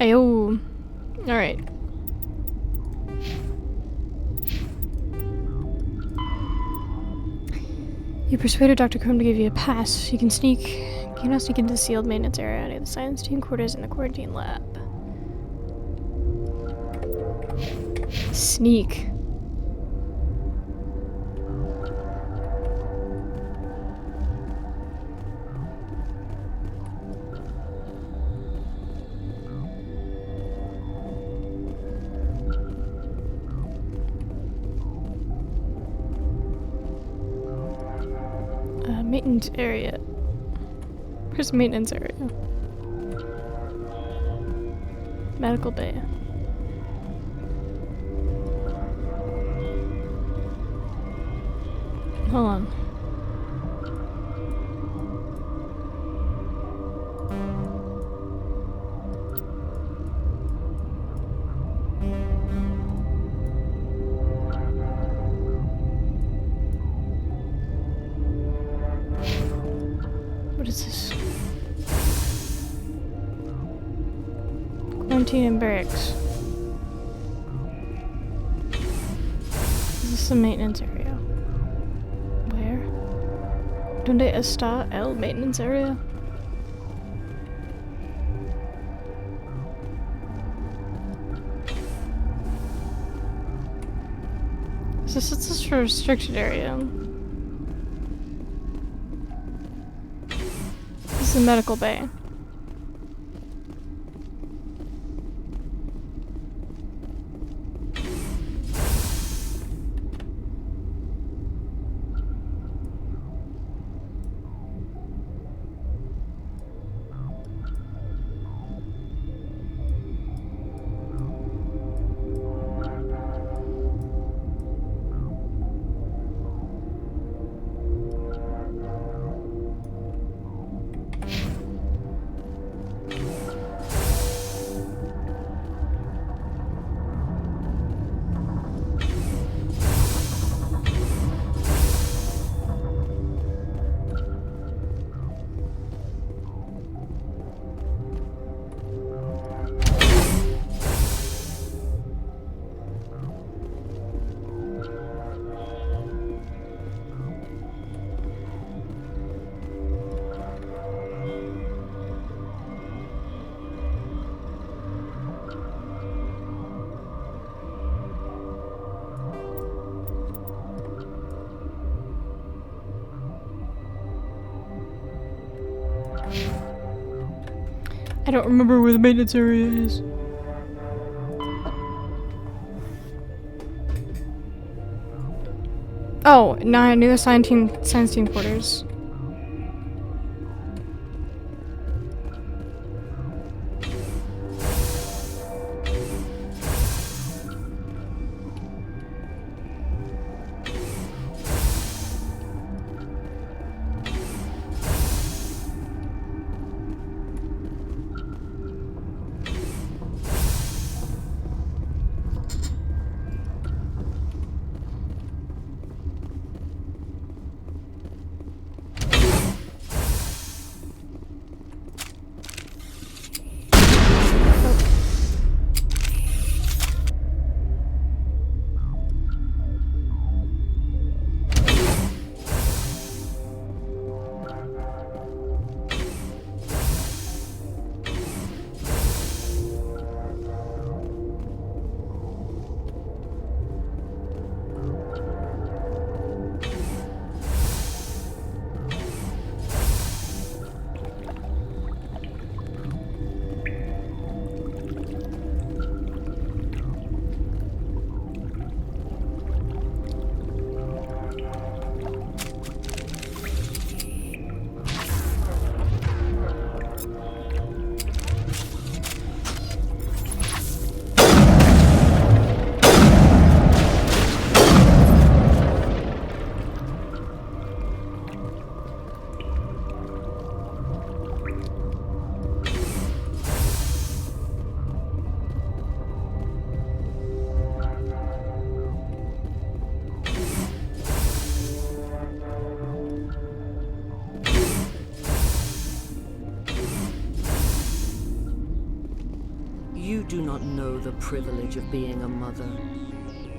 Ayo. Alright. You persuaded Dr. Crumb to give you a pass. You can now sneak into the sealed maintenance area near the science team quarters in the quarantine lab. Sneak. Maintenance area. Where's maintenance area? Medical bay. Hold on. What is this? Quarantine and barracks. Is this the maintenance area? Where? Donde está el maintenance area? Is this a restricted area? This is the medical bay. I don't remember where the maintenance area is. Oh, no, near the science team quarters. do not know the privilege of being a mother.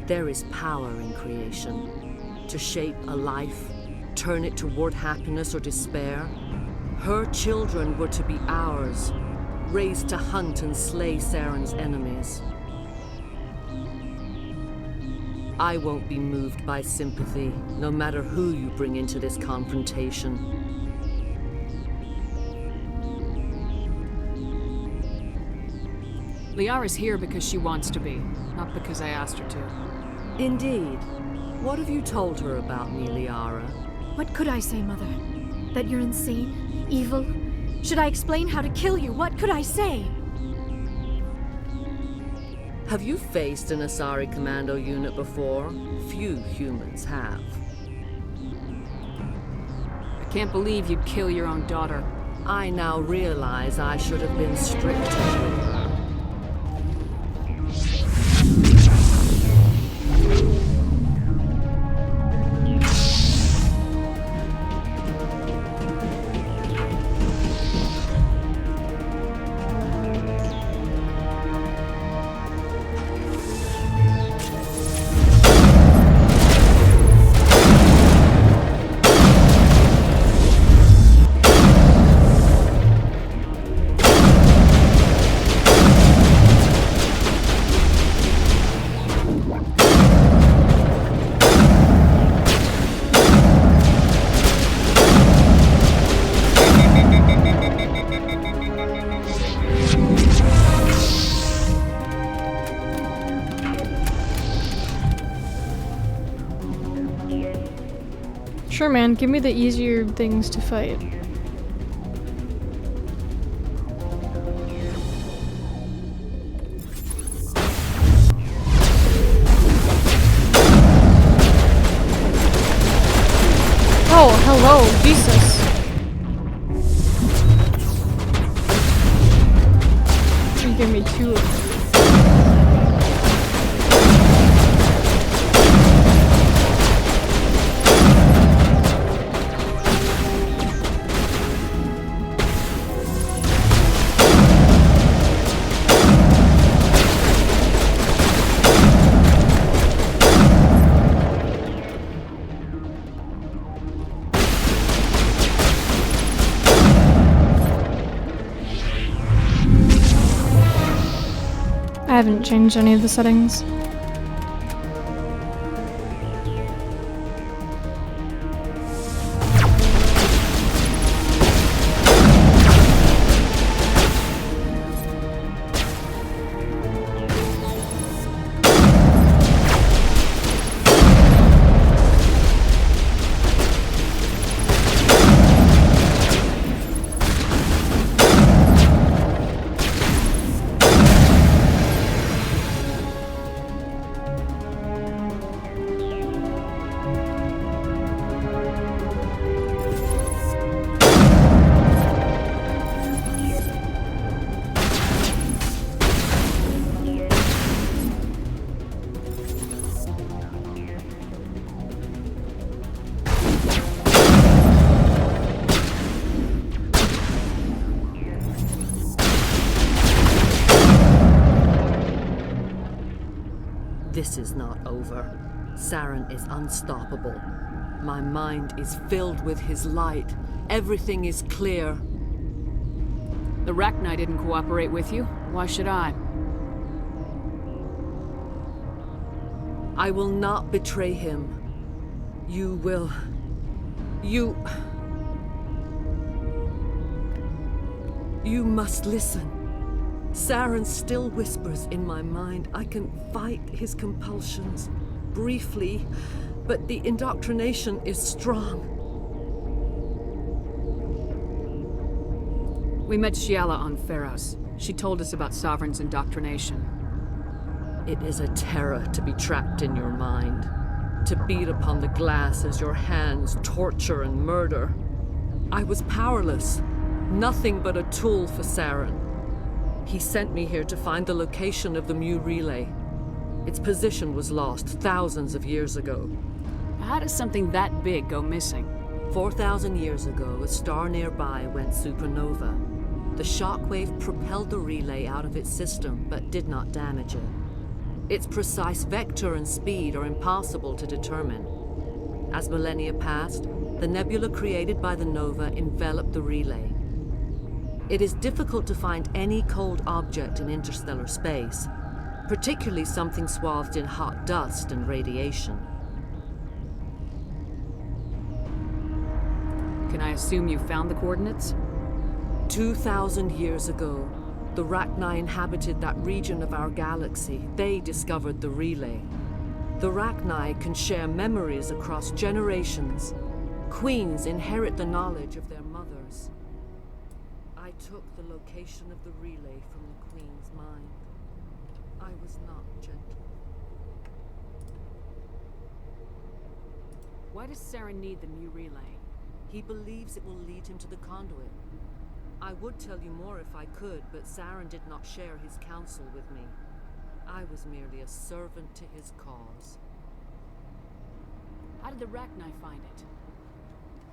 There is power in creation. To shape a life, turn it toward happiness or despair. Her children were to be ours, raised to hunt and slay Saren's enemies. I won't be moved by sympathy, no matter who you bring into this confrontation. Liara's here because she wants to be, not because I asked her to. Indeed. What have you told her about me, Liara? What could I say, Mother? That you're insane? Evil? Should I explain how to kill you? What could I say? Have you faced an Asari commando unit before? Few humans have. I can't believe you'd kill your own daughter. I now realize I should have been stricter with her. Sure, man, give me the easier things to fight. Oh, hello, Jesus. You give me two of them. I haven't changed any of the settings. This is not over. Saren is unstoppable. My mind is filled with his light. Everything is clear. The Rachni didn't cooperate with you. Why should I? I will not betray him. You will... You must listen. Saren still whispers in my mind. I can fight his compulsions, briefly, but the indoctrination is strong. We met Shiala on Pharos. She told us about Sovereign's indoctrination. It is a terror to be trapped in your mind, to beat upon the glass as your hands torture and murder. I was powerless, nothing but a tool for Saren. He sent me here to find the location of the Mu relay. Its position was lost thousands of years ago. How does something that big go missing? 4,000 years ago, a star nearby went supernova. The shockwave propelled the relay out of its system, but did not damage it. Its precise vector and speed are impossible to determine. As millennia passed, the nebula created by the nova enveloped the relay. It is difficult to find any cold object in interstellar space, particularly something swathed in hot dust and radiation. Can I assume you found the coordinates? 2,000 years ago, the Rachni inhabited that region of our galaxy. They discovered the relay. The Rachni can share memories across generations. Queens inherit the knowledge of their mothers. I took the location of the relay from the Queen's mind. I was not gentle. Why does Saren need the new relay? He believes it will lead him to the conduit. I would tell you more if I could, but Saren did not share his counsel with me. I was merely a servant to his cause. How did the Rachni find it?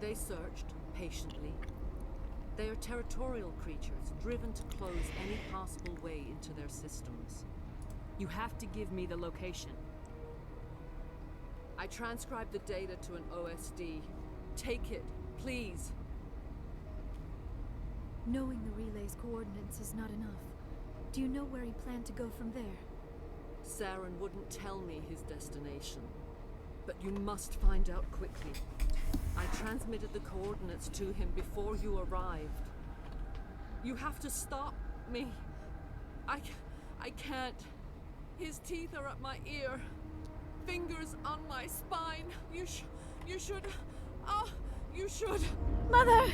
They searched, patiently. They are territorial creatures, driven to close any possible way into their systems. You have to give me the location. I transcribed the data to an OSD. Take it, please. Knowing the relay's coordinates is not enough. Do you know where he planned to go from there? Saren wouldn't tell me his destination. But you must find out quickly. I transmitted the coordinates to him before you arrived. You have to stop me. I can't. His teeth are at my ear. Fingers on my spine. You should... Oh, you should... Mother!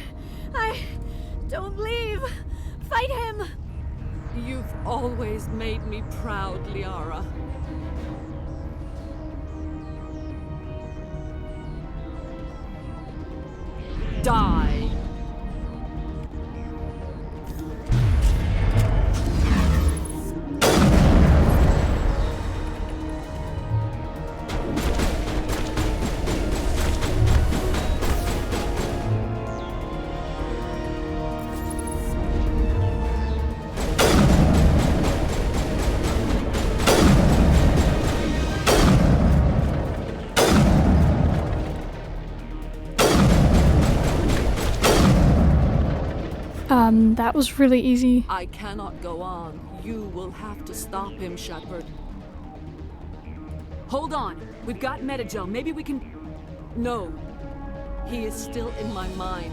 Don't leave! Fight him! You've always made me proud, Liara. Die! That was really easy. I cannot go on. You will have to stop him, Shepard. Hold on! We've got Metagel. Maybe we can... No. He is still in my mind.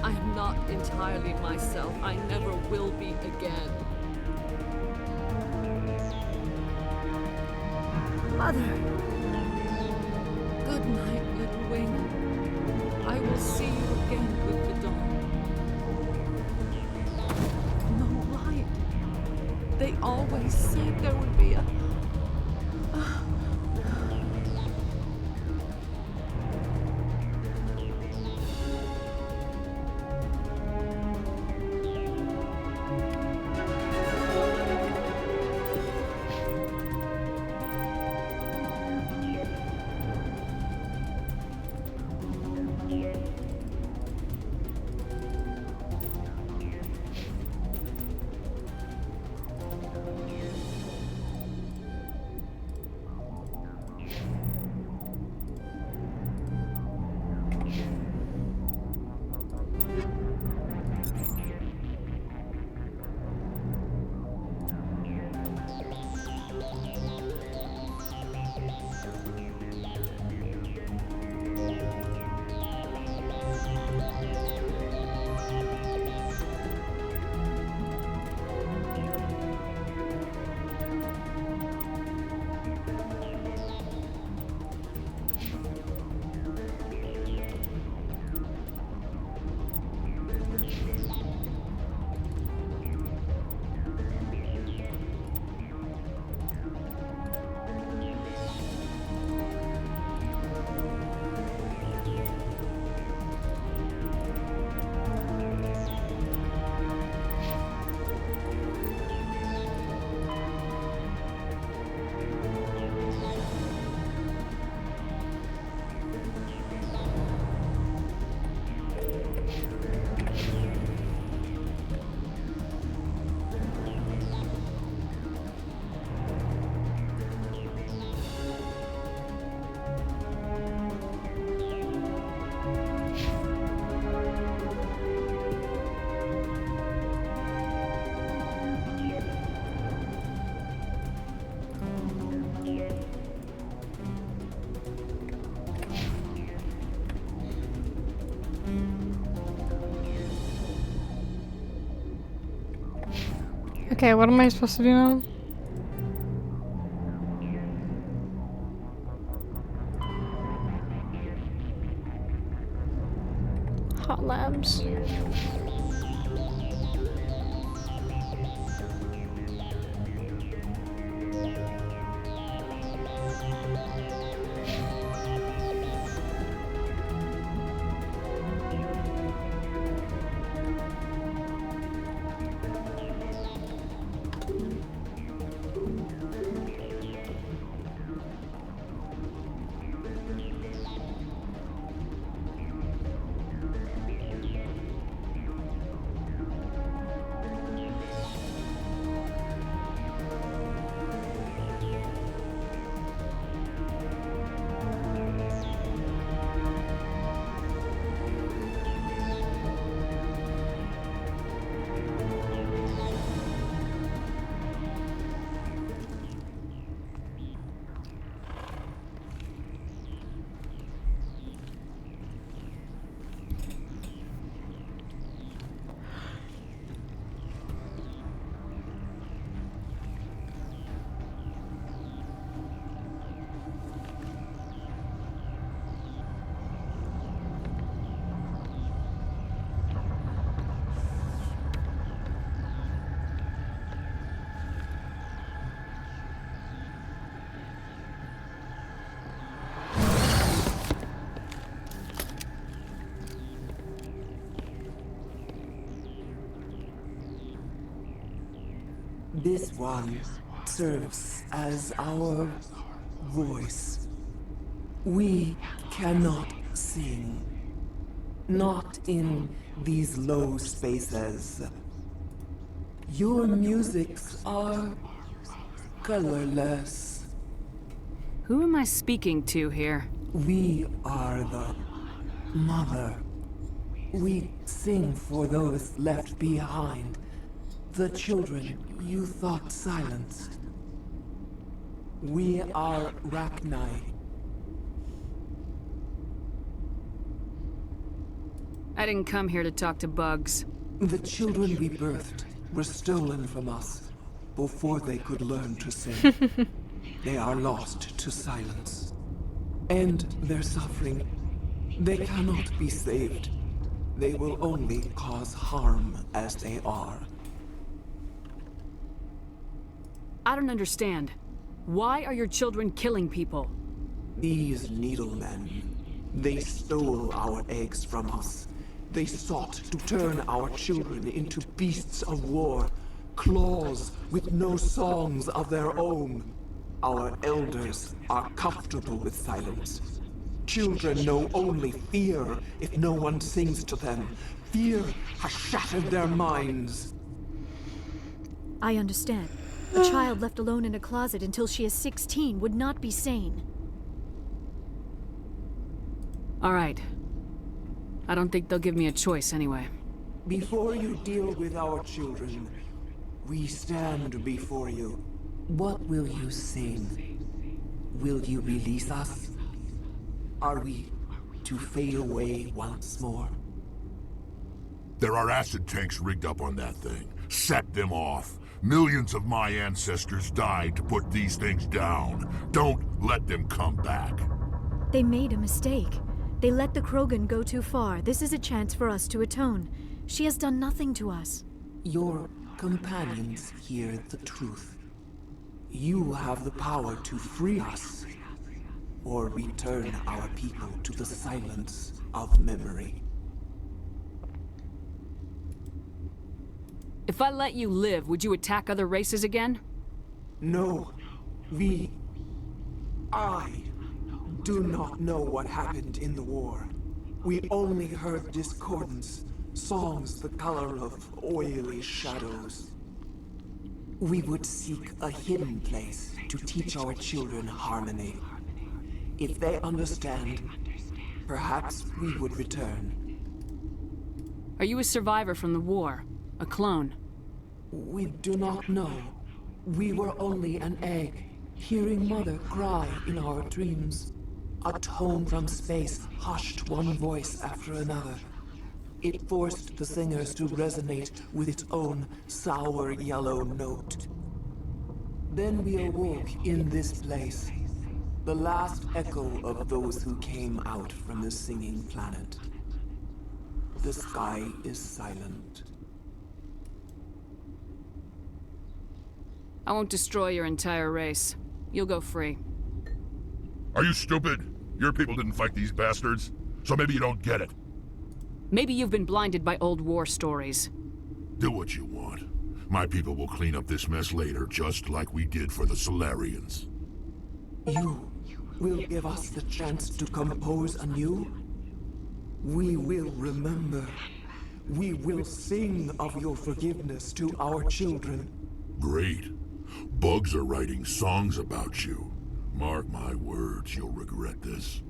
I am not entirely myself. I never will be again. Mother! Good night, little wing. I will see you again with the dawn. No light. They always said there would be a... Okay, what am I supposed to do now? Hot labs. This one serves as our voice. We cannot sing. Not in these low spaces. Your musics are colorless. Who am I speaking to here? We are the mother. We sing for those left behind. The children you thought silenced. We are Rachni. I didn't come here to talk to bugs. The children we birthed were stolen from us before they could learn to sing. They are lost to silence. And their suffering, they cannot be saved. They will only cause harm as they are. I don't understand. Why are your children killing people? These needlemen, they stole our eggs from us. They sought to turn our children into beasts of war, claws with no songs of their own. Our elders are comfortable with silence. Children know only fear if no one sings to them. Fear has shattered their minds. I understand. A child left alone in a closet until she is 16 would not be sane. All right. I don't think they'll give me a choice anyway. Before you deal with our children, we stand before you. What will you sing? Will you release us? Are we to fade away once more? There are acid tanks rigged up on that thing. Set them off. Millions of my ancestors died to put these things down. Don't let them come back. They made a mistake. They let the Krogan go too far. This is a chance for us to atone. She has done nothing to us. Your companions hear the truth. You have the power to free us, or return our people to the silence of memory. If I let you live, would you attack other races again? No, I do not know what happened in the war. We only heard discordance, songs the color of oily shadows. We would seek a hidden place to teach our children harmony. If they understand, perhaps we would return. Are you a survivor from the war? A clone? We do not know. We were only an egg, hearing Mother cry in our dreams. A tone from space hushed one voice after another. It forced the singers to resonate with its own sour yellow note. Then we awoke in this place, the last echo of those who came out from the singing planet. The sky is silent. I won't destroy your entire race. You'll go free. Are you stupid? Your people didn't fight these bastards, so maybe you don't get it. Maybe you've been blinded by old war stories. Do what you want. My people will clean up this mess later, just like we did for the Solarians. You will give us the chance to compose anew? We will remember. We will sing of your forgiveness to our children. Great. Bugs are writing songs about you. Mark my words, you'll regret this.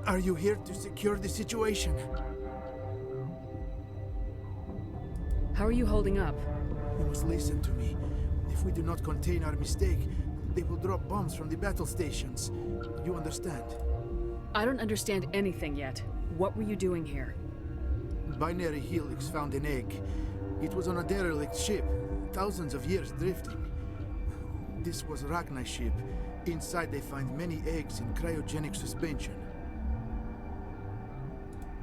Are you here to secure the situation? How are you holding up? You must listen to me. If we do not contain our mistake, they will drop bombs from the battle stations. You understand? I don't understand anything yet. What were you doing here? Binary Helix found an egg. It was on a derelict ship, thousands of years drifting. This was Rachni's ship. Inside they find many eggs in cryogenic suspension.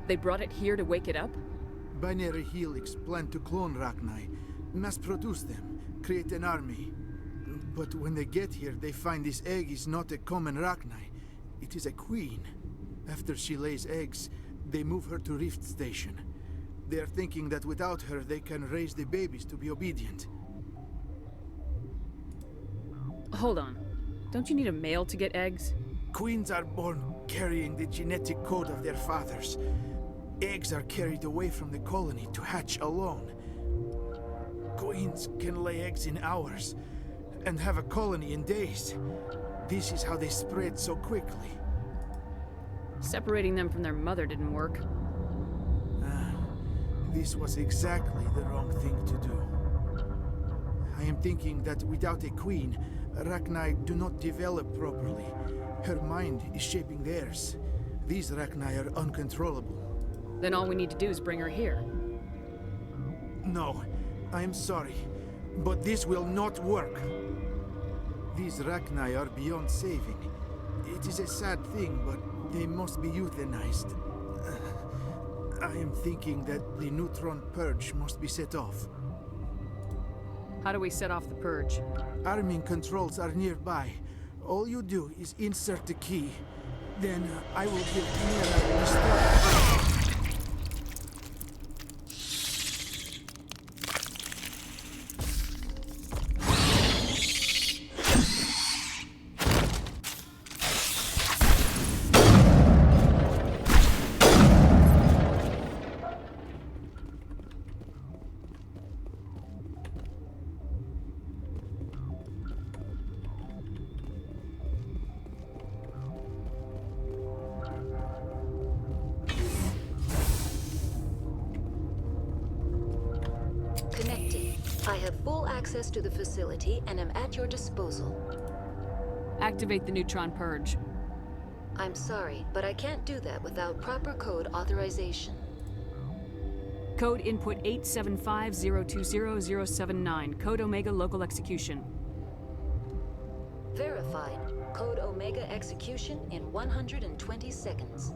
They brought it here to wake it up? Binary Helix planned to clone Rachni, mass-produce them, create an army. But when they get here, they find this egg is not a common Rachni. It is a queen. After she lays eggs, they move her to Rift Station. They are thinking that without her, they can raise the babies to be obedient. Hold on. Don't you need a male to get eggs? Queens are born carrying the genetic code of their fathers. Eggs are carried away from the colony to hatch alone. Queens can lay eggs in hours and have a colony in days. This is how they spread so quickly. Separating them from their mother didn't work. This was exactly the wrong thing to do. I am thinking that without a queen, Rachni do not develop properly. Her mind is shaping theirs. These Rachni are uncontrollable. Then all we need to do is bring her here. No, I am sorry, but this will not work. These Rachni are beyond saving. It is a sad thing, but they must be euthanized. I am thinking that the neutron purge must be set off. How do we set off the purge? Arming controls are nearby. All you do is insert the key. Then I will give Mira the start. connected. I have full access to the facility and am at your disposal. Activate the neutron purge. I'm sorry, but I can't do that without proper code authorization. Code input 875020079. Code Omega local execution. Verified. Code Omega execution in 120 seconds.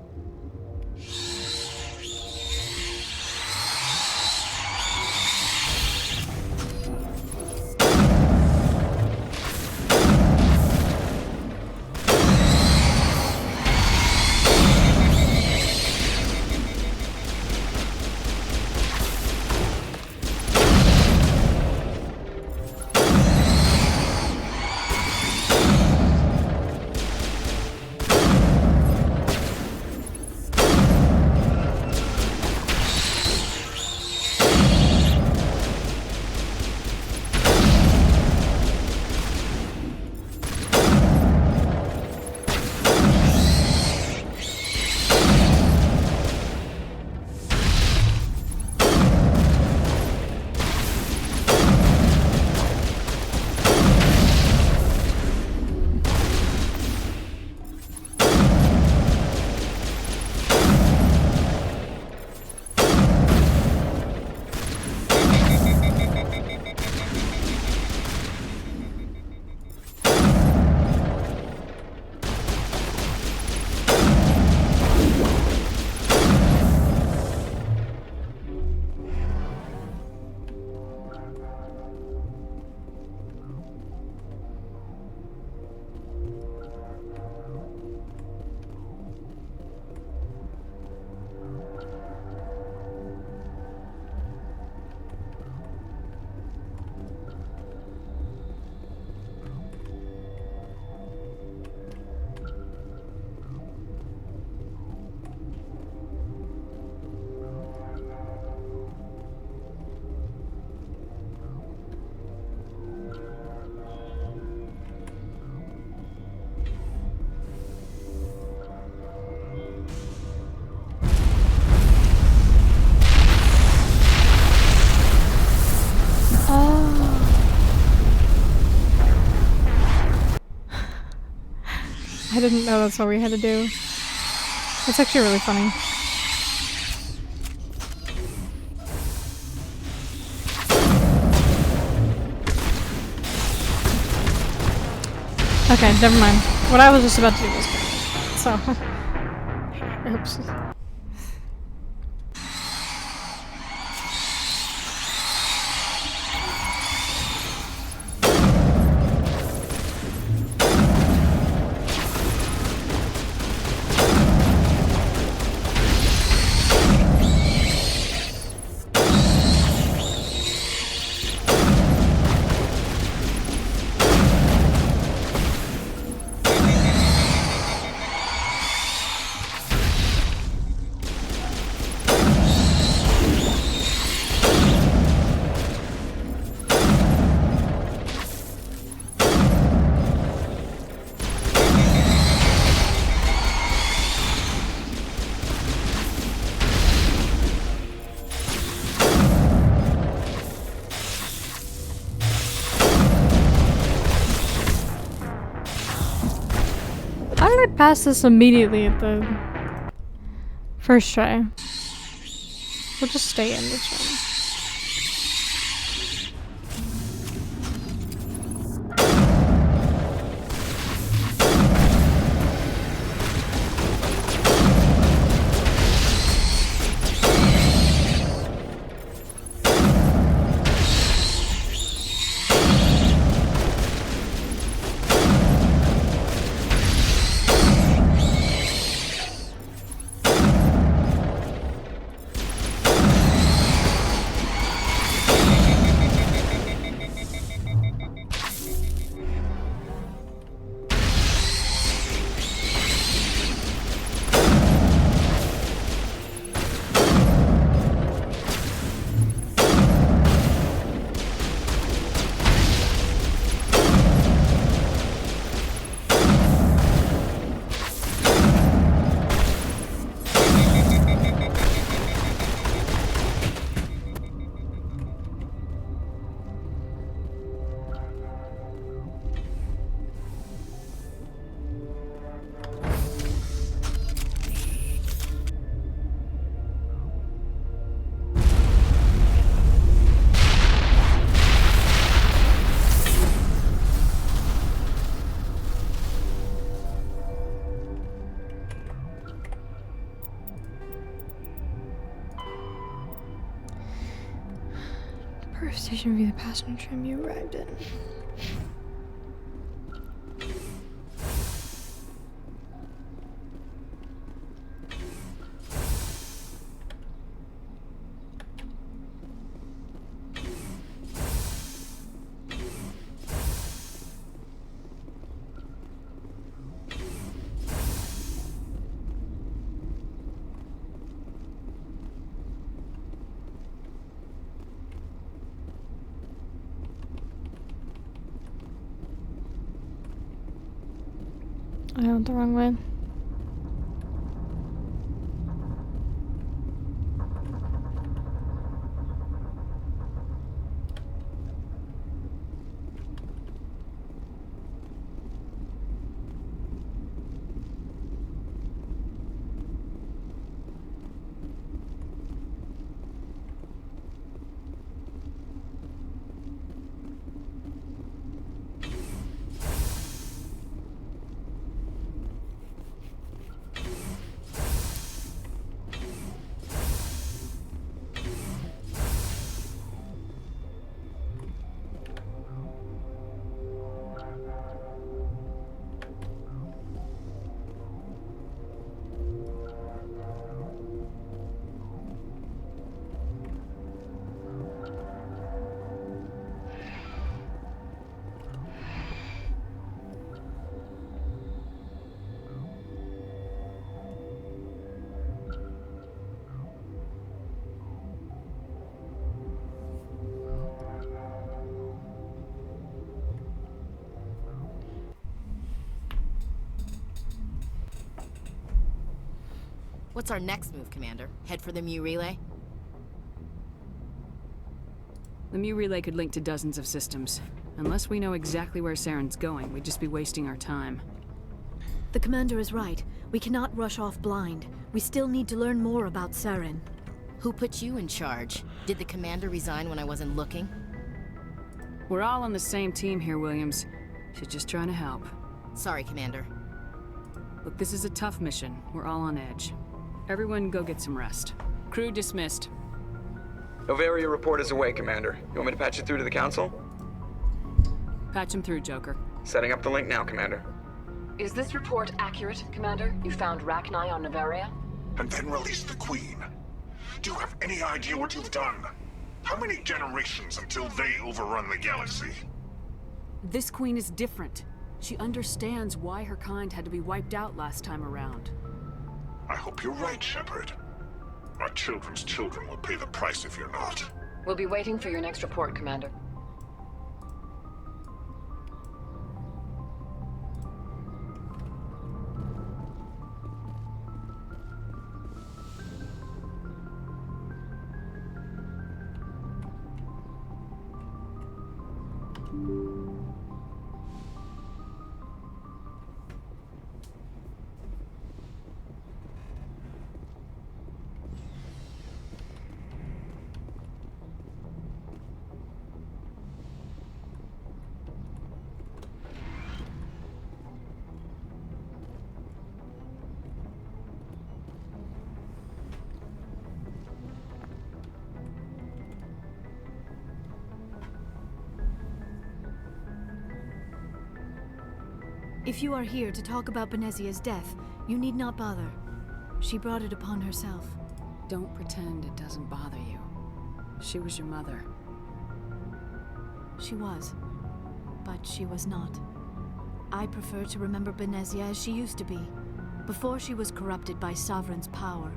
I didn't know that's what we had to do. It's actually really funny. Okay, never mind. What I was just about to do was good. So, oops. How did I pass this immediately at the first try? We'll just stay in this one. Station will be the passenger tram you arrived in. I went the wrong way. What's our next move, Commander? Head for the Mu relay? The Mu relay could link to dozens of systems. Unless we know exactly where Saren's going, we'd just be wasting our time. The commander is right. We cannot rush off blind. We still need to learn more about Saren. Who put you in charge? Did the commander resign when I wasn't looking? We're all on the same team here, Williams. She's just trying to help. Sorry, Commander. Look, this is a tough mission. We're all on edge. Everyone go get some rest. Crew dismissed. Novaria report is away, Commander. You want me to patch it through to the Council? Patch him through, Joker. Setting up the link now, Commander. Is this report accurate, Commander? You found Rachni on Novaria? And then released the Queen. Do you have any idea what you've done? How many generations until they overrun the galaxy? This queen is different. She understands why her kind had to be wiped out last time around. I hope you're right, Shepard. Our children's children will pay the price if you're not. We'll be waiting for your next report, Commander. If you are here to talk about Benezia's death, you need not bother. She brought it upon herself. Don't pretend it doesn't bother you. She was your mother. She was. But she was not. I prefer to remember Benezia as she used to be, before she was corrupted by Sovereign's power.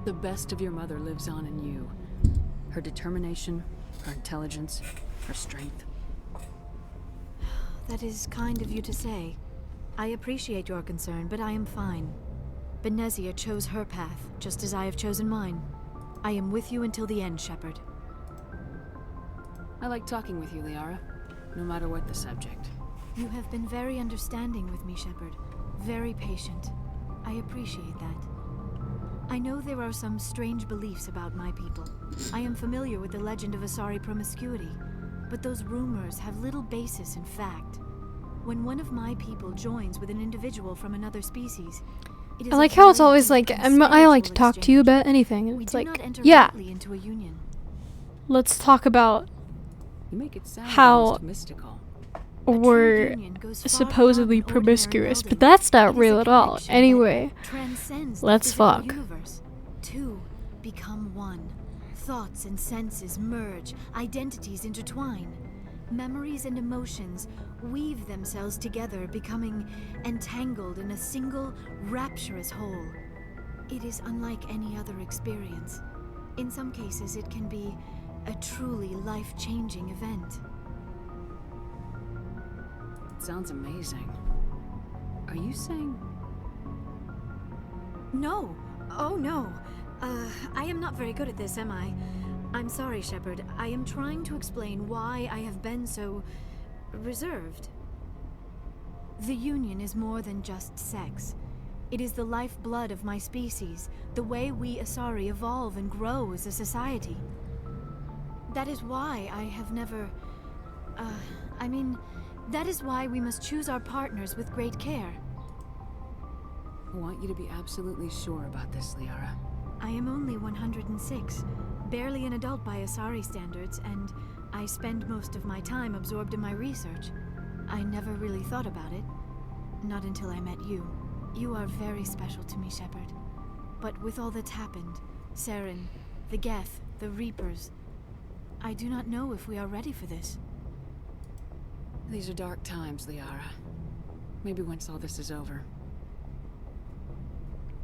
The best of your mother lives on in you. Her determination, her intelligence, her strength. That is kind of you to say. I appreciate your concern, but I am fine. Benezia chose her path, just as I have chosen mine. I am with you until the end, Shepard. I like talking with you, Liara, no matter what the subject. You have been very understanding with me, Shepard. Very patient. I appreciate that. I know there are some strange beliefs about my people. I am familiar with the legend of Asari promiscuity, but those rumors have little basis in fact. When one of my people joins with an individual from another species, it is I like how it's always like, I like to talk to you exchange. about anything. We It's do like, not enter yeah, lightly into a union. let's talk about You make it sound how almost mystical. we're union goes far supposedly beyond ordinary promiscuous, melding. but that's It not is real a at all. connection that Anyway, transcends the let's physical fuck. universe. Two become one. Thoughts and senses merge, identities intertwine. Memories and emotions weave themselves together, becoming entangled in a single, rapturous whole. It is unlike any other experience. In some cases, it can be a truly life-changing event. It sounds amazing. Are you saying... No. Oh, no. I am not very good at this, am I? I'm sorry, Shepard. I am trying to explain why I have been so... reserved. The Union is more than just sex. It is the lifeblood of my species, the way we Asari evolve and grow as a society. That is why I have never... that is why we must choose our partners with great care. I want you to be absolutely sure about this, Liara. I am only 106, barely an adult by Asari standards, and I spend most of my time absorbed in my research. I never really thought about it. Not until I met you. You are very special to me, Shepard. But with all that's happened, Saren, the Geth, the Reapers, I do not know if we are ready for this. These are dark times, Liara. Maybe once all this is over.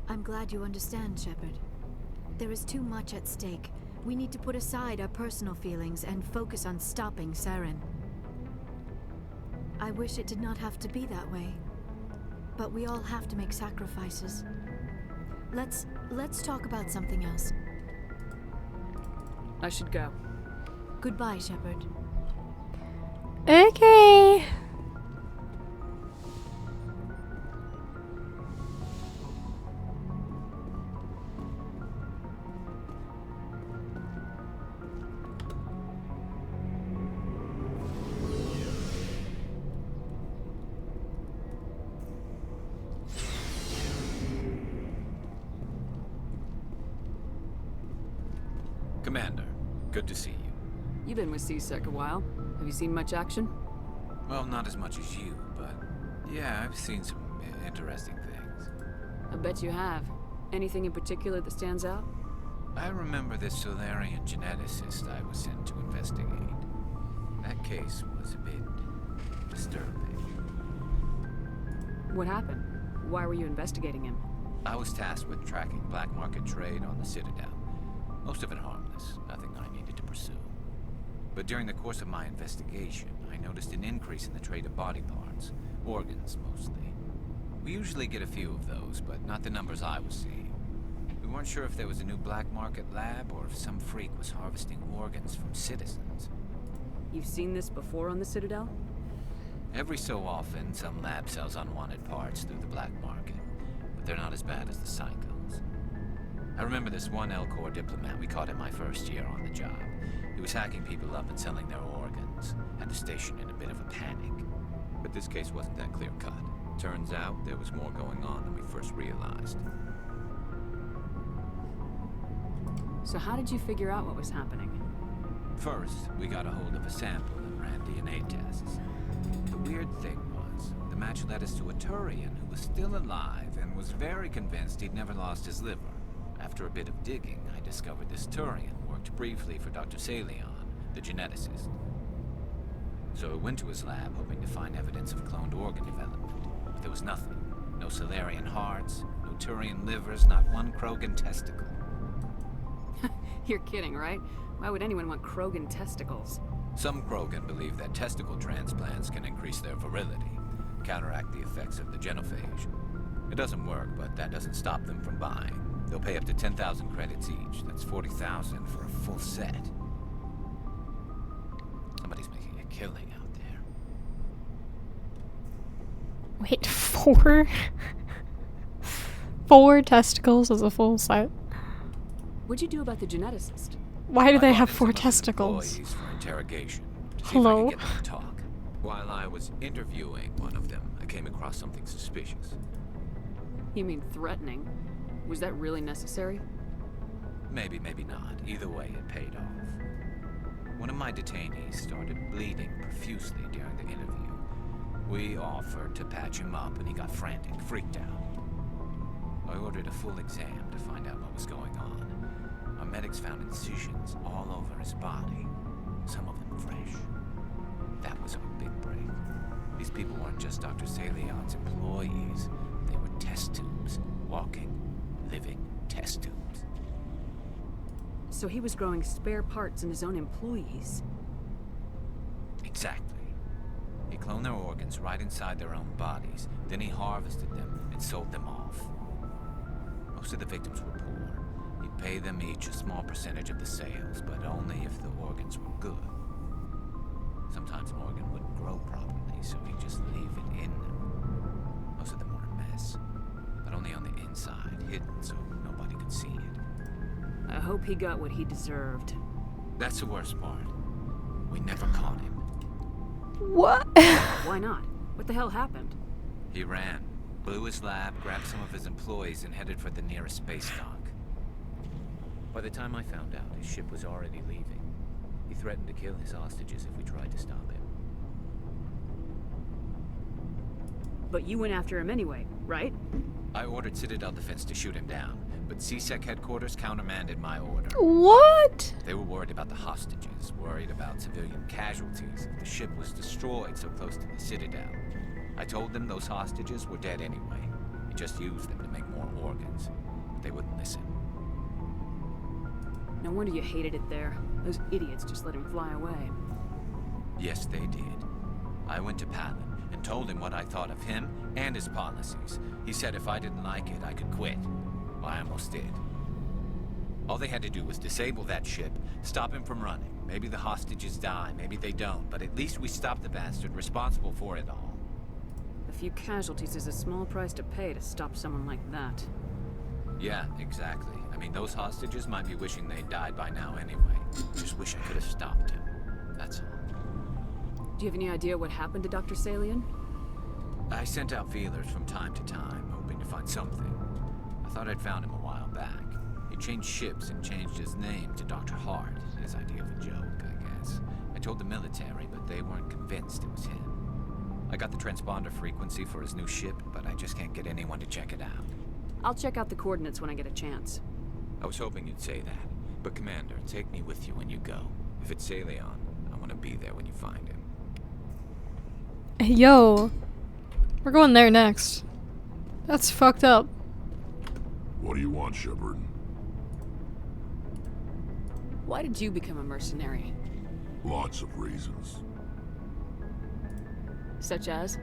I'm glad you understand, Shepard. There is too much at stake. We need to put aside our personal feelings and focus on stopping Saren. I wish it did not have to be that way. But we all have to make sacrifices. Let's talk about something else. I should go. Goodbye, Shepard. Okay. Commander, good to see you. You've been with CSEC a while. Have you seen much action? Well, not as much as you, but yeah, I've seen some interesting things. I bet you have. Anything in particular that stands out? I remember this Solarian geneticist I was sent to investigate. That case was a bit disturbing. What happened? Why were you investigating him? I was tasked with tracking black market trade on the Citadel. Most of it harmless, nothing I needed to pursue. But during the course of my investigation, I noticed an increase in the trade of body parts, organs mostly. We usually get a few of those, but not the numbers I was seeing. We weren't sure if there was a new black market lab or if some freak was harvesting organs from citizens. You've seen this before on the Citadel? Every so often, some lab sells unwanted parts through the black market, but they're not as bad as the psychos. I remember this one Elcor diplomat we caught in my first year on the job. He was hacking people up and selling their organs. Had the station in a bit of a panic. But this case wasn't that clear-cut. Turns out there was more going on than we first realized. So how did you figure out what was happening? First, we got a hold of a sample and ran DNA tests. The weird thing was, the match led us to a Turian who was still alive and was very convinced he'd never lost his liver. After a bit of digging, I discovered this Turian worked briefly for Dr. Salion, the geneticist. So I went to his lab hoping to find evidence of cloned organ development. But there was nothing. No Solarian hearts, no Turian livers, not one Krogan testicle. You're kidding, right? Why would anyone want Krogan testicles? Some Krogan believe that testicle transplants can increase their virility, counteract the effects of the genophage. It doesn't work, but that doesn't stop them from buying. They'll pay up to 10,000 credits each. That's 40,000 for a full set. Somebody's making a killing out there. Wait, 4? 4 testicles is a full set. What'd you do about the geneticist? Why do they I have brought in 4 some of his testicles? employees for interrogation. To see Hello? if I could get them to talk. While I was interviewing one of them, I came across something suspicious. You mean threatening? Was that really necessary? Maybe, maybe not. Either way, it paid off. One of my detainees started bleeding profusely during the interview. We offered to patch him up, and he got frantic, freaked out. I ordered a full exam to find out what was going on. Our medics found incisions all over his body, some of them fresh. That was our big break. These people weren't just Dr. Salion's employees. They were test tubes. Walking, living test tubes. So he was growing spare parts in his own employees. Exactly. He cloned their organs right inside their own bodies. Then he harvested them and sold them off. Most of the victims were poor. He'd pay them each a small percentage of the sales, but only if the organs were good. Sometimes an organ wouldn't grow properly, so he'd just leave it in them. Most of them were a mess, but only on the inside, hidden so nobody could see it. I hope he got what he deserved. That's the worst part. We never caught him. What? Why not? What the hell happened? He ran, blew his lab, grabbed some of his employees, and headed for the nearest space dock. By the time I found out, his ship was already leaving. He threatened to kill his hostages if we tried to stop him. But you went after him anyway, right? I ordered Citadel Defense to shoot him down, but CSEC headquarters countermanded my order. What? They were worried about the hostages, worried about civilian casualties if the ship was destroyed so close to the Citadel. I told them those hostages were dead anyway. We just used them to make more organs. But they wouldn't listen. No wonder you hated it there. Those idiots just let him fly away. Yes, they did. I went to Palin and told him what I thought of him and his policies. He said if I didn't like it, I could quit. Well, I almost did. All they had to do was disable that ship, stop him from running. Maybe the hostages die, maybe they don't, but at least we stopped the bastard responsible for it all. A few casualties is a small price to pay to stop someone like that. Yeah, exactly. I mean, those hostages might be wishing they'd died by now anyway. Just wish I could have stopped him. That's all. Do you have any idea what happened to Dr. Salion? I sent out feelers from time to time, hoping to find something. I thought I'd found him a while back. He changed ships and changed his name to Dr. Hart, his idea of a joke, I guess. I told the military, but they weren't convinced it was him. I got the transponder frequency for his new ship, but I just can't get anyone to check it out. I'll check out the coordinates when I get a chance. I was hoping you'd say that. But Commander, take me with you when you go. If it's Salion, I want to be there when you find him. Yo. We're going there next. That's fucked up. What do you want, Shepard? Why did you become a mercenary? Lots of reasons. Such as?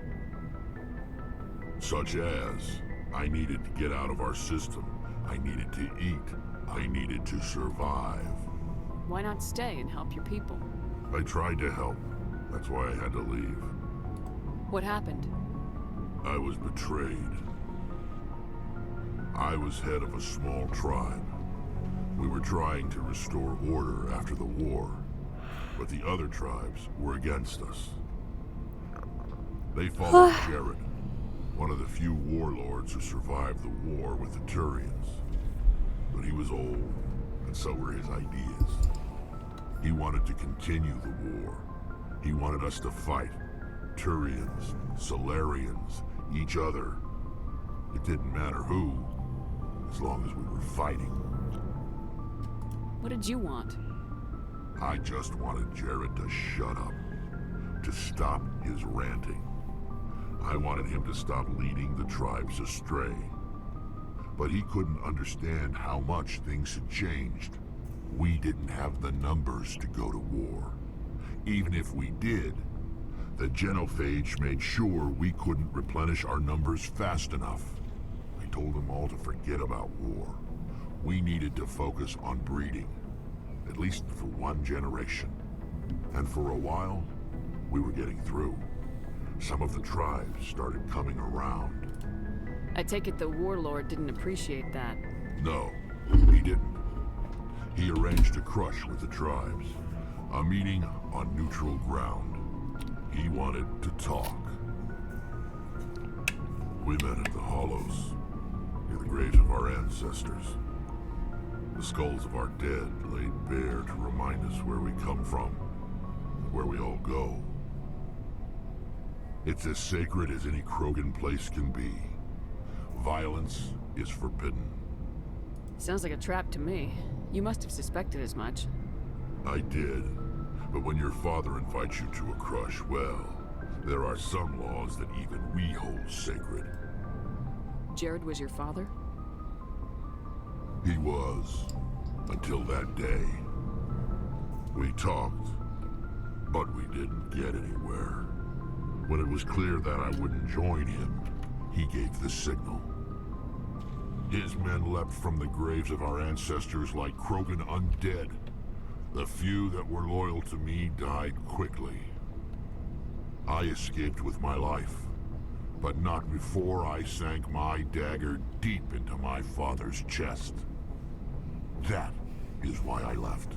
Such as, I needed to get out of our system. I needed to eat. I needed to survive. Why not stay and help your people? I tried to help. That's why I had to leave. What happened? I was betrayed. I was head of a small tribe. We were trying to restore order after the war, but the other tribes were against us. They followed Jared, one of the few warlords who survived the war with the Turians. But he was old, and so were his ideas. He wanted to continue the war. He wanted us to fight. Turians, Solarians, each other. It didn't matter who, as long as we were fighting. What did you want? I just wanted Jared to shut up, to stop his ranting. I wanted him to stop leading the tribes astray. But he couldn't understand how much things had changed. We didn't have the numbers to go to war. Even if we did, the genophage made sure we couldn't replenish our numbers fast enough. I told them all to forget about war. We needed to focus on breeding, at least for one generation. And for a while, we were getting through. Some of the tribes started coming around. I take it the warlord didn't appreciate that. No, he didn't. He arranged a crush with the tribes. A meeting on neutral ground. He wanted to talk. We met at the Hollows, near the graves of our ancestors. The skulls of our dead laid bare to remind us where we come from where we all go. It's as sacred as any Krogan place can be. Violence is forbidden. Sounds like a trap to me. You must have suspected as much. I did. But when your father invites you to a crush, well, there are some laws that even we hold sacred. Jared was your father? He was. Until that day. We talked, but we didn't get anywhere. When it was clear that I wouldn't join him, he gave the signal. His men leapt from the graves of our ancestors like Krogan undead. The few that were loyal to me died quickly. I escaped with my life, but not before I sank my dagger deep into my father's chest. That is why I left,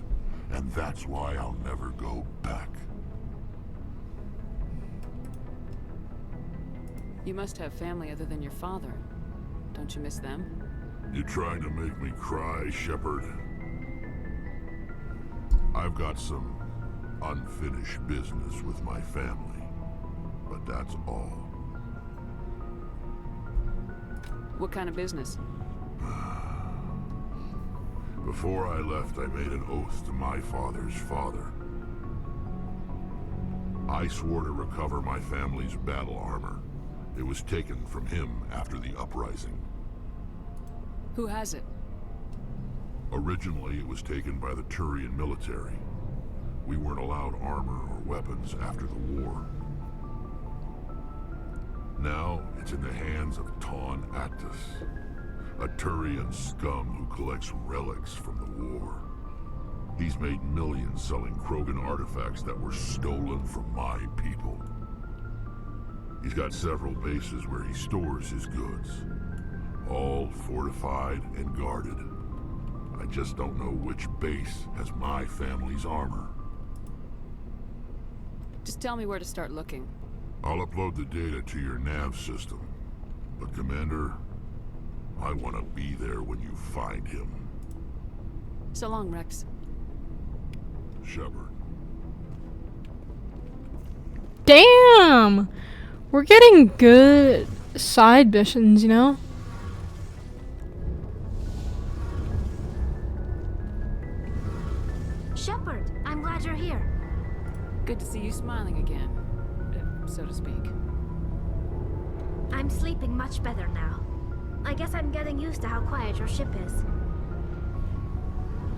and that's why I'll never go back. You must have family other than your father. Don't you miss them? You trying to make me cry, Shepard? I've got some unfinished business with my family, but that's all. What kind of business? Before I left, I made an oath to my father's father. I swore to recover my family's battle armor. It was taken from him after the uprising. Who has it? Originally, it was taken by the Turian military. We weren't allowed armor or weapons after the war. Now, it's in the hands of Ton Actus, a Turian scum who collects relics from the war. He's made millions selling Krogan artifacts that were stolen from my people. He's got several bases where he stores his goods, all fortified and guarded. I just don't know which base has my family's armor. Just tell me where to start looking. I'll upload the data to your nav system. But Commander, I want to be there when you find him. So long, Rex. Shepard. Damn! We're getting good side missions, you know? Shepard, I'm glad you're here. Good to see you smiling again, so to speak. I'm sleeping much better now. I guess I'm getting used to how quiet your ship is.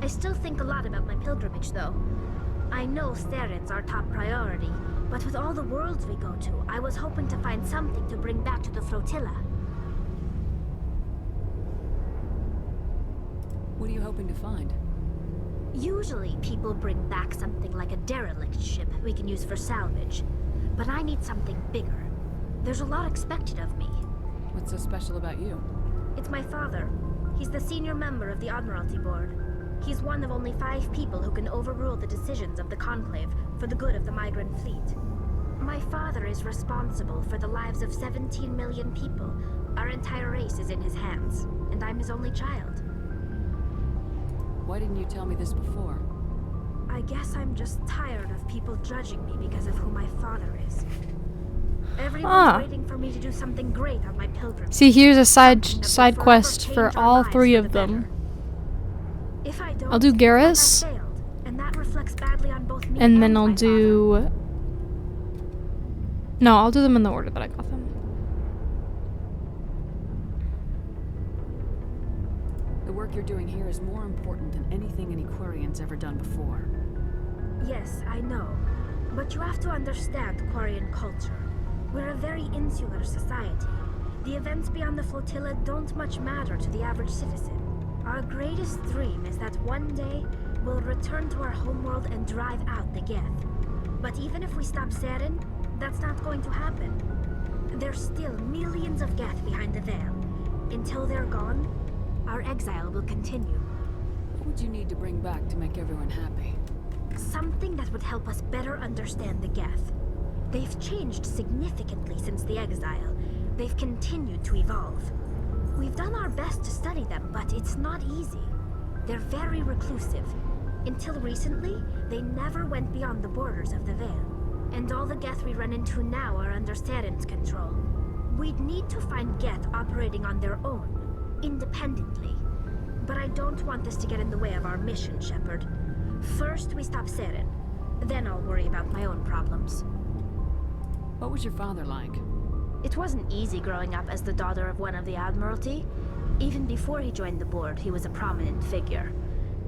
I still think a lot about my pilgrimage, though. I know Steren's our top priority, but with all the worlds we go to, I was hoping to find something to bring back to the flotilla. What are you hoping to find? Usually, people bring back something like a derelict ship we can use for salvage. But I need something bigger. There's a lot expected of me. What's so special about you? It's my father. He's the senior member of the Admiralty Board. He's one of only 5 people who can overrule the decisions of the Conclave for the good of the migrant fleet. My father is responsible for the lives of 17 million people. Our entire race is in his hands, and I'm his only child. Why didn't you tell me this before? I guess I'm just tired of people judging me because of who my father is. Everyone's waiting for me to do something great on my pilgrimage. See, here's a side quest for all 3 of them. If I don't, I'll do Garrus, and that reflects badly on both me and then I'll do... No, I'll do them in the order that I got them. The work you're doing here is more important than anything an Aquarian's ever done before. Yes, I know. But you have to understand Quarian culture. We're a very insular society. The events beyond the flotilla don't much matter to the average citizen. Our greatest dream is that one day we'll return to our homeworld and drive out the Geth. But even if we stop Saren, that's not going to happen. There's still millions of Geth behind the veil. Until they're gone, our exile will continue. What would you need to bring back to make everyone happy? Something that would help us better understand the Geth. They've changed significantly since the exile. They've continued to evolve. We've done our best to study them, but it's not easy. They're very reclusive. Until recently, they never went beyond the borders of the Vale. And all the Geth we run into now are under Saren's control. We'd need to find Geth operating on their own, independently. But I don't want this to get in the way of our mission, Shepard. First, we stop Saren. Then I'll worry about my own problems. What was your father like? It wasn't easy growing up as the daughter of one of the Admiralty. Even before he joined the board, he was a prominent figure.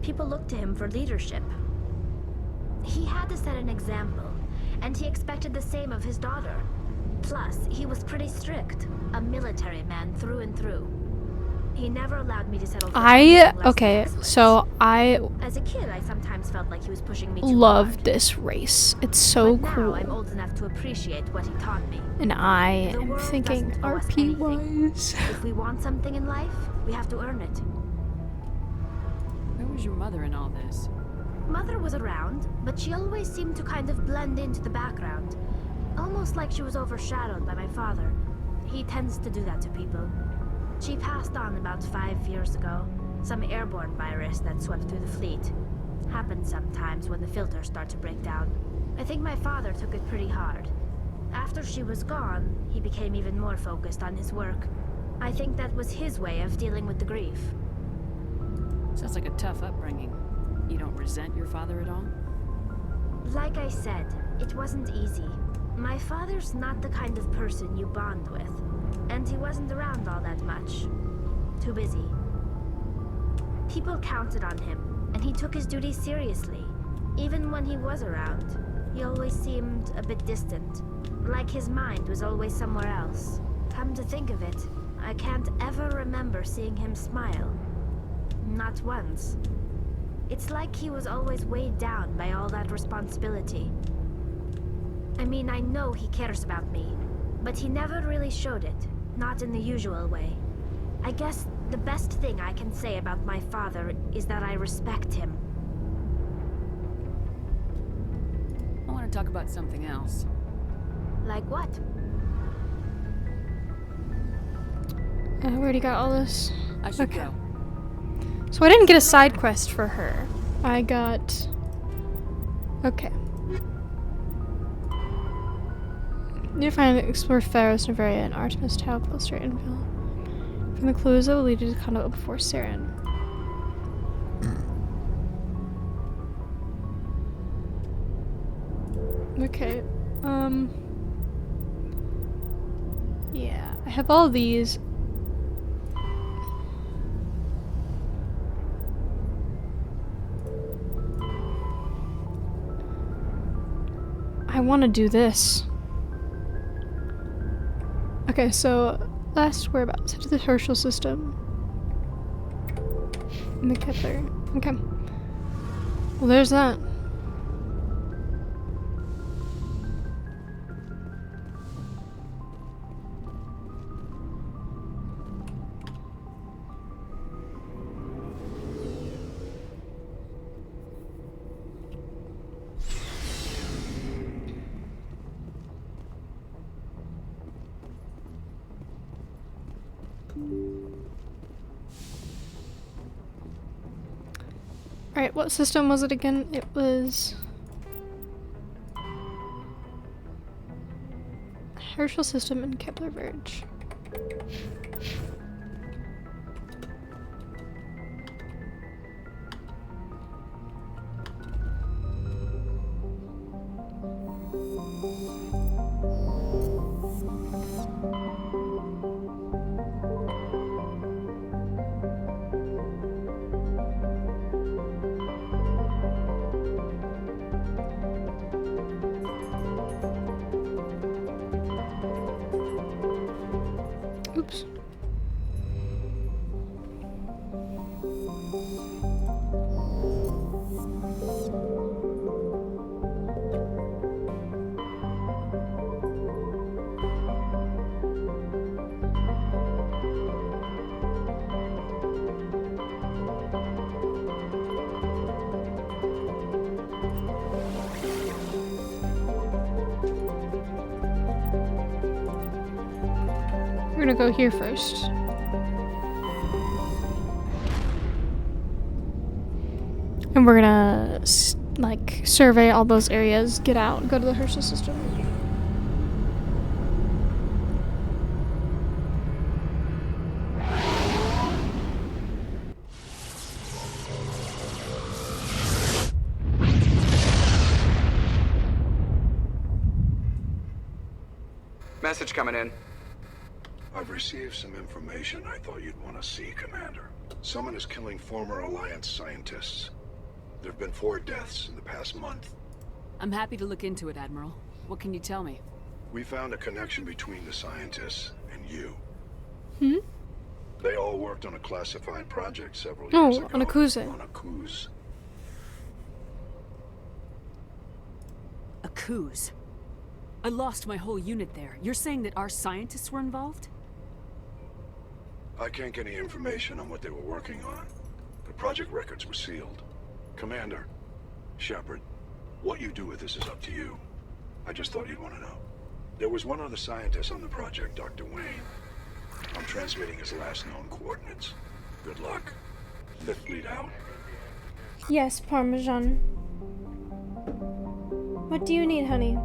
People looked to him for leadership. He had to set an example, and he expected the same of his daughter. Plus, he was pretty strict, a military man through and through. He never allowed me to settle for anything less than excellence. So I As a kid, I sometimes felt like he was pushing me too love hard. this race. It's so But cool. now I'm old enough to appreciate what he taught me. And I The am world thinking doesn't owe us RP anything. wise. If we want something in life, we have to earn it. Where was your mother in all this? Mother was around, but she always seemed to kind of blend into the background. Almost like she was overshadowed by my father. He tends to do that to people. She passed on about 5 years ago. Some airborne virus that swept through the fleet. Happens sometimes when the filters start to break down. I think my father took it pretty hard. After she was gone, he became even more focused on his work. I think that was his way of dealing with the grief. Sounds like a tough upbringing. You don't resent your father at all? Like I said, it wasn't easy. My father's not the kind of person you bond with. And he wasn't around all that much. Too busy. People counted on him, and he took his duties seriously. Even when he was around, he always seemed a bit distant. Like his mind was always somewhere else. Come to think of it, I can't ever remember seeing him smile. Not once. It's like he was always weighed down by all that responsibility. I mean, I know he cares about me, but he never really showed it. Not in the usual way. I guess the best thing I can say about my father is that I respect him. I want to talk about something else. Like what? I already got all this. I should go. So I didn't get a side quest for her. I got... Okay. Need to find and explore Pharos, Nevaria, and Artemis Tau close to Infill. From the clues that will lead you to Condo before Saren. Okay. Yeah, I have all these. I want to do this. Okay, so last whereabouts to the Herschel system. In the Kepler. Okay. Well, there's that. Alright, what system was it again? It was... Herschel system and Kepler Verge. Oops. We're gonna go here first. And And we're gonna, like, survey all those areas, get out, go to the Herschel system. Message coming in. I've received some information I thought you'd want to see, Commander. Someone is killing former Alliance scientists. There have been 4 deaths in the past month. I'm happy to look into it, Admiral. What can you tell me? We found a connection between the scientists and you. Hmm? They all worked on a classified project several years ago. On a cruise. On a cruise. A cruise? I lost my whole unit there. You're saying that our scientists were involved? I can't get any information on what they were working on. The project records were sealed. Commander, Shepard, what you do with this is up to you. I just thought you'd want to know. There was one other scientist on the project, Dr. Wayne. I'm transmitting his last known coordinates. Good luck. Fifth fleet out. Yes, Parmesan. What do you need, honey?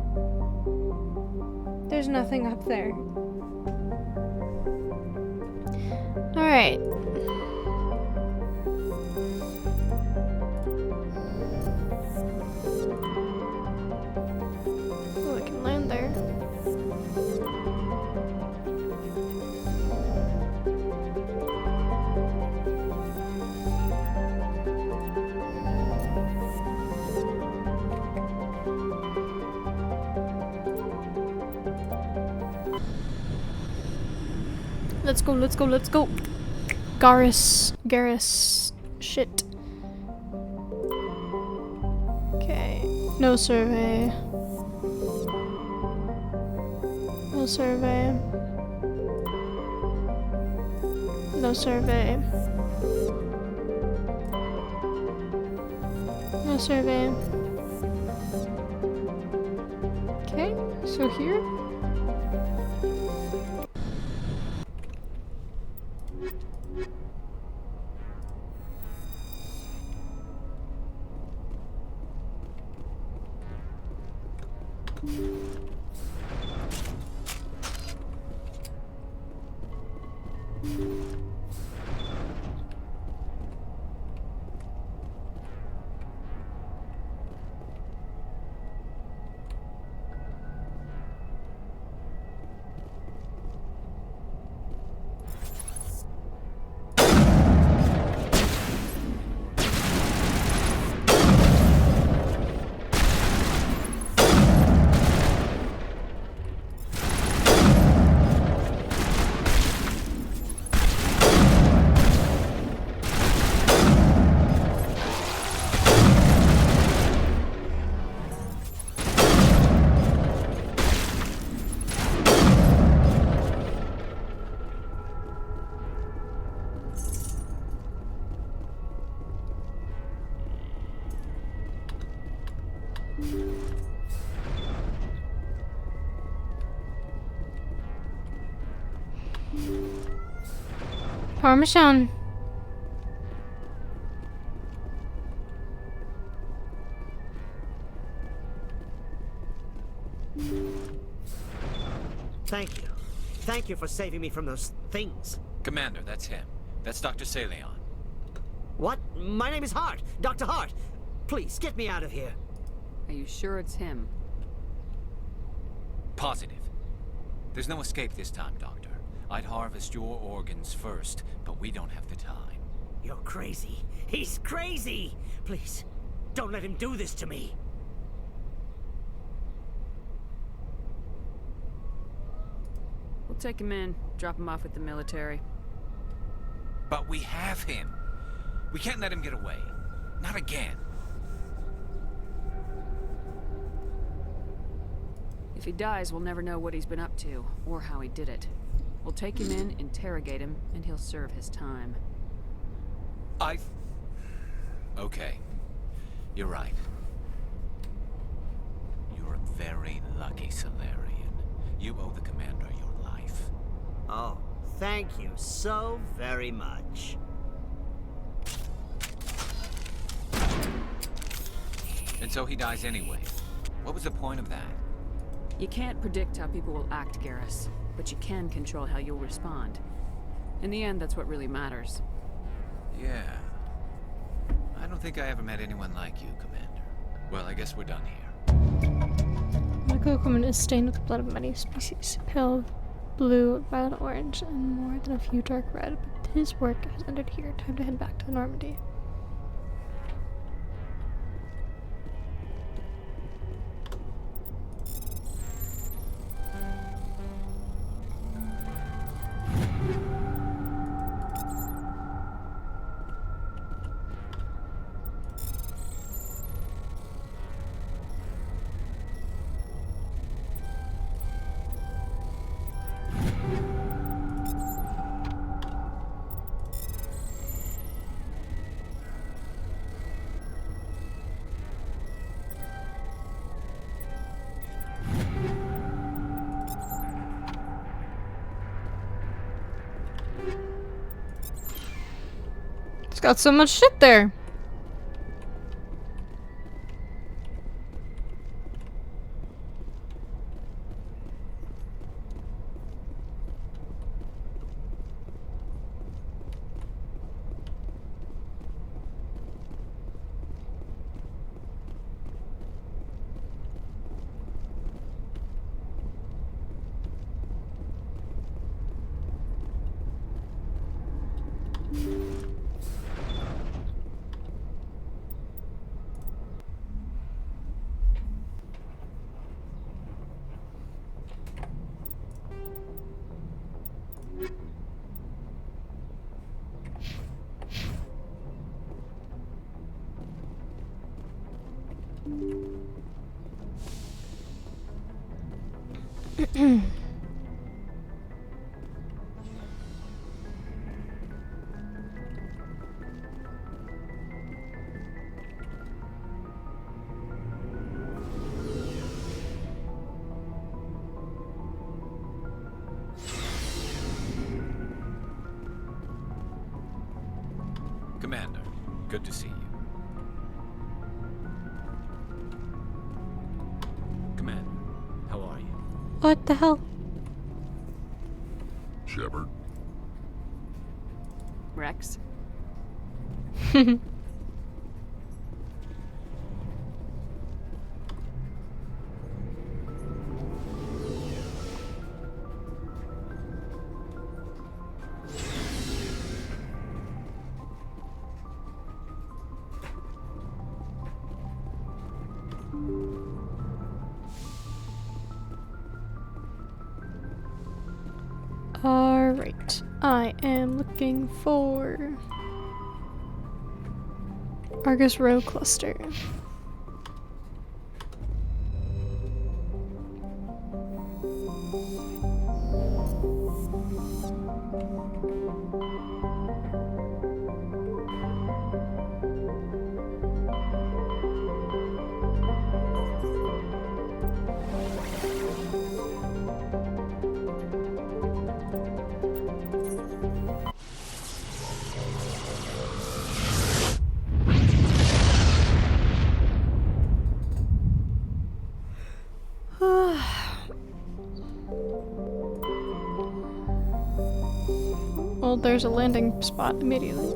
There's nothing up there. Alright. Oh, I can land there. Let's go, let's go, let's go. Garrus, shit. Okay, no survey. No survey. No survey. No survey. Okay, so here. Parmesan. Thank you. Thank you for saving me from those things. Commander, that's him. That's Dr. Saleon. What? My name is Hart. Dr. Hart. Please, get me out of here. Are you sure it's him? Positive. There's no escape this time, Doctor. I'd harvest your organs first, but we don't have the time. You're crazy. He's crazy! Please, don't let him do this to me. We'll take him in, drop him off with the military. But we have him. We can't let him get away. Not again. If he dies, we'll never know what he's been up to, or how he did it. We'll take him in, interrogate him, and he'll serve his time. Okay. You're right. You're a very lucky Solarian. You owe the Commander your life. Oh, thank you so very much. And so he dies anyway. What was the point of that? You can't predict how people will act, Garrus, but you can control how you'll respond. In the end, that's what really matters. Yeah. I don't think I ever met anyone like you, Commander. Well, I guess we're done here. Medical equipment is stained with the blood of many species. Pale blue, violet orange, and more than a few dark red. But his work has ended here. Time to head back to Normandy. It's got so much shit there. Commander, good to see you. Commander, how are you? What the hell? Shepard? Rex? Alright, I am looking for Argus Row Cluster. Well, there's a landing spot immediately.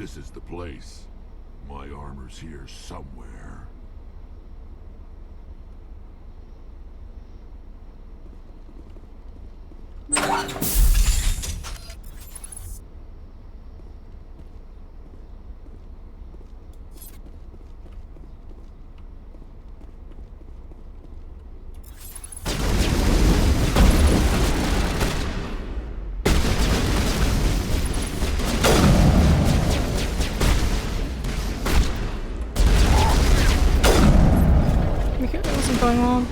This is the place. My armor's here somewhere. Because there wasn't going on.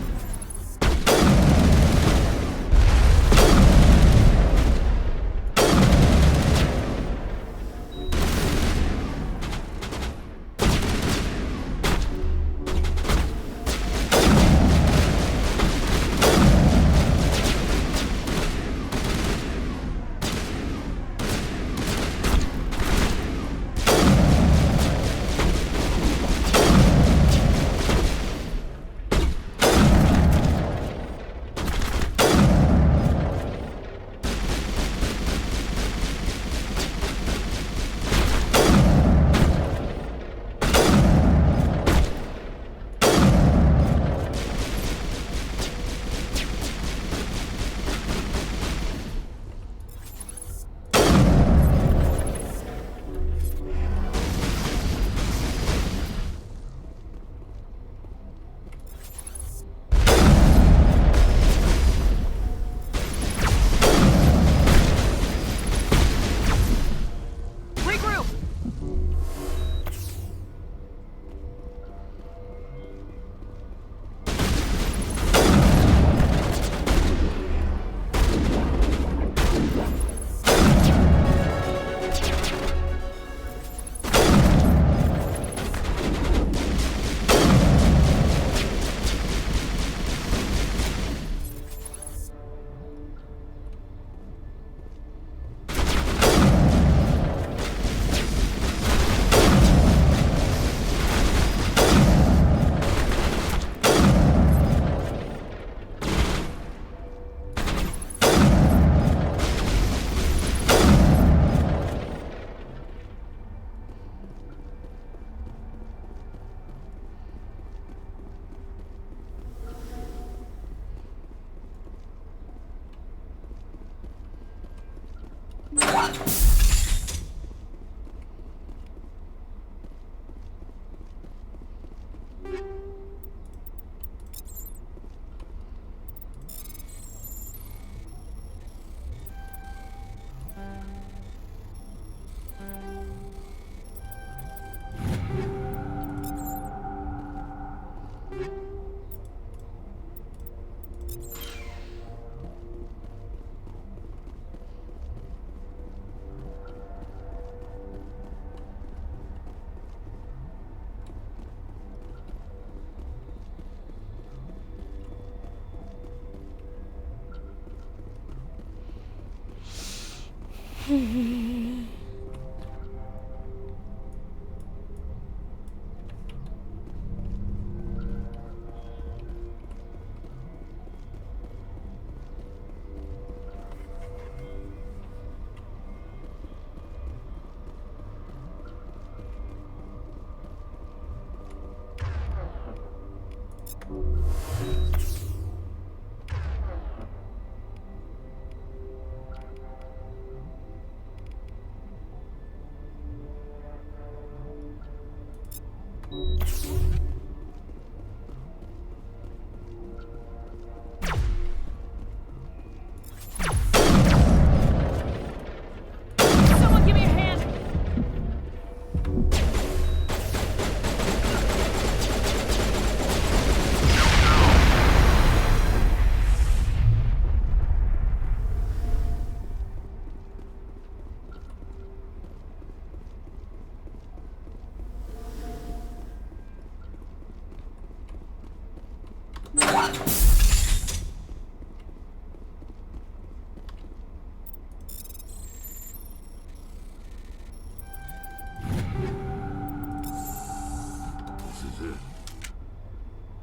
Someone give me a hand!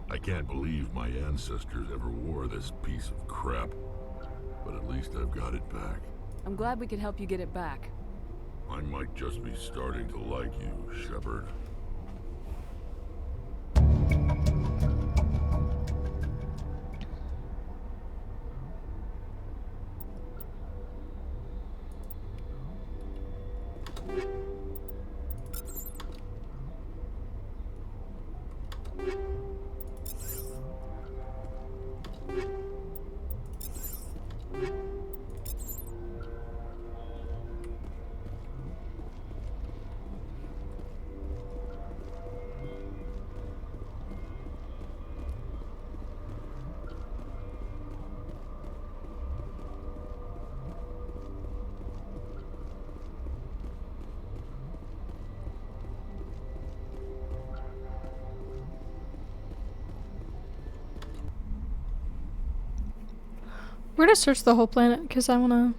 I can't believe my ancestors ever wore this piece of crap. But at least I've got it back. I'm glad we could help you get it back. I might just be starting to like you, Shepard. We're gonna search the whole planet because I wanna.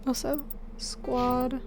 Also, squad.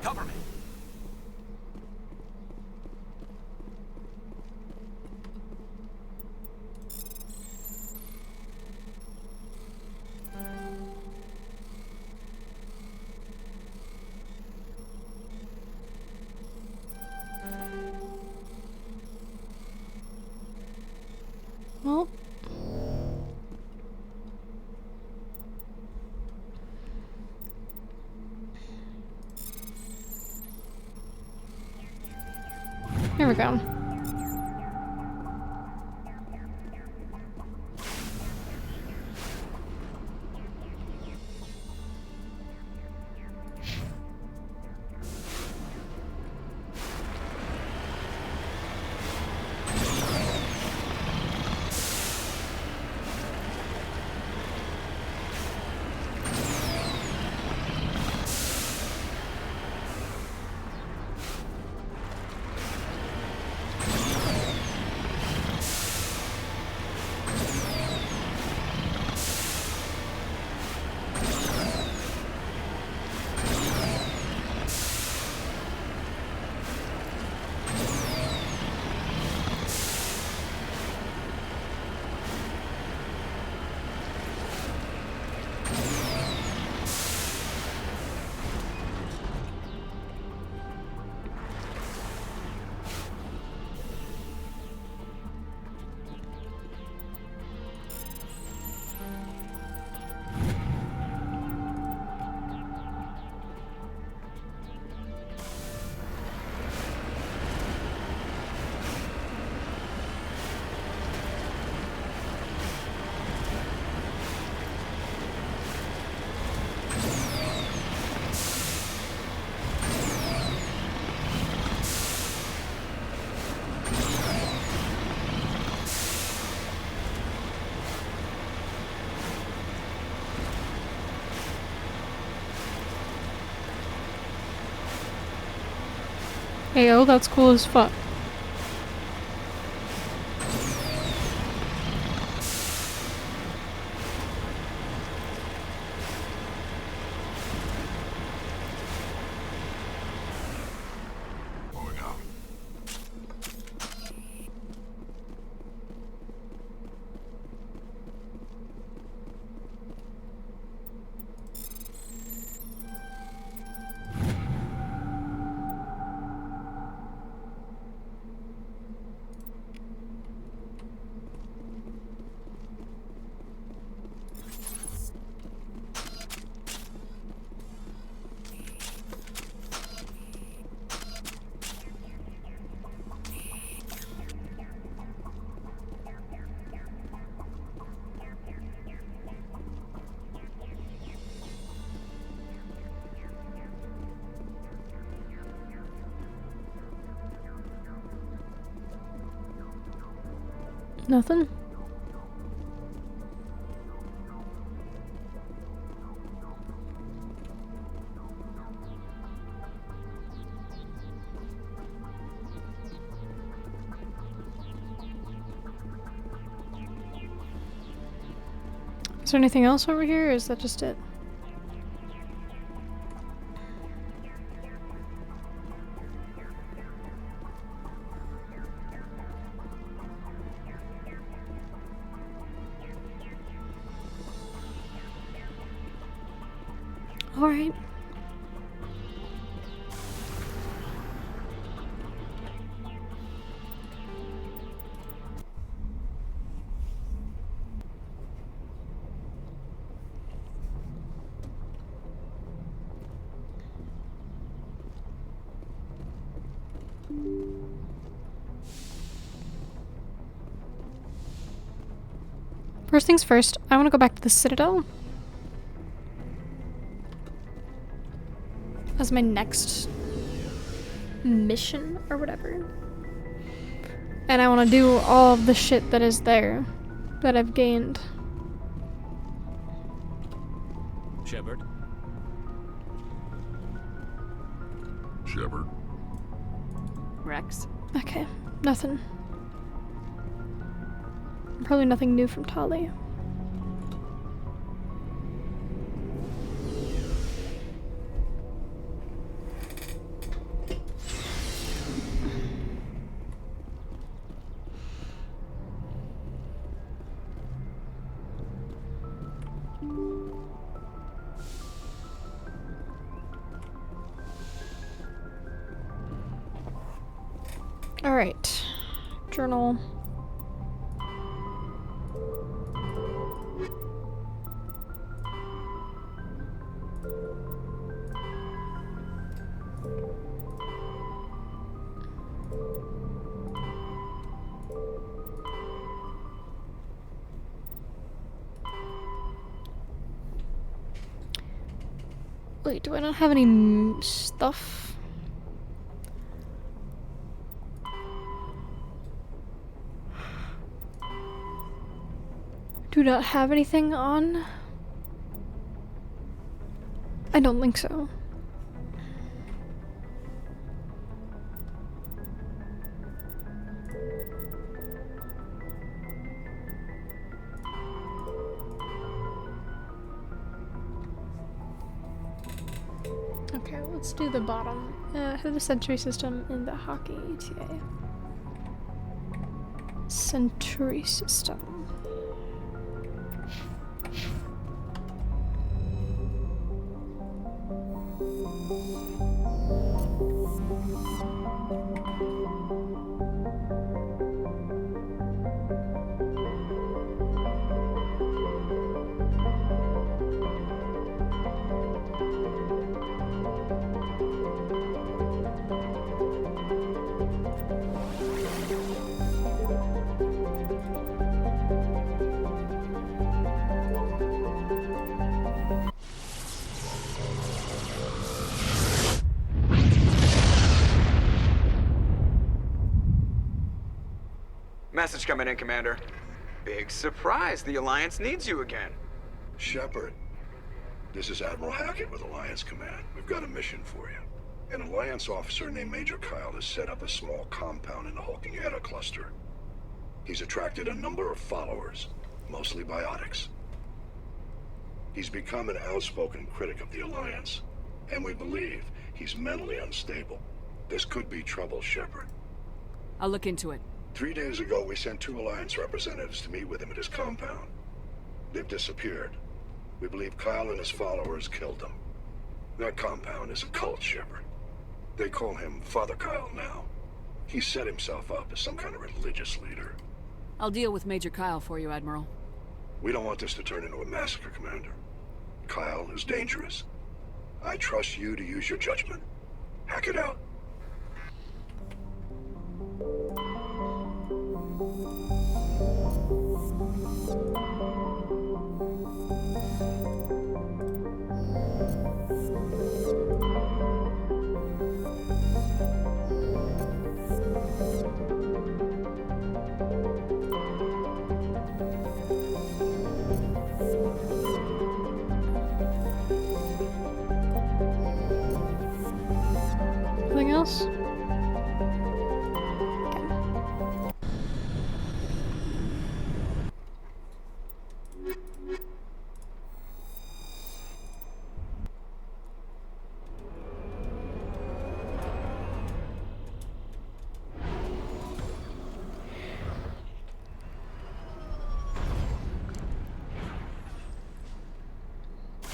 Cover me. Well. Here we go. Ayo, that's cool as fuck. Going out. Nothing? Is there anything else over here, or is that just it? All right. First things first, I want to go back to the Citadel as my next mission or whatever. And I want to do all of the shit that is there that I've gained. Shepard? Shepard? Rex? Okay, nothing. Probably nothing new from Tali. All right, journal. Wait, do I not have any stuff? Do not have anything on? I don't think so. Okay, let's do the bottom. Have the Century system in the hockey ETA. Century system. Message coming in, Commander. Big surprise. The Alliance needs you again. Shepard, this is Admiral Hackett with Alliance Command. We've got a mission for you. An Alliance officer named Major Kyle has set up a small compound in the Hulking Eta cluster. He's attracted a number of followers, mostly biotics. He's become an outspoken critic of the Alliance, and we believe he's mentally unstable. This could be trouble, Shepard. I'll look into it. 3 days ago, we sent 2 Alliance representatives to meet with him at his compound. They've disappeared. We believe Kyle and his followers killed them. That compound is a cult, Shepard. They call him Father Kyle now. He set himself up as some kind of religious leader. I'll deal with Major Kyle for you, Admiral. We don't want this to turn into a massacre, Commander. Kyle is dangerous. I trust you to use your judgment. Hack it out. Anything else?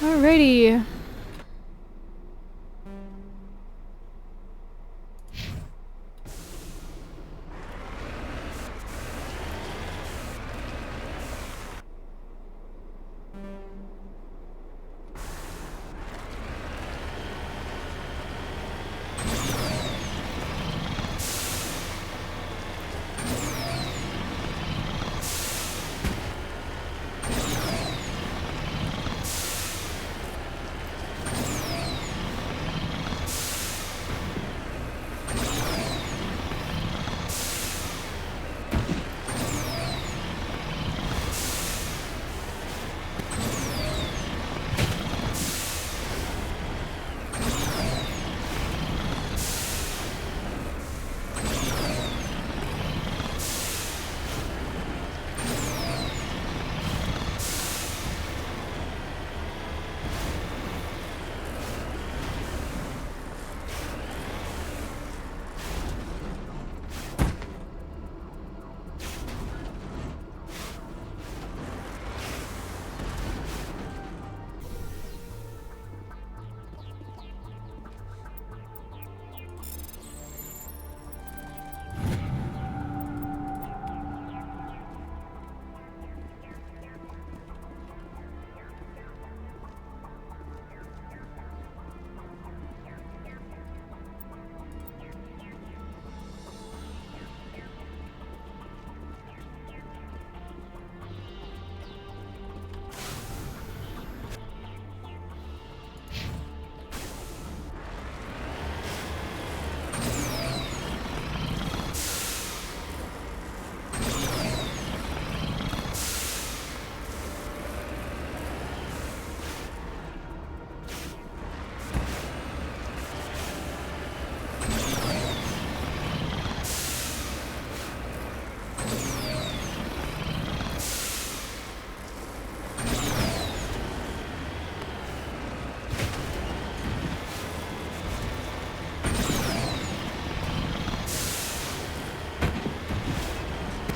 Alrighty.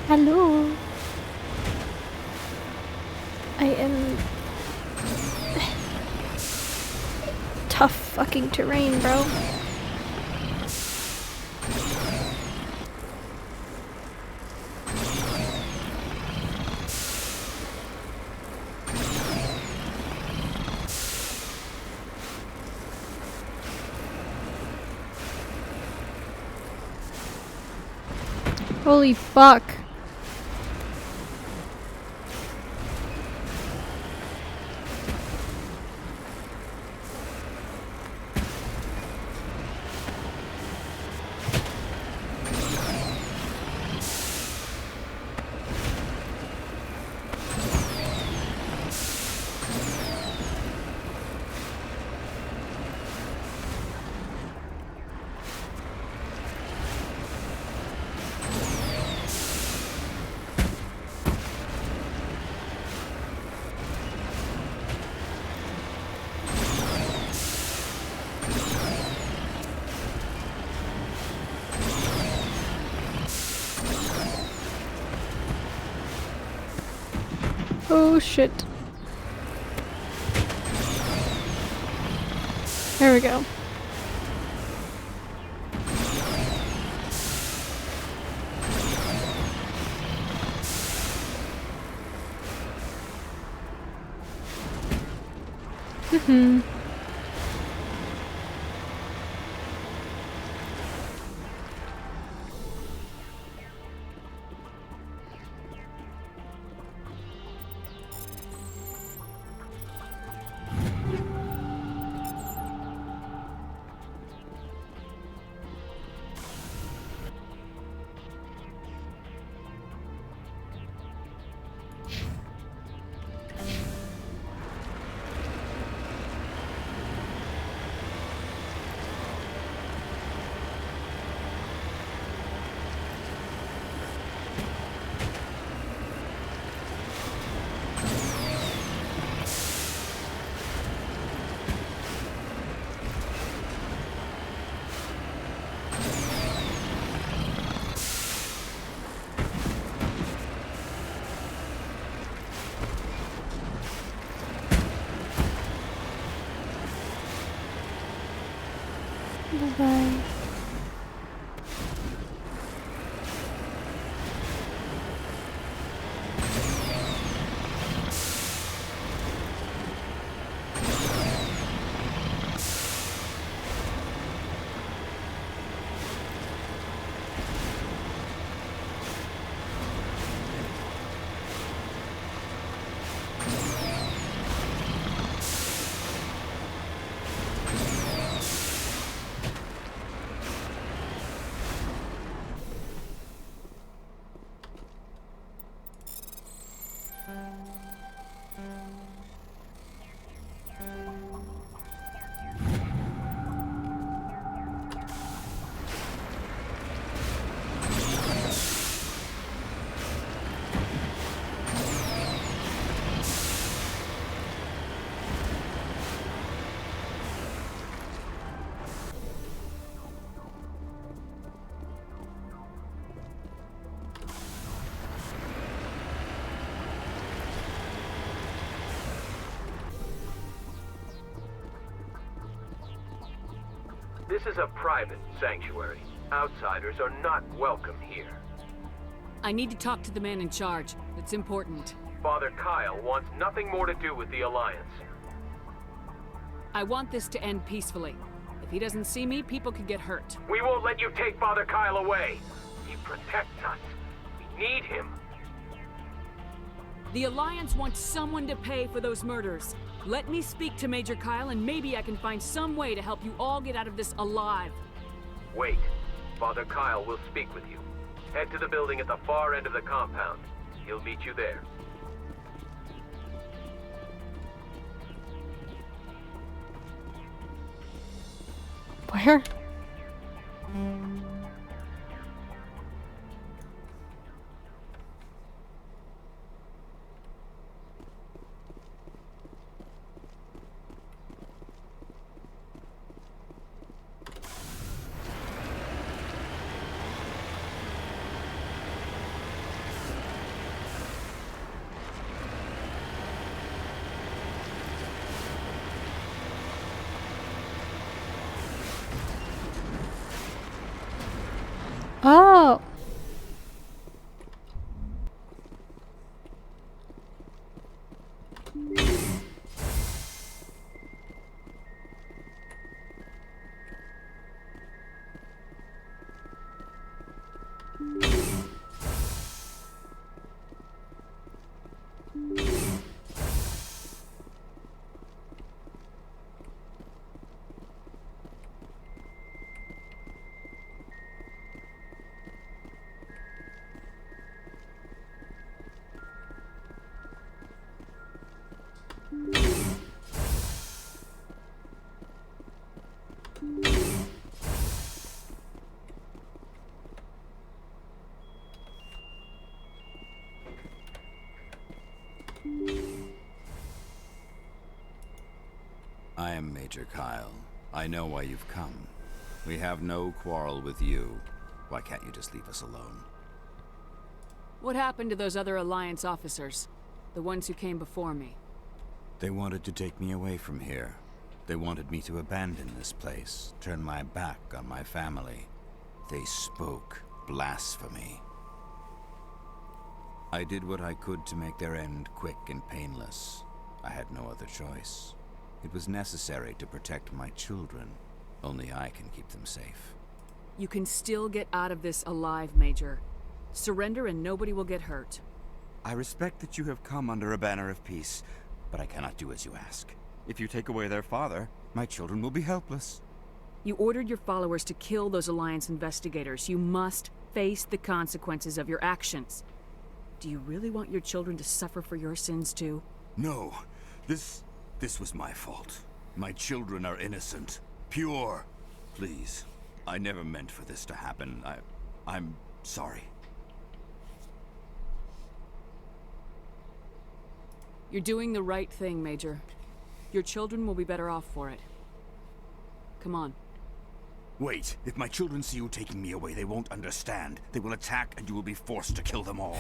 Hello. I am tough fucking terrain, bro. Holy fuck. Oh shit. There we go. Mm-hmm. Bye-bye. This is a private sanctuary. Outsiders are not welcome here. I need to talk to the man in charge. It's important. Father Kyle wants nothing more to do with the Alliance. I want this to end peacefully. If he doesn't see me, people could get hurt. We won't let you take Father Kyle away. He protects us. We need him. The Alliance wants someone to pay for those murders. Let me speak to Major Kyle and maybe I can find some way to help you all get out of this alive. Wait. Father Kyle will speak with you. Head to the building at the far end of the compound. He'll meet you there. Where? Oh. I am Major Kyle. I know why you've come. We have no quarrel with you. Why can't you just leave us alone? What happened to those other Alliance officers? The ones who came before me. They wanted to take me away from here. They wanted me to abandon this place, turn my back on my family. They spoke blasphemy. I did what I could to make their end quick and painless. I had no other choice. It was necessary to protect my children. Only I can keep them safe. You can still get out of this alive, Major. Surrender and nobody will get hurt. I respect that you have come under a banner of peace, but I cannot do as you ask. If you take away their father, my children will be helpless. You ordered your followers to kill those Alliance investigators. You must face the consequences of your actions. Do you really want your children to suffer for your sins too? No. This was my fault. My children are innocent. Pure. Please. I never meant for this to happen. I'm sorry. You're doing the right thing, Major. Your children will be better off for it. Come on. Wait. If my children see you taking me away, they won't understand. They will attack and you will be forced to kill them all.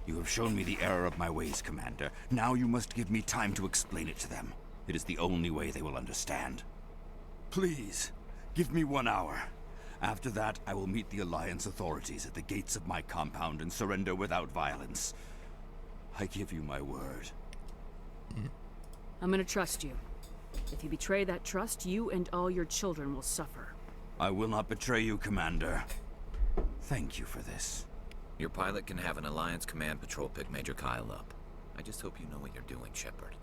You have shown me the error of my ways, Commander. Now you must give me time to explain it to them. It is the only way they will understand. Please, give me 1 hour. After that, I will meet the Alliance authorities at the gates of my compound and surrender without violence. I give you my word. I'm gonna trust you. If you betray that trust, you and all your children will suffer. I will not betray you, Commander. Thank you for this. Your pilot can have an Alliance command patrol pick Major Kyle up. I just hope you know what you're doing, Shepard.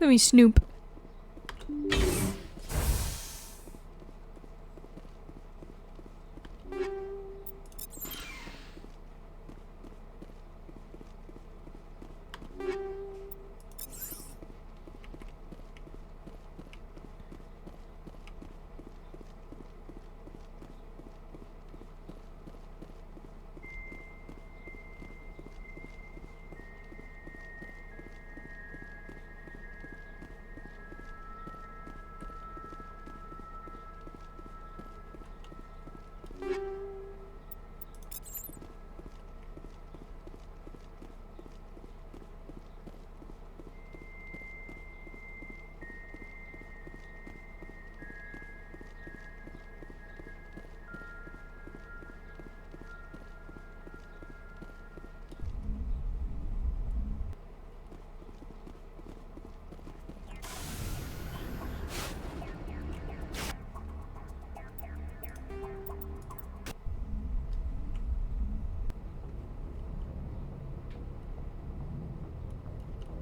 Let me snoop.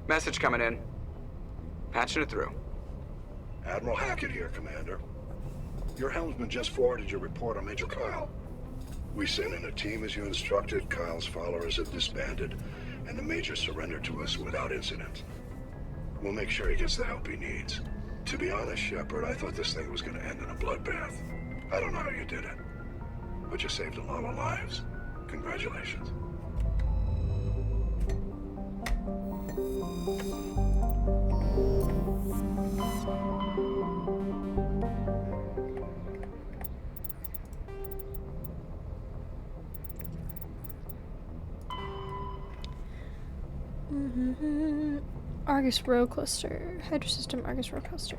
Message coming in. Patching it through. Admiral Hackett here, Commander. Your helmsman just forwarded your report on Major Kyle. We sent in a team as you instructed. Kyle's followers have disbanded, and the Major surrendered to us without incident. We'll make sure he gets the help he needs. To be honest, Shepard, I thought this thing was going to end in a bloodbath. I don't know how you did it, but you saved a lot of lives. Congratulations. Argus Row Cluster. Hydro System Argus Row Cluster.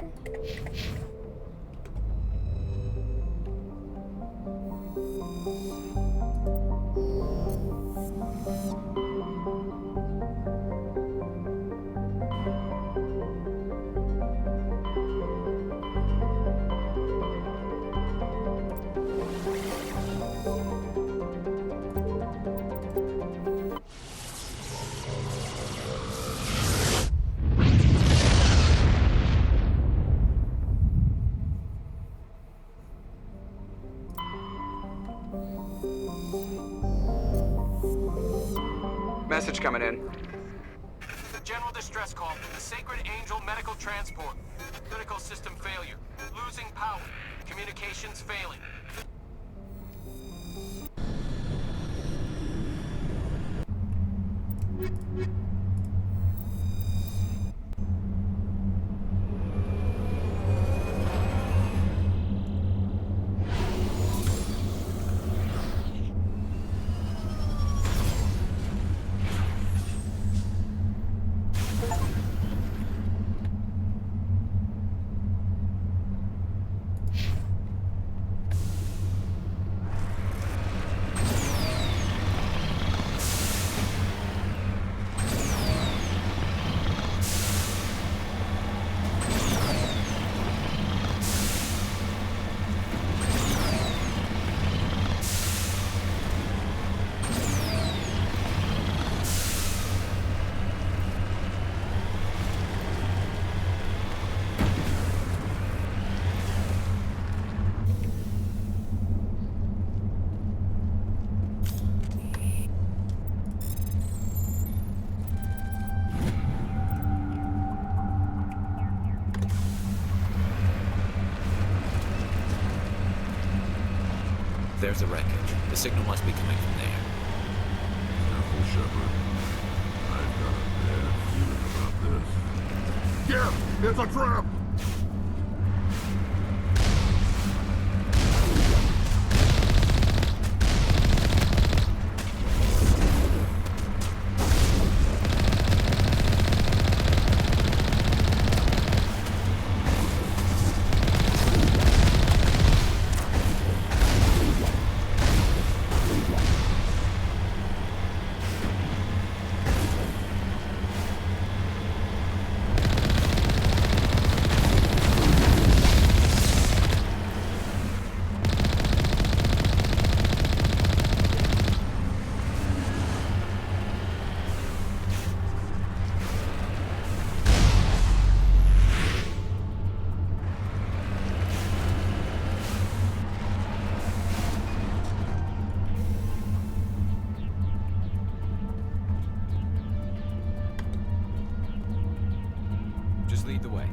Message coming in. General distress call from the Sacred Angel Medical Transport. Critical system failure. Losing power. Communications failing. There's the wreckage. The signal must be coming from there. Careful, Shepard. I've got a bad feeling about this. Yeah! It's a trap! Just lead the way.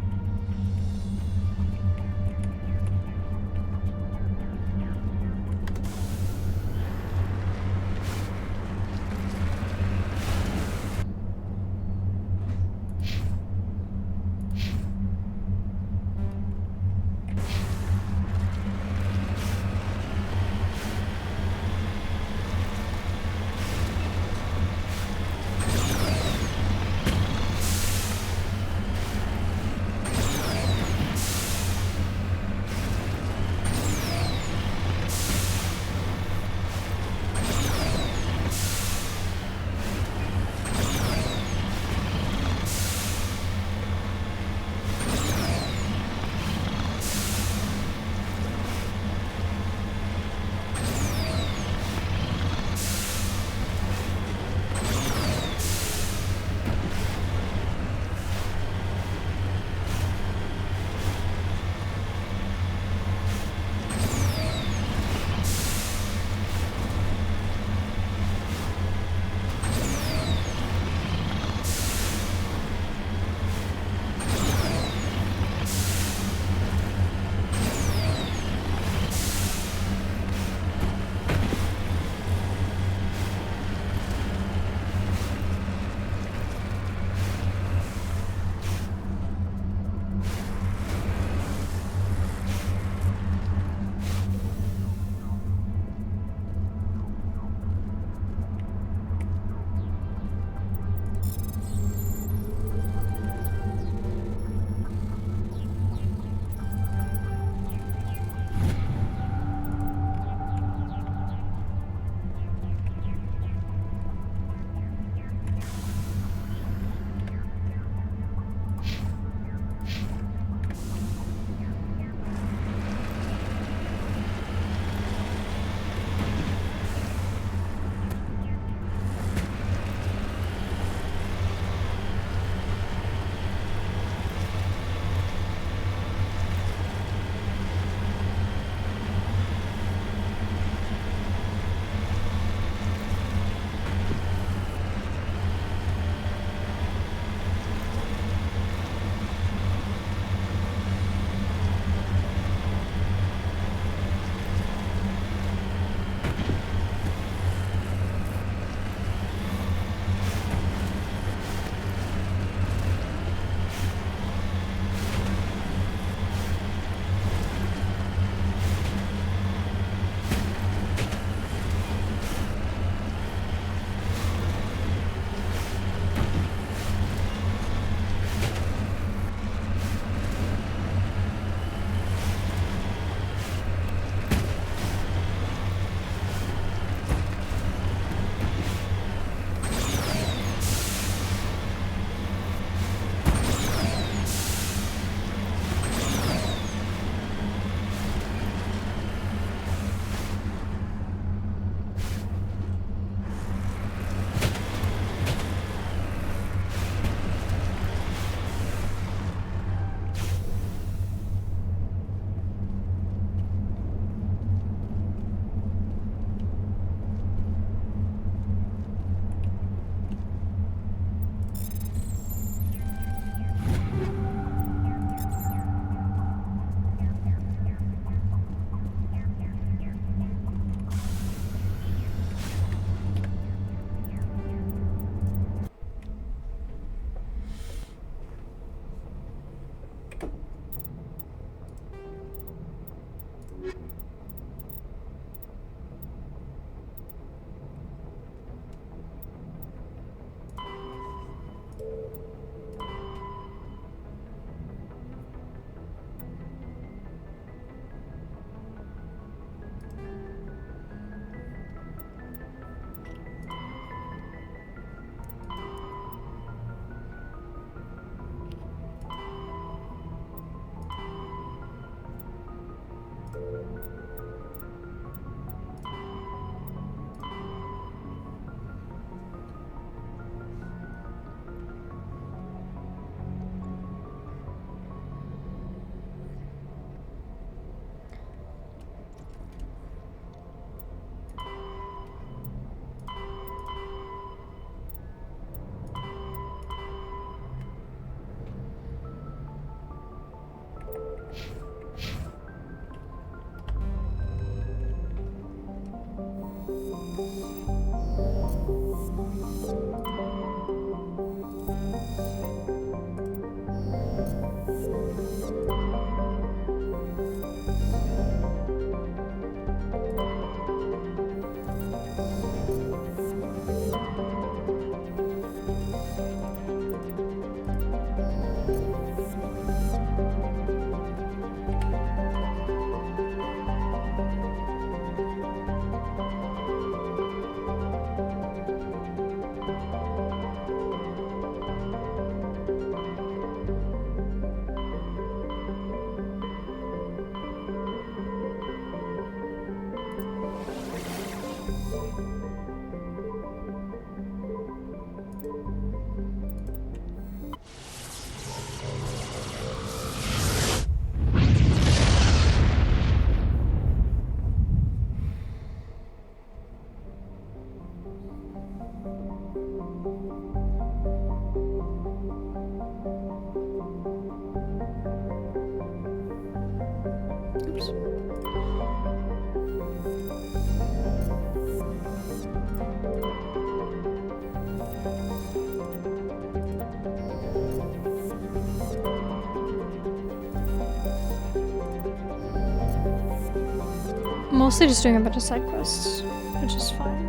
Mostly just doing a bunch of side quests, which is fine.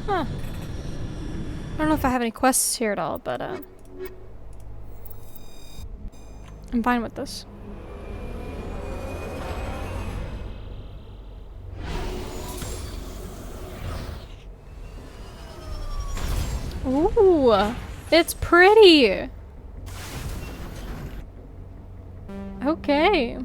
Huh. I don't know if I have any quests here at all, but I'm fine with this. Ooh, it's pretty. Okay.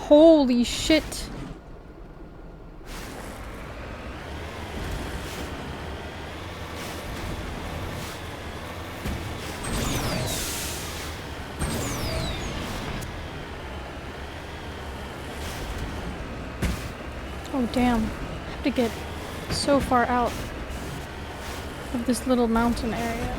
Holy shit. Oh damn. I have to get so far out of this little mountain area.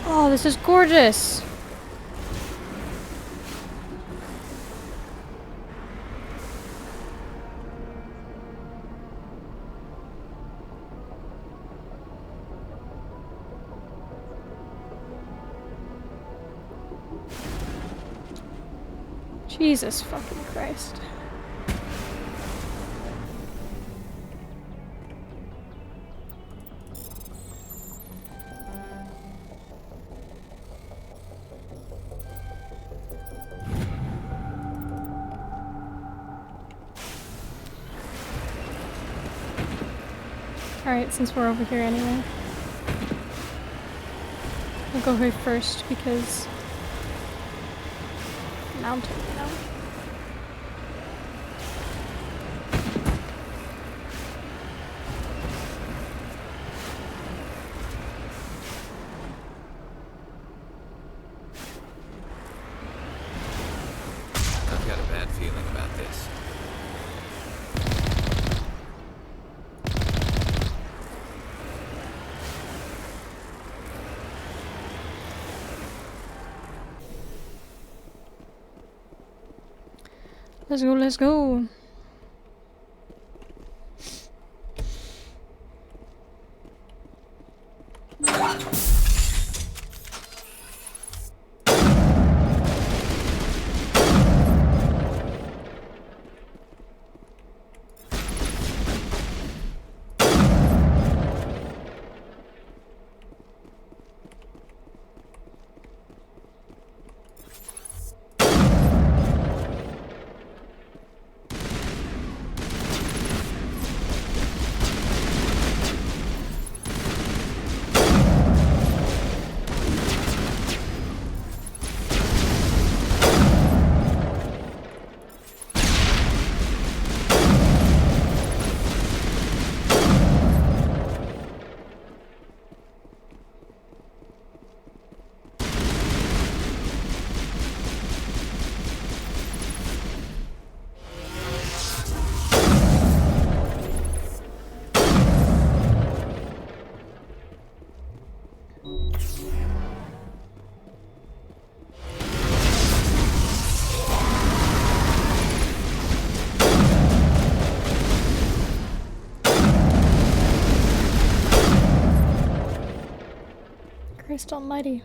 Oh, this is gorgeous. Jesus fucking Christ. Alright, since we're over here anyway. I'll go here first because mountain, you know? I've got a bad feeling about this. Let's go, let's go. Christ almighty.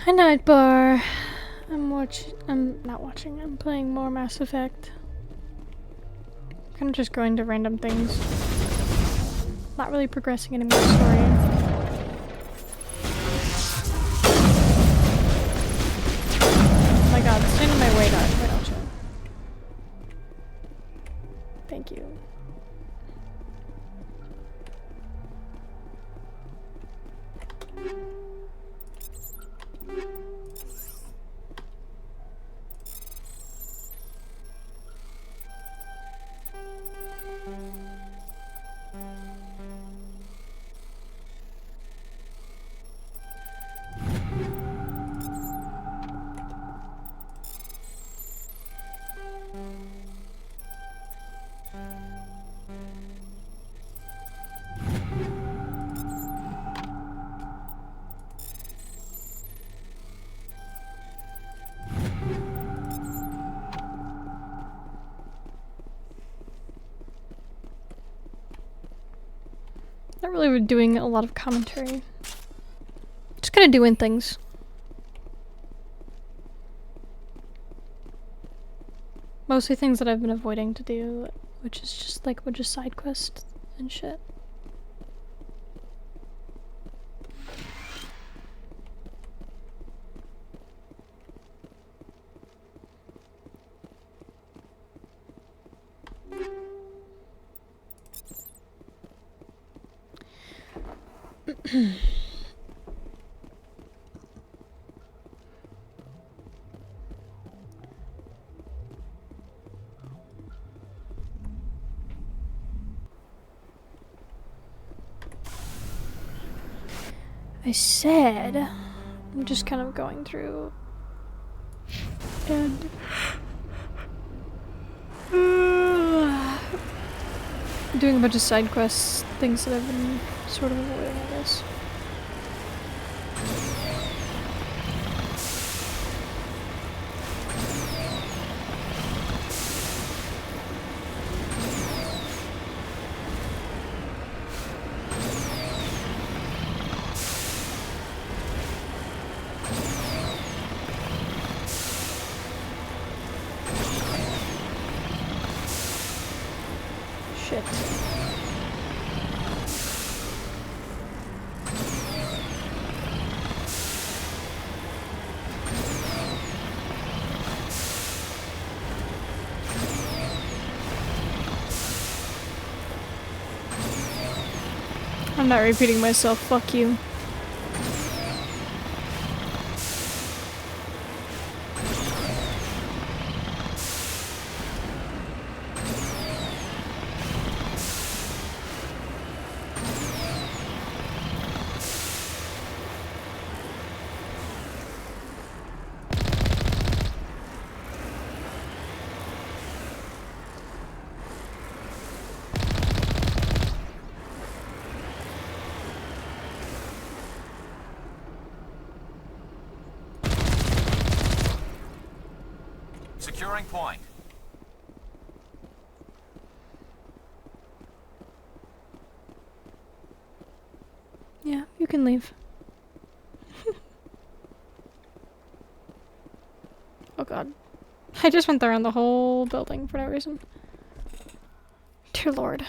Hi, Nightbar. I'm not watching. I'm playing more Mass Effect. Kind of just going to random things. Not really progressing any more story. Oh my god, stand in my way, dog. Why don't you? Thank you. Not really doing a lot of commentary. Just kind of doing things. Mostly things that I've been avoiding to do, which is just like side quests and shit. I said I'm just kind of going through and doing a bunch of side quests, things that I've been sort of avoiding, I guess. Shit. I'm not repeating myself, fuck you. Securing point. Yeah, you can leave. Oh god. I just went around the whole building for no reason. Dear lord.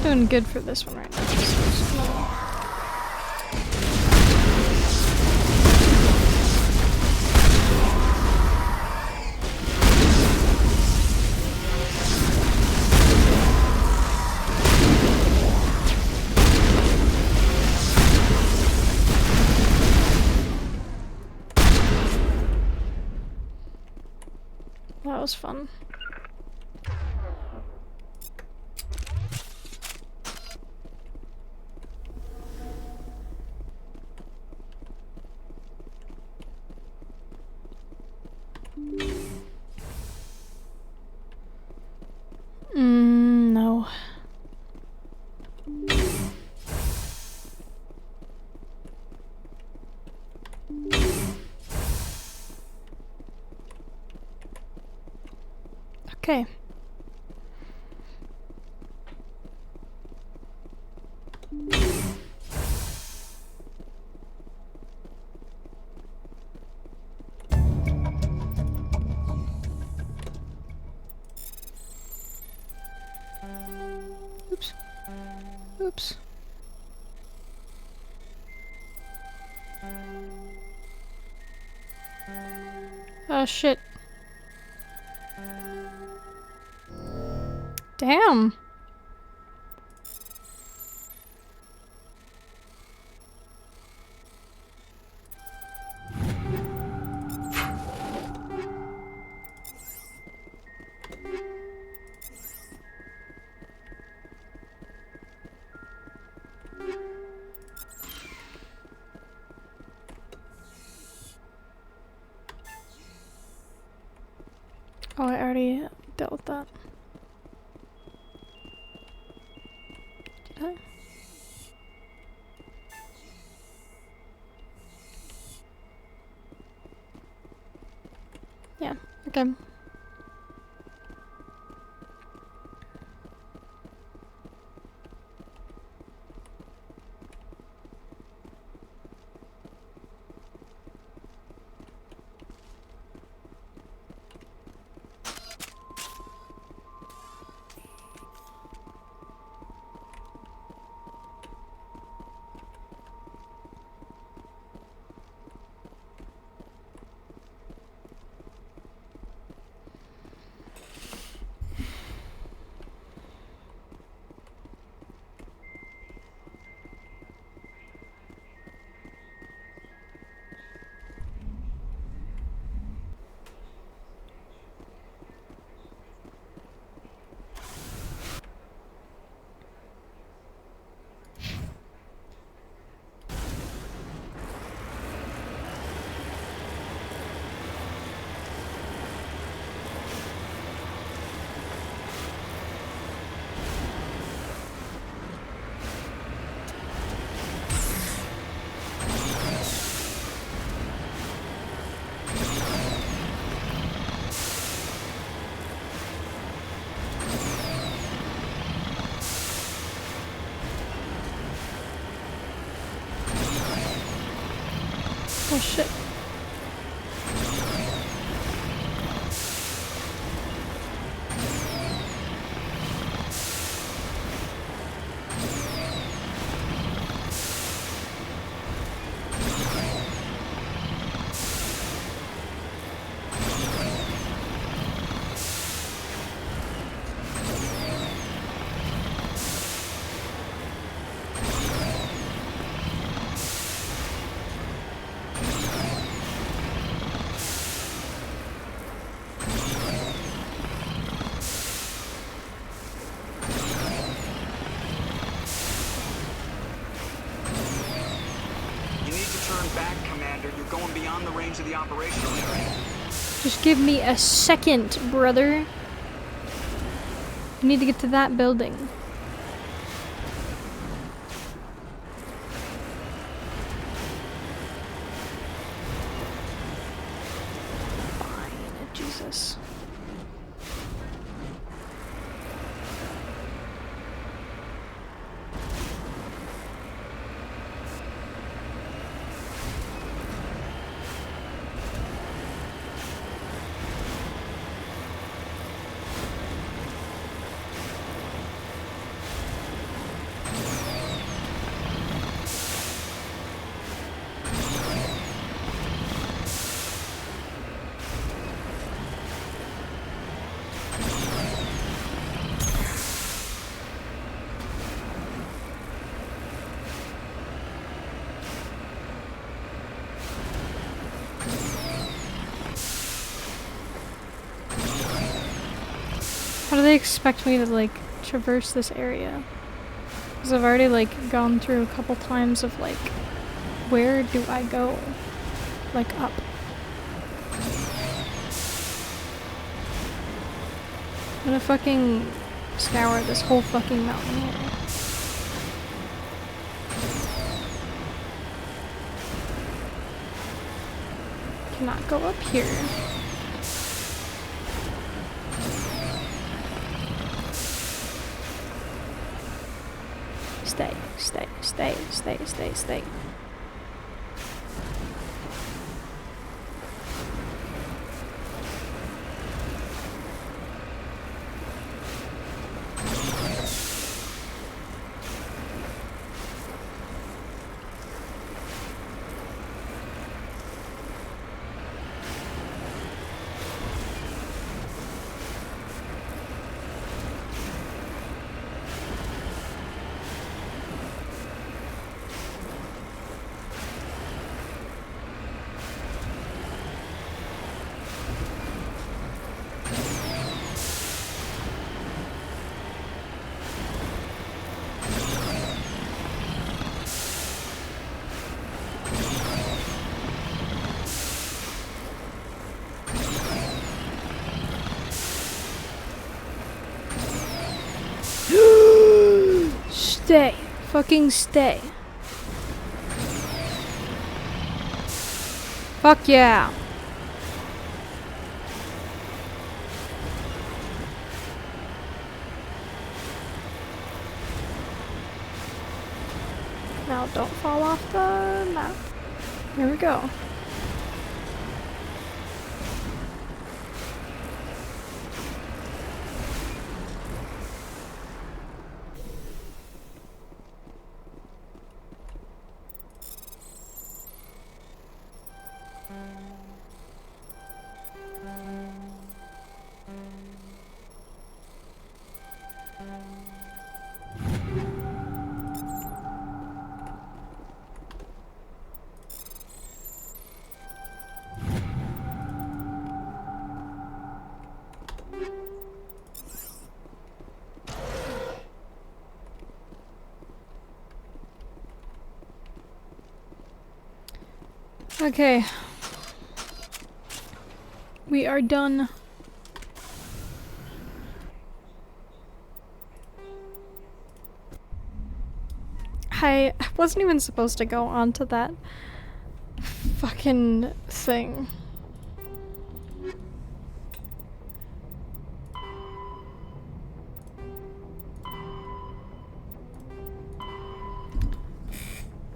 Doing good for this one right now. That was fun. No. Okay. Oops. Oops. Oh shit. Damn. Oh, I already dealt with that. Did I? Yeah, okay. Oh shit. turn back, Commander. You're going beyond the range of the operational area. Just give me a second, brother. I need to get to that building. Fine, Jesus. How do they expect me to, like, traverse this area? Because I've already, like, gone through a couple times of, like, where do I go? Like, up. I'm gonna fucking scour this whole fucking mountain here. Cannot go up here. Stay, stay, stay, stay, stay, stay. Stay. Fucking stay. Fuck yeah. Now don't fall off the map. Here we go. Okay. We are done. I wasn't even supposed to go onto that fucking thing.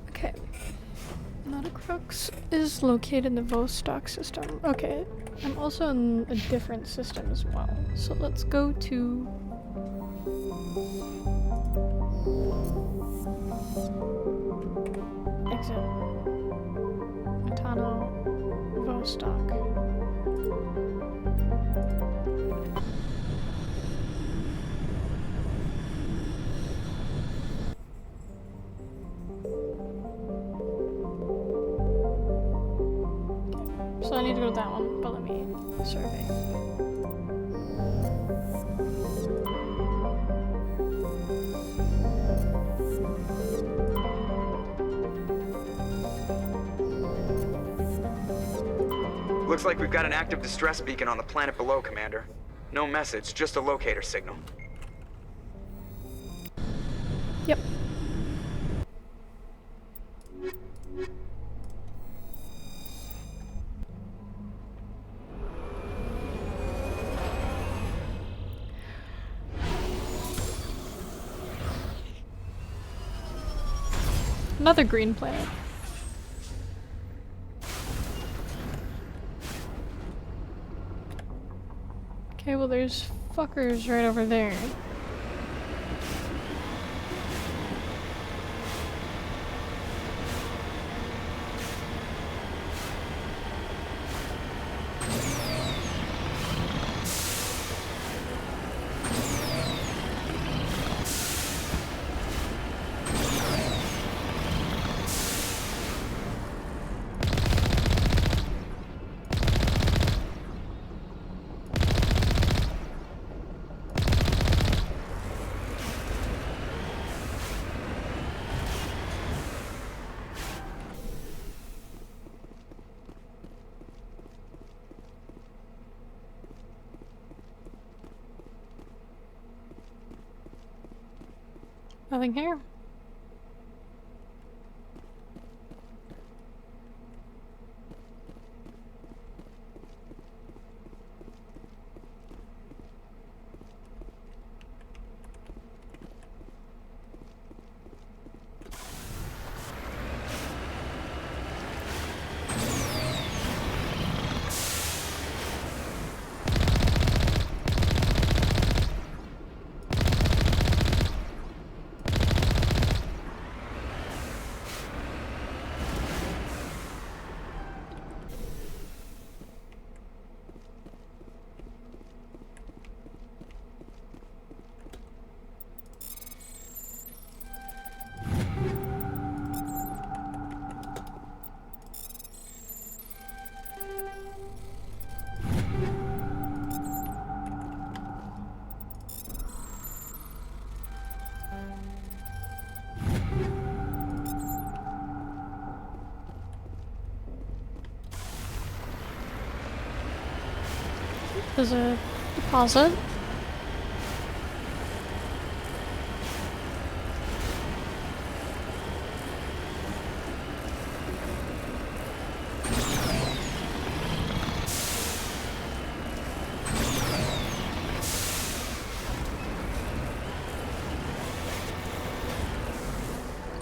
Okay. Not a crux is located in the Vostok system. Okay. I'm also in a different system as well. So let's go to exit. Matano, Vostok. So I need to go to that one, but let me survey. Looks like we've got an active distress beacon on the planet below, Commander. No message, just a locator signal. Yep. Another green planet. Okay, well there's fuckers right over there. Nothing here. There's a deposit.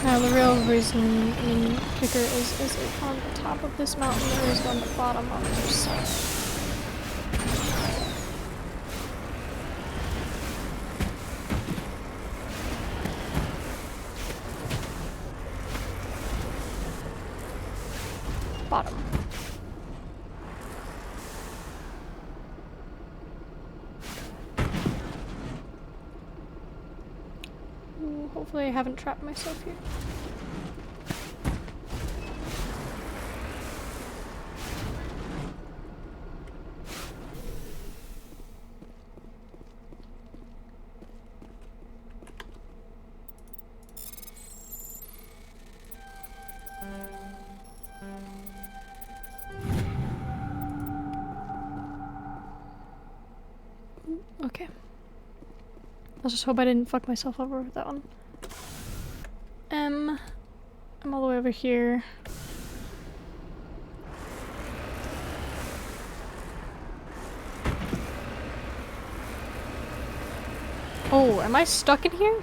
Now the real reason, kicker is it on the top of this mountain or is it on the bottom on the other side? Bottom. Ooh, hopefully I haven't trapped myself here. Okay. I'll just hope I didn't fuck myself over with that one. I'm all the way over here. Oh, am I stuck in here?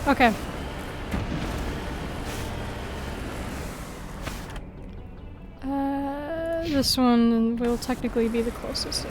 Okay. This one will technically be the closest.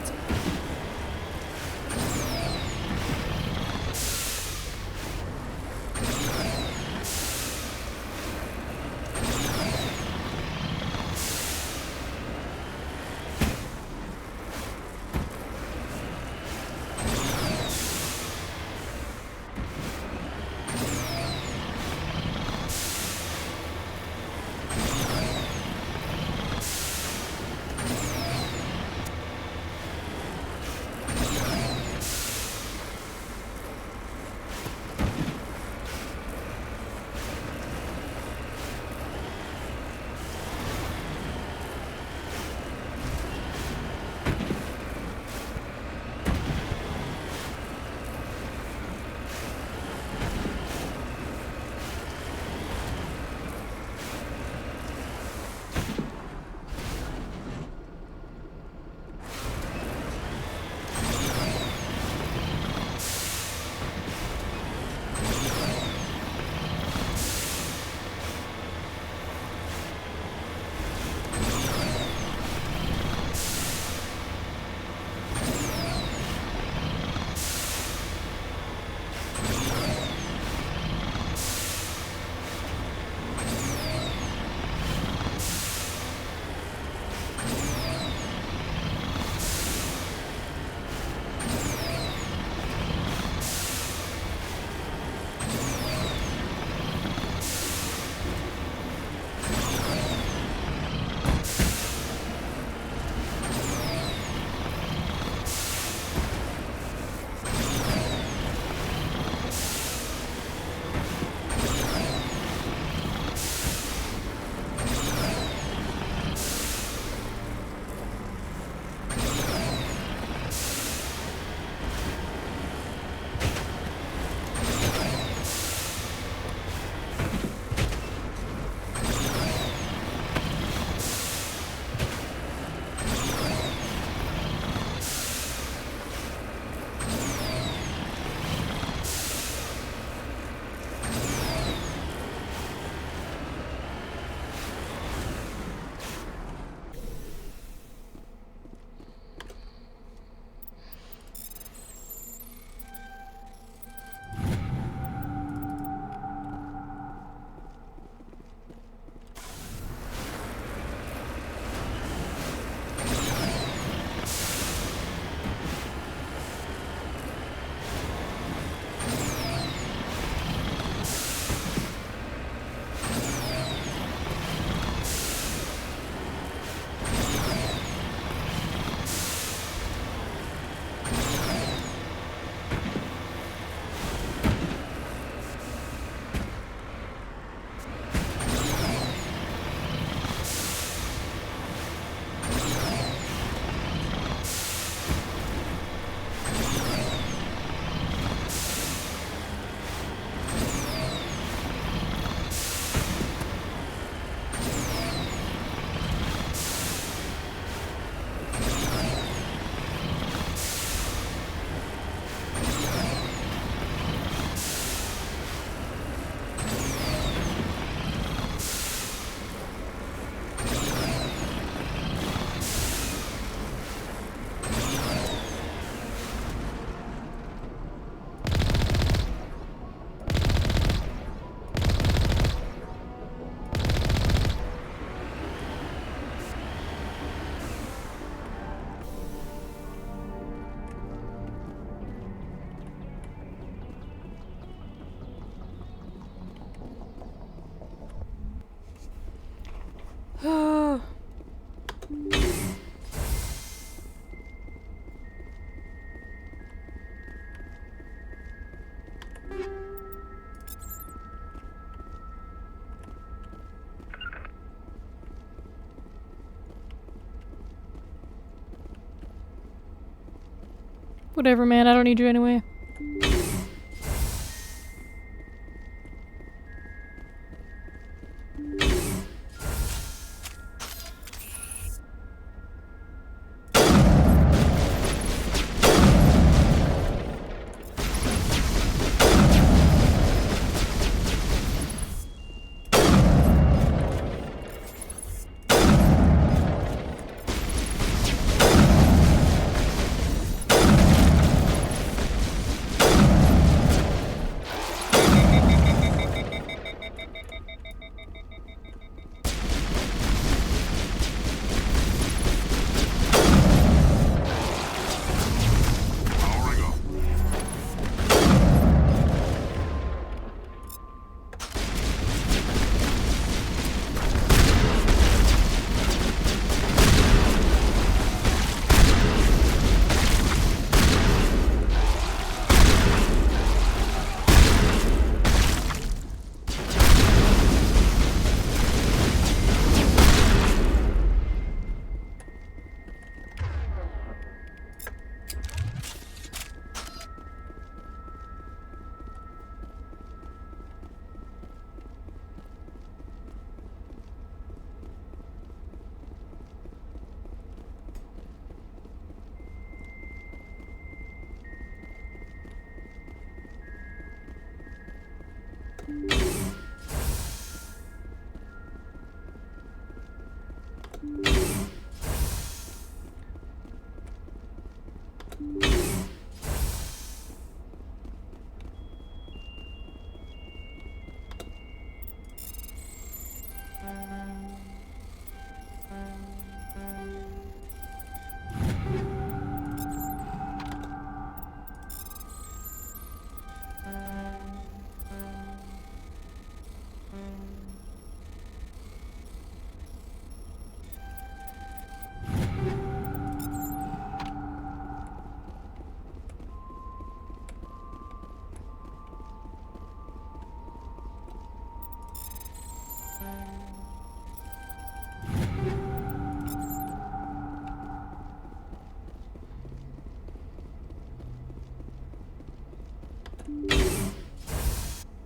Whatever, man. I don't need you anyway.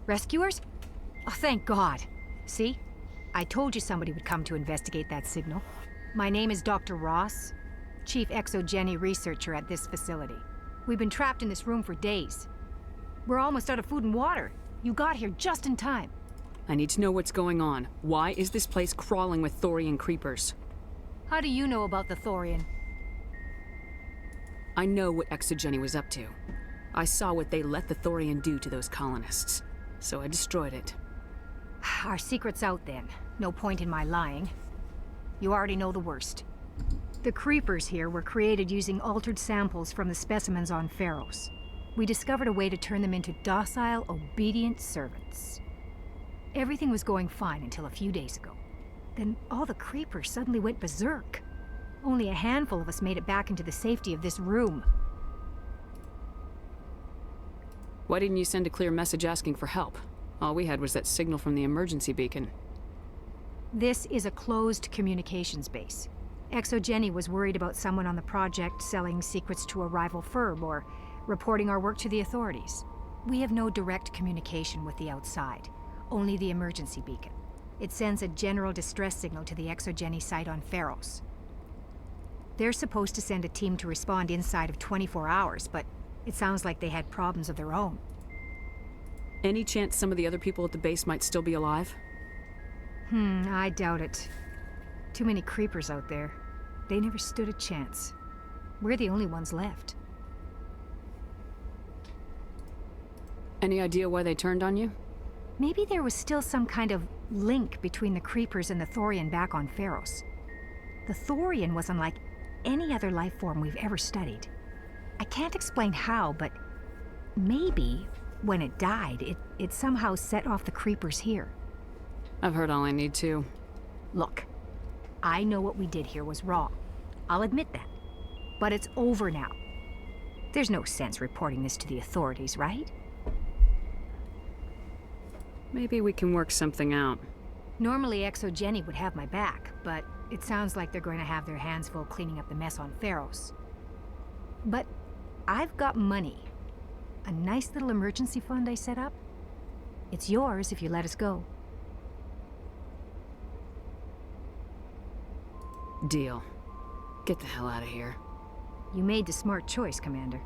Rescuers? Oh, thank God. See? I told you somebody would come to investigate that signal. My name is Dr. Ross, Chief Exogeny Researcher at this facility. We've been trapped in this room for days. We're almost out of food and water. You got here just in time. I need to know what's going on. Why is this place crawling with Thorian creepers? How do you know about the Thorian? I know what Exogeny was up to. I saw what they let the Thorian do to those colonists, so I destroyed it. Our secret's out then. No point in my lying. You already know the worst. The creepers here were created using altered samples from the specimens on Pharos. We discovered a way to turn them into docile, obedient servants. Everything was going fine until a few days ago. Then all the creepers suddenly went berserk. Only a handful of us made it back into the safety of this room. Why didn't you send a clear message asking for help? All we had was that signal from the emergency beacon. This is a closed communications base. Exogeny was worried about someone on the project selling secrets to a rival firm or reporting our work to the authorities. We have no direct communication with the outside, only the emergency beacon. It sends a general distress signal to the Exogeny site on Pharos. They're supposed to send a team to respond inside of 24 hours, but it sounds like they had problems of their own. Any chance some of the other people at the base might still be alive? I doubt it. Too many creepers out there. They never stood a chance. We're the only ones left. Any idea why they turned on you? Maybe there was still some kind of link between the creepers and the Thorian back on Pharos. The Thorian was unlike any other life form we've ever studied. I can't explain how, but maybe when it died, it somehow set off the creepers here. I've heard all I need to. Look, I know what we did here was wrong. I'll admit that. But it's over now. There's no sense reporting this to the authorities, right? Maybe we can work something out. Normally Exogeny would have my back, but it sounds like they're going to have their hands full cleaning up the mess on Pharos. But I've got money. A nice little emergency fund I set up. It's yours if you let us go. Deal. Get the hell out of here. You made the smart choice, Commander.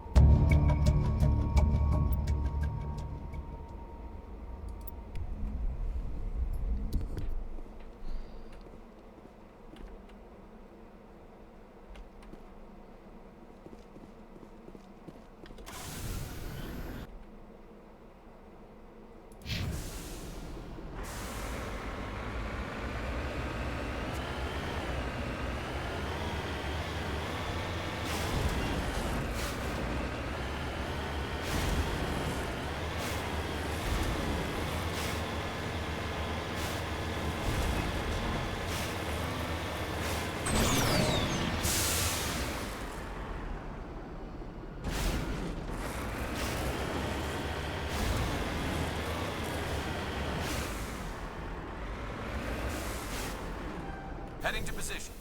Heading to position.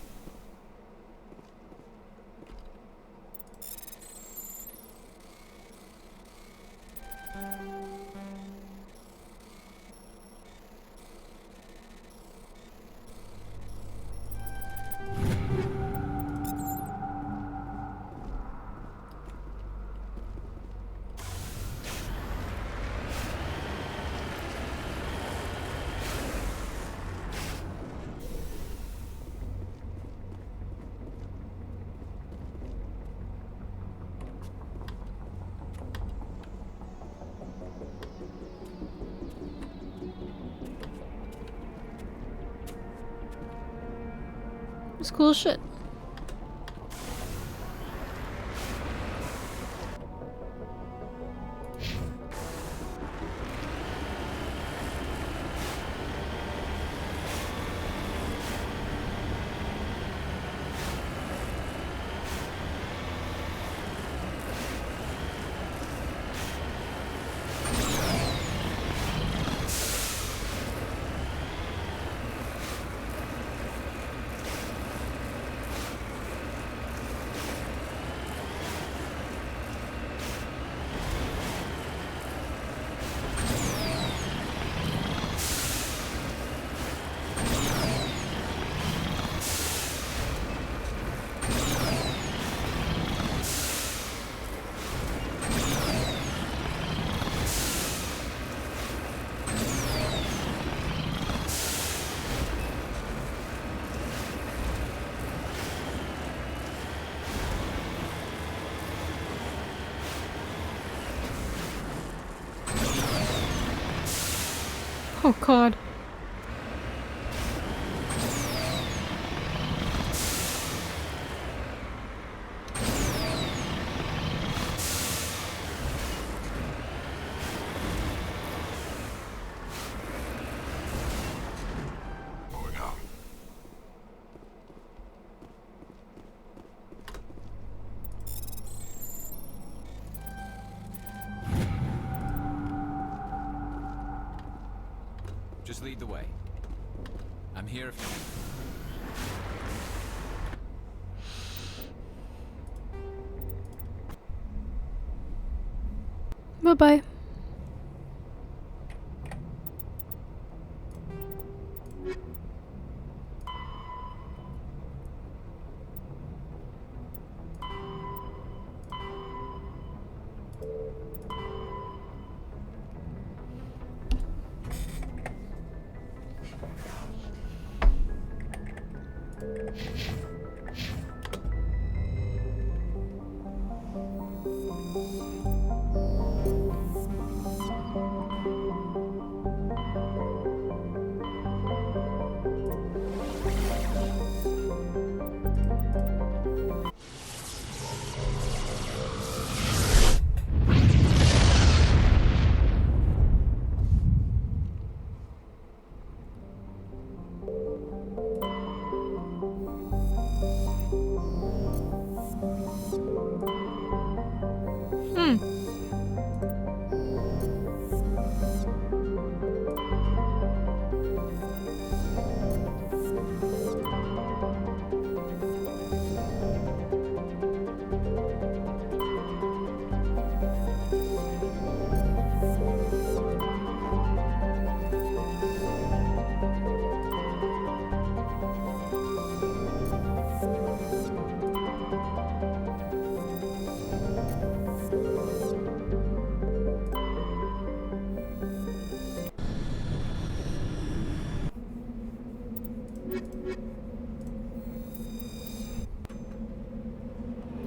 It's cool shit. Oh god. Going out. Just lead the way. I'm here if you... Bye-bye.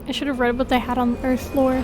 I should have read what they had on Earth lore.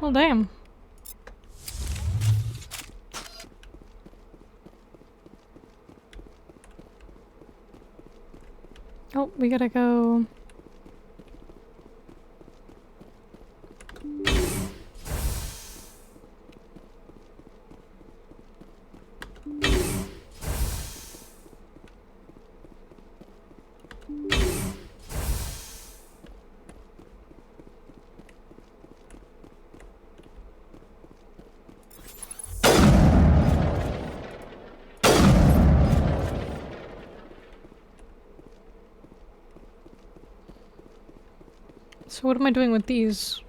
Oh, damn. Oh, we gotta go. So what am I doing with these?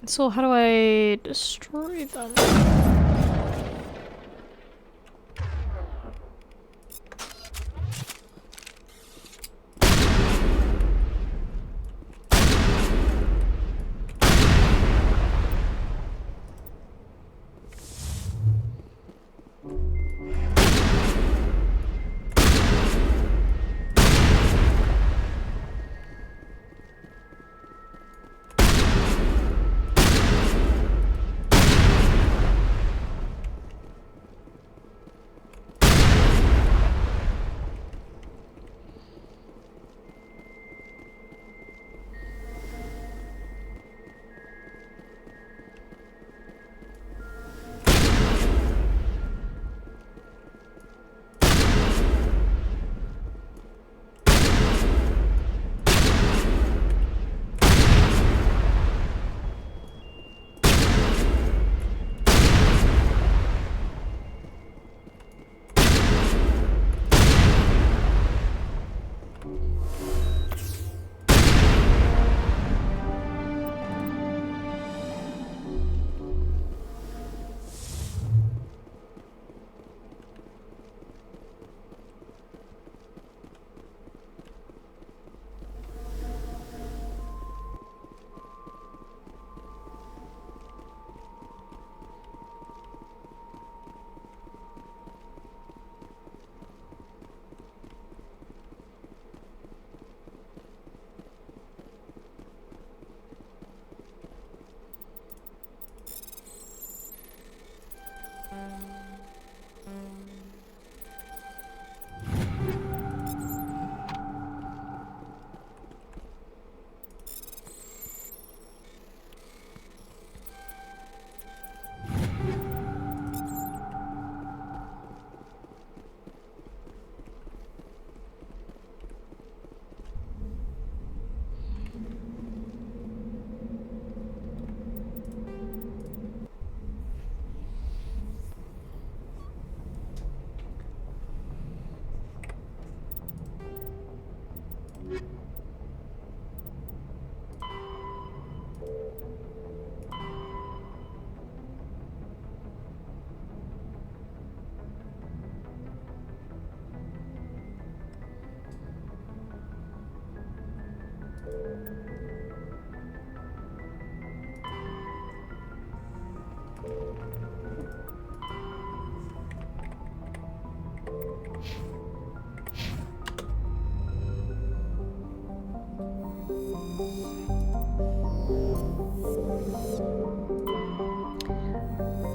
So how do I destroy them?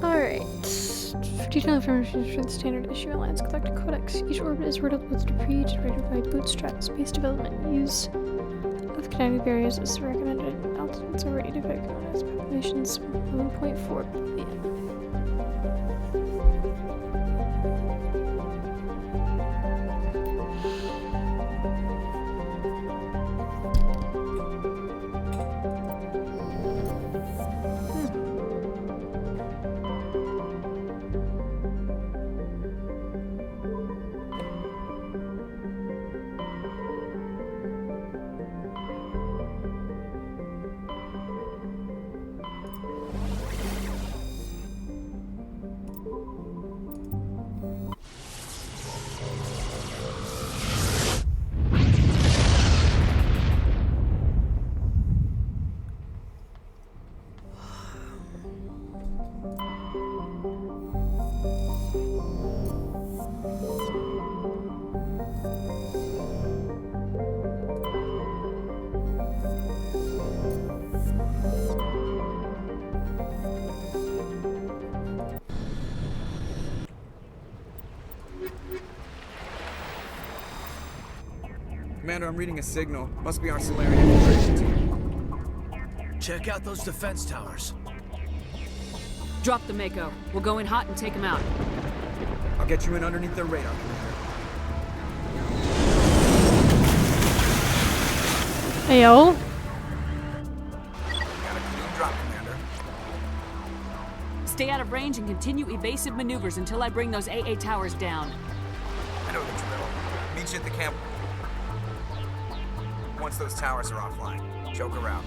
Alright. Detailed information for the standard issue Alliance Galactic Codex. Each orbit is riddled with debris generated by bootstrap space development. Use of kinetic barriers is recommended. Altitudes are ready to recognize populations 1.4 billion. Commander, I'm reading a signal. Must be our Solarian infiltration team. Check out those defense towers. Drop the Mako. We'll go in hot and take them out. I'll get you in underneath their radar, Commander. Ayo. Got a clean drop, Commander. Stay out of range and continue evasive maneuvers until I bring those AA towers down. I know the drill. Meet you at the camp. Once those towers are offline, joke around.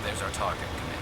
There's our target, Commander.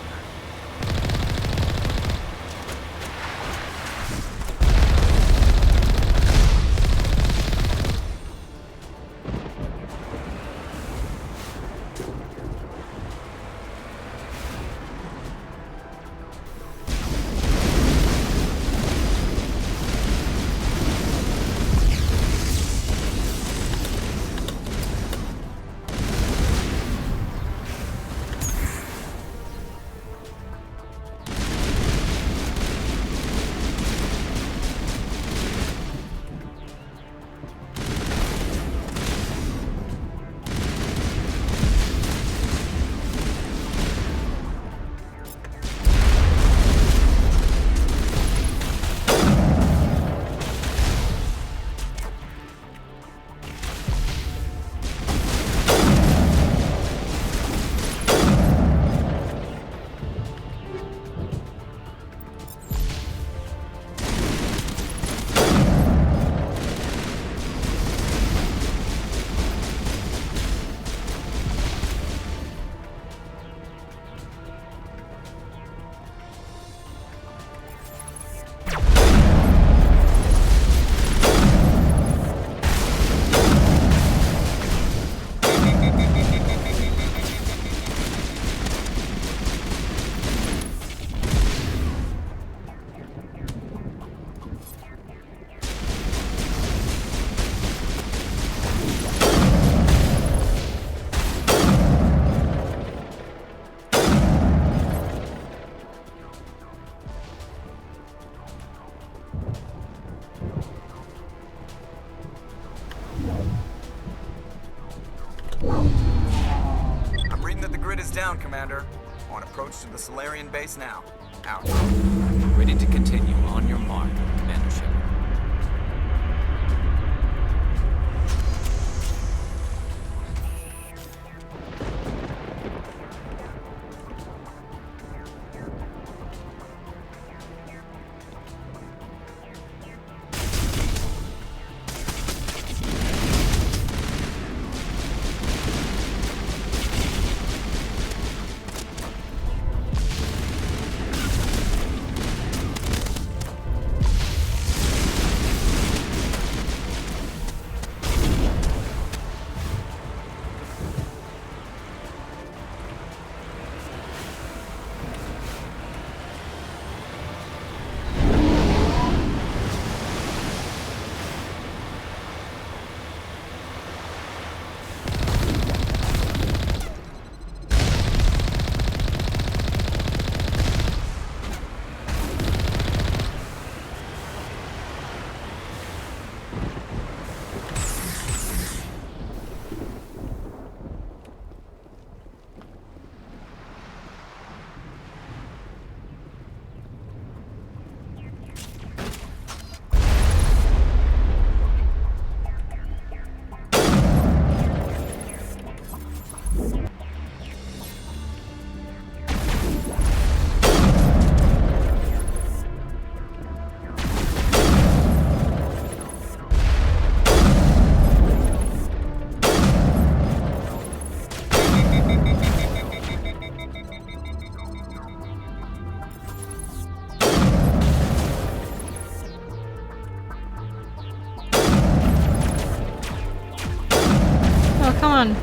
I'm reading that the grid is down, Commander. On approach to the Solarian base now. Out. Ready to continue. On your mark, Commander Shepard. Oh, come on.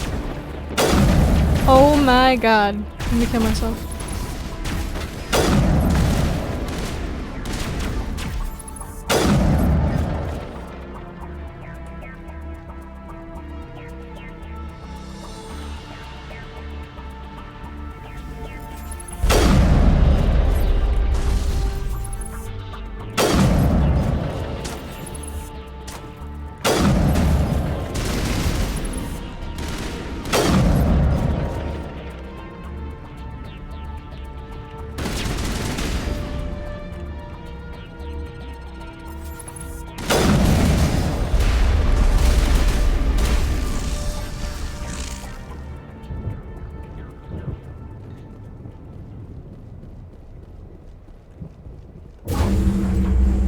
Oh my god. Let me kill myself.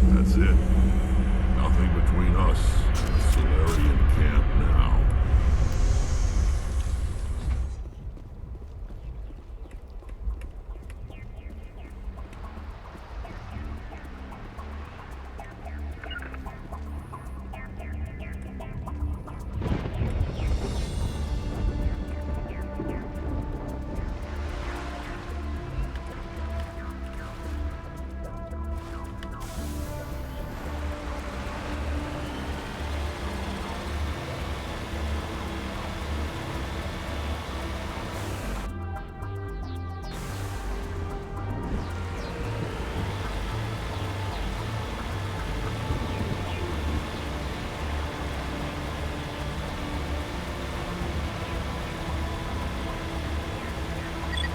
That's it. Nothing between us and the Solarian camp now.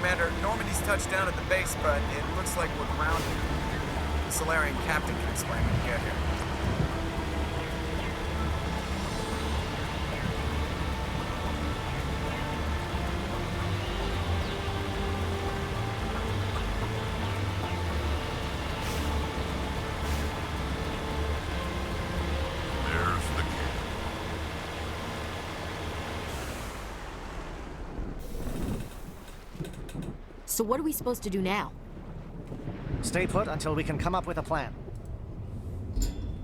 Commander, Normandy's touched down at the base, but it looks like we're grounded. The Solarian captain can explain when we get here. There's the camp. So what are we supposed to do now? Stay put until we can come up with a plan.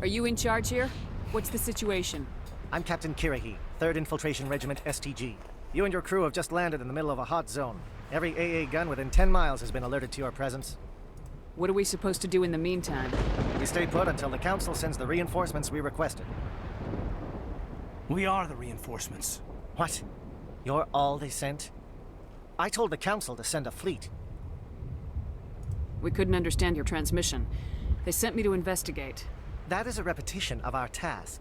Are you in charge here? What's the situation? I'm Captain Kirrahe, 3rd Infiltration Regiment STG. You and your crew have just landed in the middle of a hot zone. Every AA gun within 10 miles has been alerted to your presence. What are we supposed to do in the meantime? We stay put until the Council sends the reinforcements we requested. We are the reinforcements. What? You're all they sent? I told the Council to send a fleet. We couldn't understand your transmission. They sent me to investigate. That is a repetition of our task.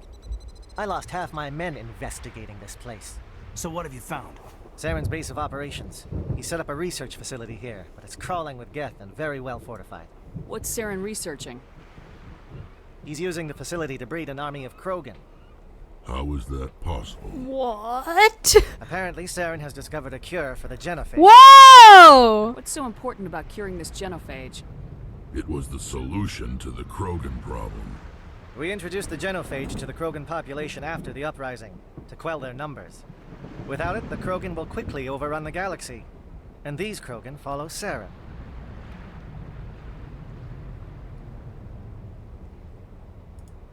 I lost half my men investigating this place. So what have you found? Saren's base of operations. He set up a research facility here, but it's crawling with Geth and very well fortified. What's Saren researching? He's using the facility to breed an army of Krogan. How is that possible? What? Apparently, Saren has discovered a cure for the genophage. Whoa! What's so important about curing this genophage? It was the solution to the Krogan problem. We introduced the genophage to the Krogan population after the uprising, to quell their numbers. Without it, the Krogan will quickly overrun the galaxy. And these Krogan follow Saren.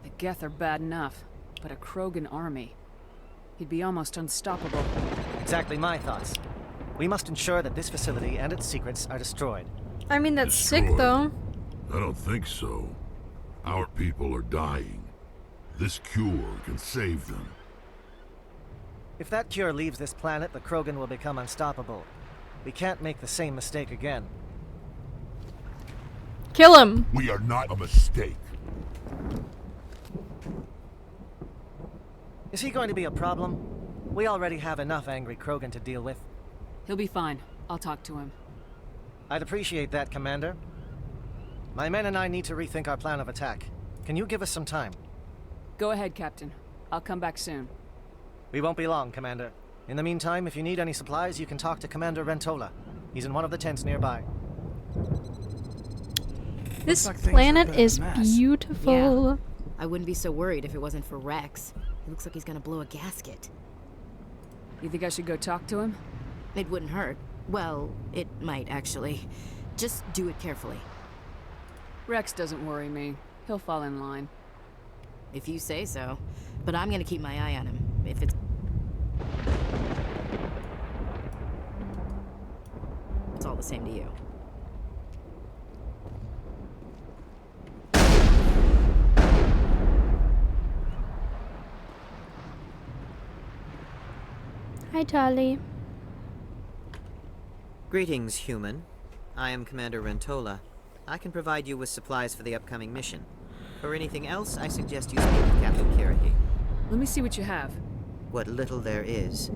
The Geth are bad enough, but a Krogan army. He'd be almost unstoppable. Exactly my thoughts. We must ensure that this facility and its secrets are destroyed. I mean, that's sick, though. I don't think so. Our people are dying. This cure can save them. If that cure leaves this planet, the Krogan will become unstoppable. We can't make the same mistake again. Kill him! We are not a mistake. Is he going to be a problem? We already have enough angry Krogan to deal with. He'll be fine. I'll talk to him. I'd appreciate that, Commander. My men and I need to rethink our plan of attack. Can you give us some time? Go ahead, Captain. I'll come back soon. We won't be long, Commander. In the meantime, if you need any supplies, you can talk to Commander Rentola. He's in one of the tents nearby. This planet is beautiful. Yeah. I wouldn't be so worried if it wasn't for Rex. He looks like he's gonna blow a gasket. You think I should go talk to him? It wouldn't hurt. Well, it might, actually. Just do it carefully. Rex doesn't worry me. He'll fall in line. If you say so. But I'm gonna keep my eye on him. If it's... It's all the same to you. Hi, Charlie. Greetings, human. I am Commander Rentola. I can provide you with supplies for the upcoming mission. For anything else, I suggest you speak with Captain Kirahi. Let me see what you have. What little there is.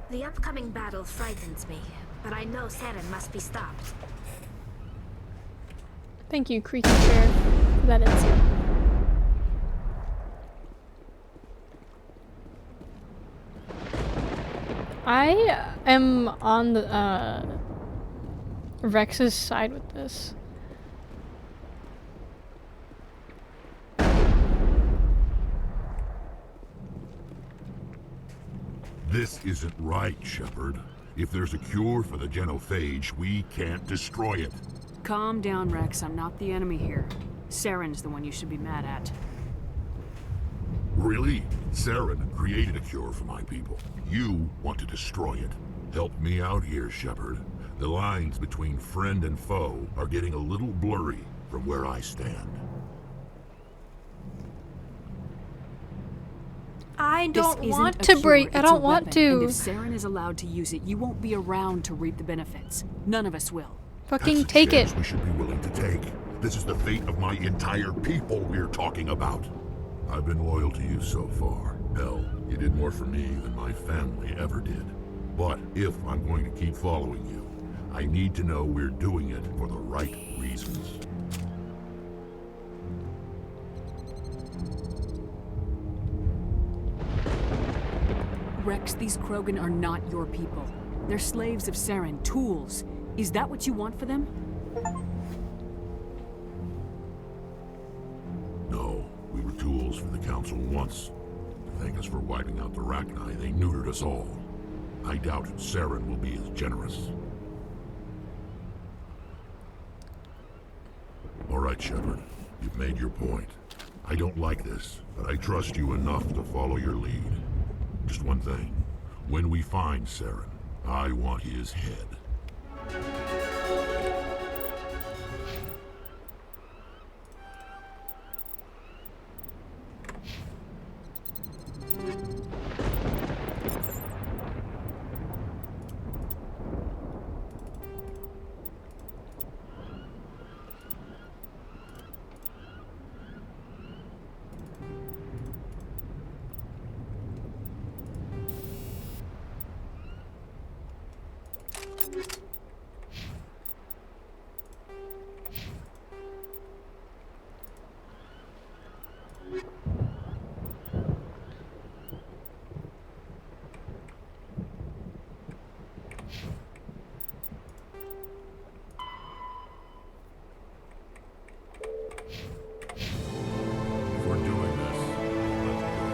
The upcoming battle frightens me, but I know Saren must be stopped. Thank you, creaky chair, for that insight. I am on the Rex's side with this. This isn't right, Shepard. If there's a cure for the genophage, we can't destroy it. Calm down, Rex. I'm not the enemy here. Saren's the one you should be mad at. Really? Saren created a cure for my people. You want to destroy it. Help me out here, Shepard. The lines between friend and foe are getting a little blurry from where I stand. I don't This want isn't to a cure, break. I it's a don't want weapon, to. And if Saren is allowed to use it, you won't be around to reap the benefits. None of us will. Fucking That's a take chance it. we should be willing to take. This is the fate of my entire people we're talking about. I've been loyal to you so far. Hell, you did more for me than my family ever did. But if I'm going to keep following you, I need to know we're doing it for the right reasons. Rex, these Krogan are not your people. They're slaves of Saren, tools. Is that what you want for them? No. officials for the Council once. To thank us for wiping out the Rachni, they neutered us all. I doubt Saren will be as generous. All right, Shepard. You've made your point. I don't like this, but I trust you enough to follow your lead. Just one thing. When we find Saren, I want his head. If we're doing this, let's do it.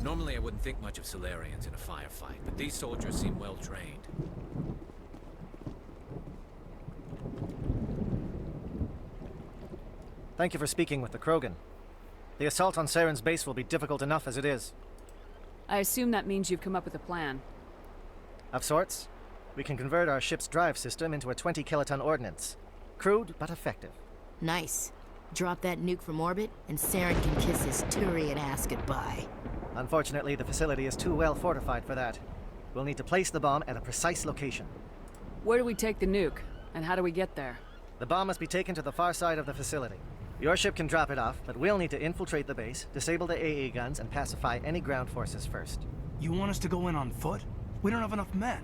Normally I wouldn't think much of Solarians in a firefight, but these soldiers seem well trained. Thank you for speaking with the Krogan. The assault on Saren's base will be difficult enough as it is. I assume that means you've come up with a plan. Of sorts. We can convert our ship's drive system into a 20-kiloton ordnance. Crude, but effective. Nice. Drop that nuke from orbit, and Saren can kiss his Turian ass goodbye. Unfortunately, the facility is too well fortified for that. We'll need to place the bomb at a precise location. Where do we take the nuke? And how do we get there? The bomb must be taken to the far side of the facility. Your ship can drop it off, but we'll need to infiltrate the base, disable the AA guns, and pacify any ground forces first. You want us to go in on foot? We don't have enough men.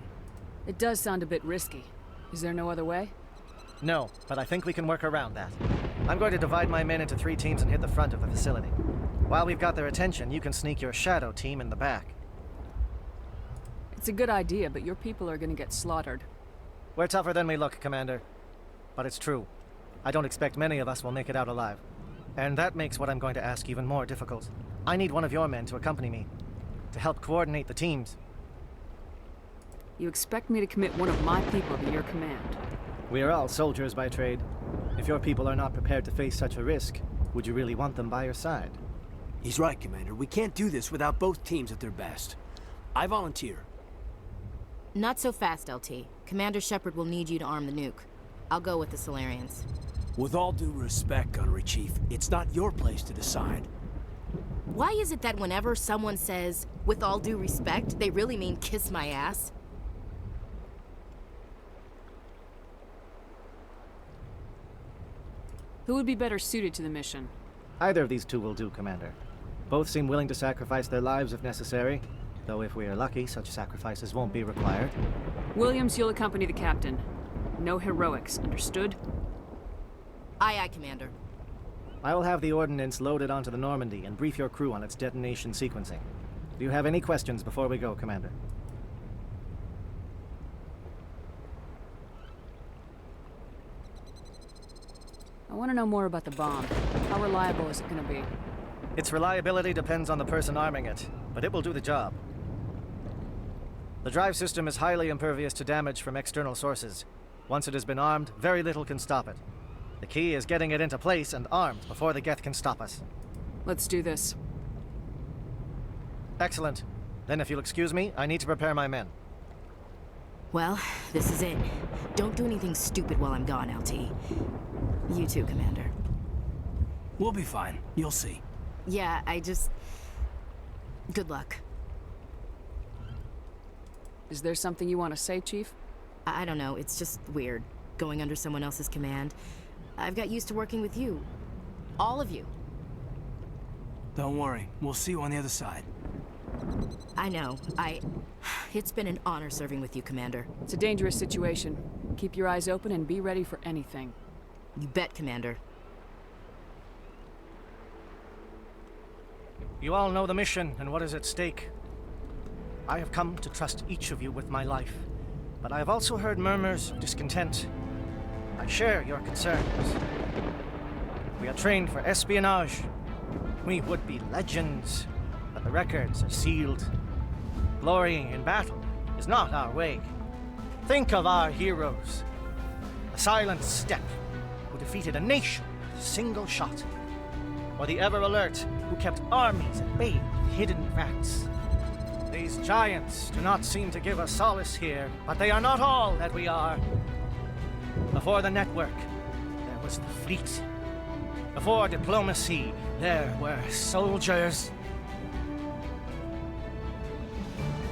It does sound a bit risky. Is there no other way? No, but I think we can work around that. I'm going to divide my men into 3 teams and hit the front of the facility. While we've got their attention, you can sneak your shadow team in the back. It's a good idea, but your people are gonna get slaughtered. We're tougher than we look, Commander. But it's true. I don't expect many of us will make it out alive. And that makes what I'm going to ask even more difficult. I need one of your men to accompany me, to help coordinate the teams. You expect me to commit one of my people to your command? We are all soldiers by trade. If your people are not prepared to face such a risk, would you really want them by your side? He's right, Commander. We can't do this without both teams at their best. I volunteer. Not so fast, LT. Commander Shepard will need you to arm the nuke. I'll go with the Solarians. With all due respect, Gunnery Chief, it's not your place to decide. Why is it that whenever someone says, with all due respect, they really mean kiss my ass? Who would be better suited to the mission? Either of these 2 will do, Commander. Both seem willing to sacrifice their lives if necessary, though if we are lucky, such sacrifices won't be required. Williams, you'll accompany the captain. No heroics, understood? Aye, aye, Commander. I will have the ordnance loaded onto the Normandy and brief your crew on its detonation sequencing. Do you have any questions before we go, Commander? I want to know more about the bomb. How reliable is it going to be? Its reliability depends on the person arming it, but it will do the job. The drive system is highly impervious to damage from external sources. Once it has been armed, very little can stop it. The key is getting it into place and armed before the Geth can stop us. Let's do this. Excellent. Then if you'll excuse me, I need to prepare my men. Well, this is it. Don't do anything stupid while I'm gone, LT. You too, Commander. We'll be fine. You'll see. Yeah, good luck. Is there something you want to say, Chief? I don't know. It's just weird, going under someone else's command. I've got used to working with you. All of you. Don't worry. We'll see you on the other side. I know. It's been an honor serving with you, Commander. It's a dangerous situation. Keep your eyes open and be ready for anything. You bet, Commander. You all know the mission and what is at stake. I have come to trust each of you with my life. but I have also heard murmurs of discontent. I share your concerns. We are trained for espionage. We would be legends, but the records are sealed. Glorying in battle is not our way. Think of our heroes. The silent steppe who defeated a nation with a single shot. Or the ever-alert who kept armies at bay with hidden facts. These giants do not seem to give us solace here, but they are not all that we are. Before the network, there was the fleet. Before diplomacy, there were soldiers.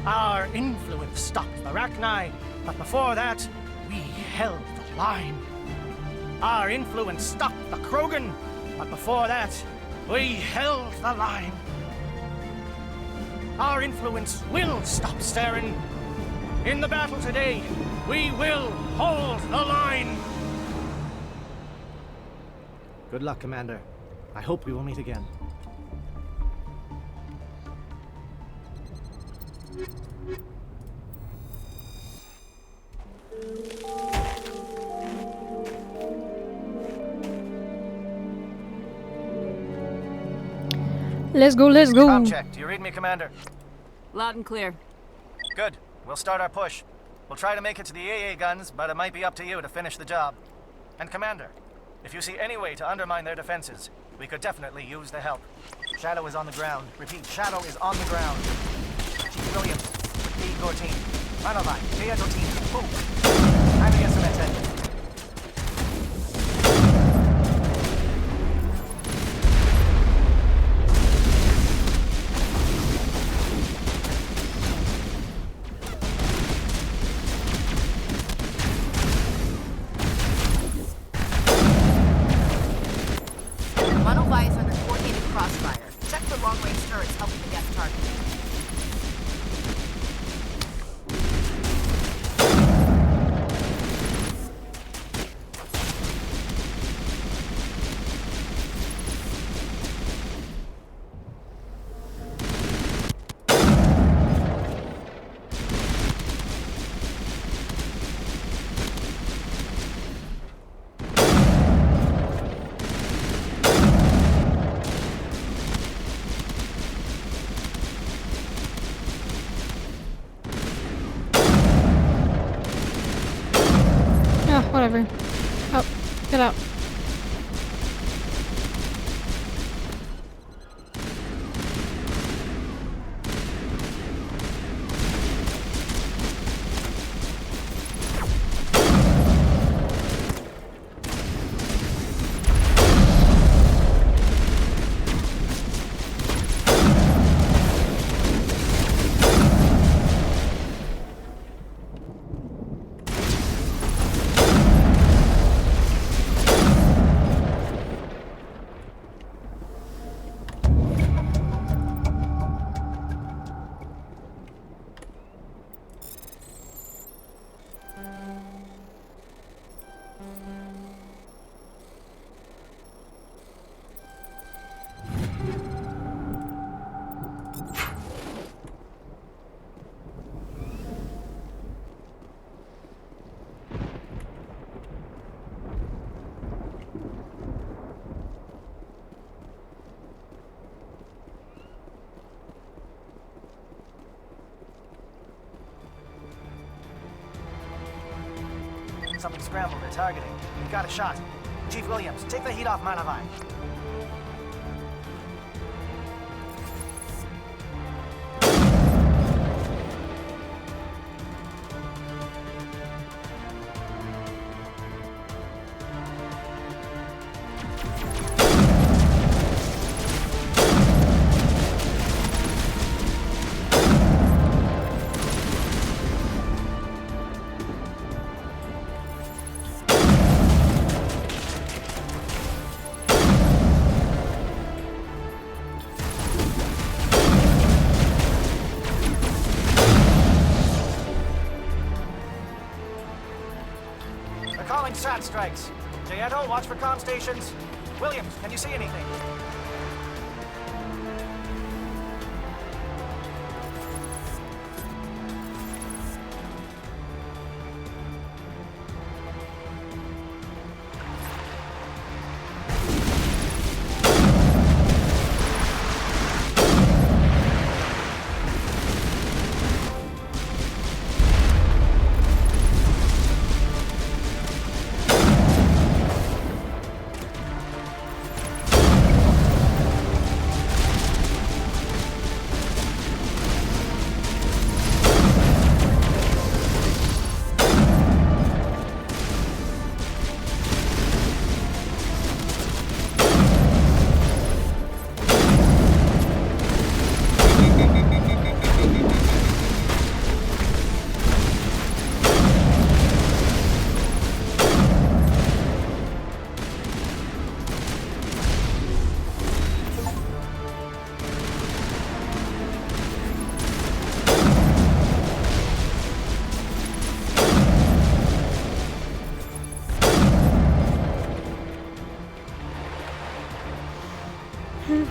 Our influence stopped the Rachni, but before that, we held the line. Our influence stopped the Krogan, but before that, we held the line. Our influence will stop Saren. In the battle today, we will hold the line. Good luck, Commander. I hope we will meet again. Let's go, let's go. Com check. Do you read me, Commander? Loud and clear. Good. We'll start our push. We'll try to make it to the AA guns, but it might be up to you to finish the job. And Commander, if you see any way to undermine their defenses, we could definitely use the help. Shadow is on the ground. Repeat, Shadow is on the ground. Chief Williams, lead your team. Manovai, lead your team. Move. I'm the SMS head. Whatever. Oh, get out. Something scrambled. They're targeting. We got a shot. Chief Williams, take the heat off Manavai. Calling SAT strikes. Jayeto, watch for comm stations. Williams, can you see anything?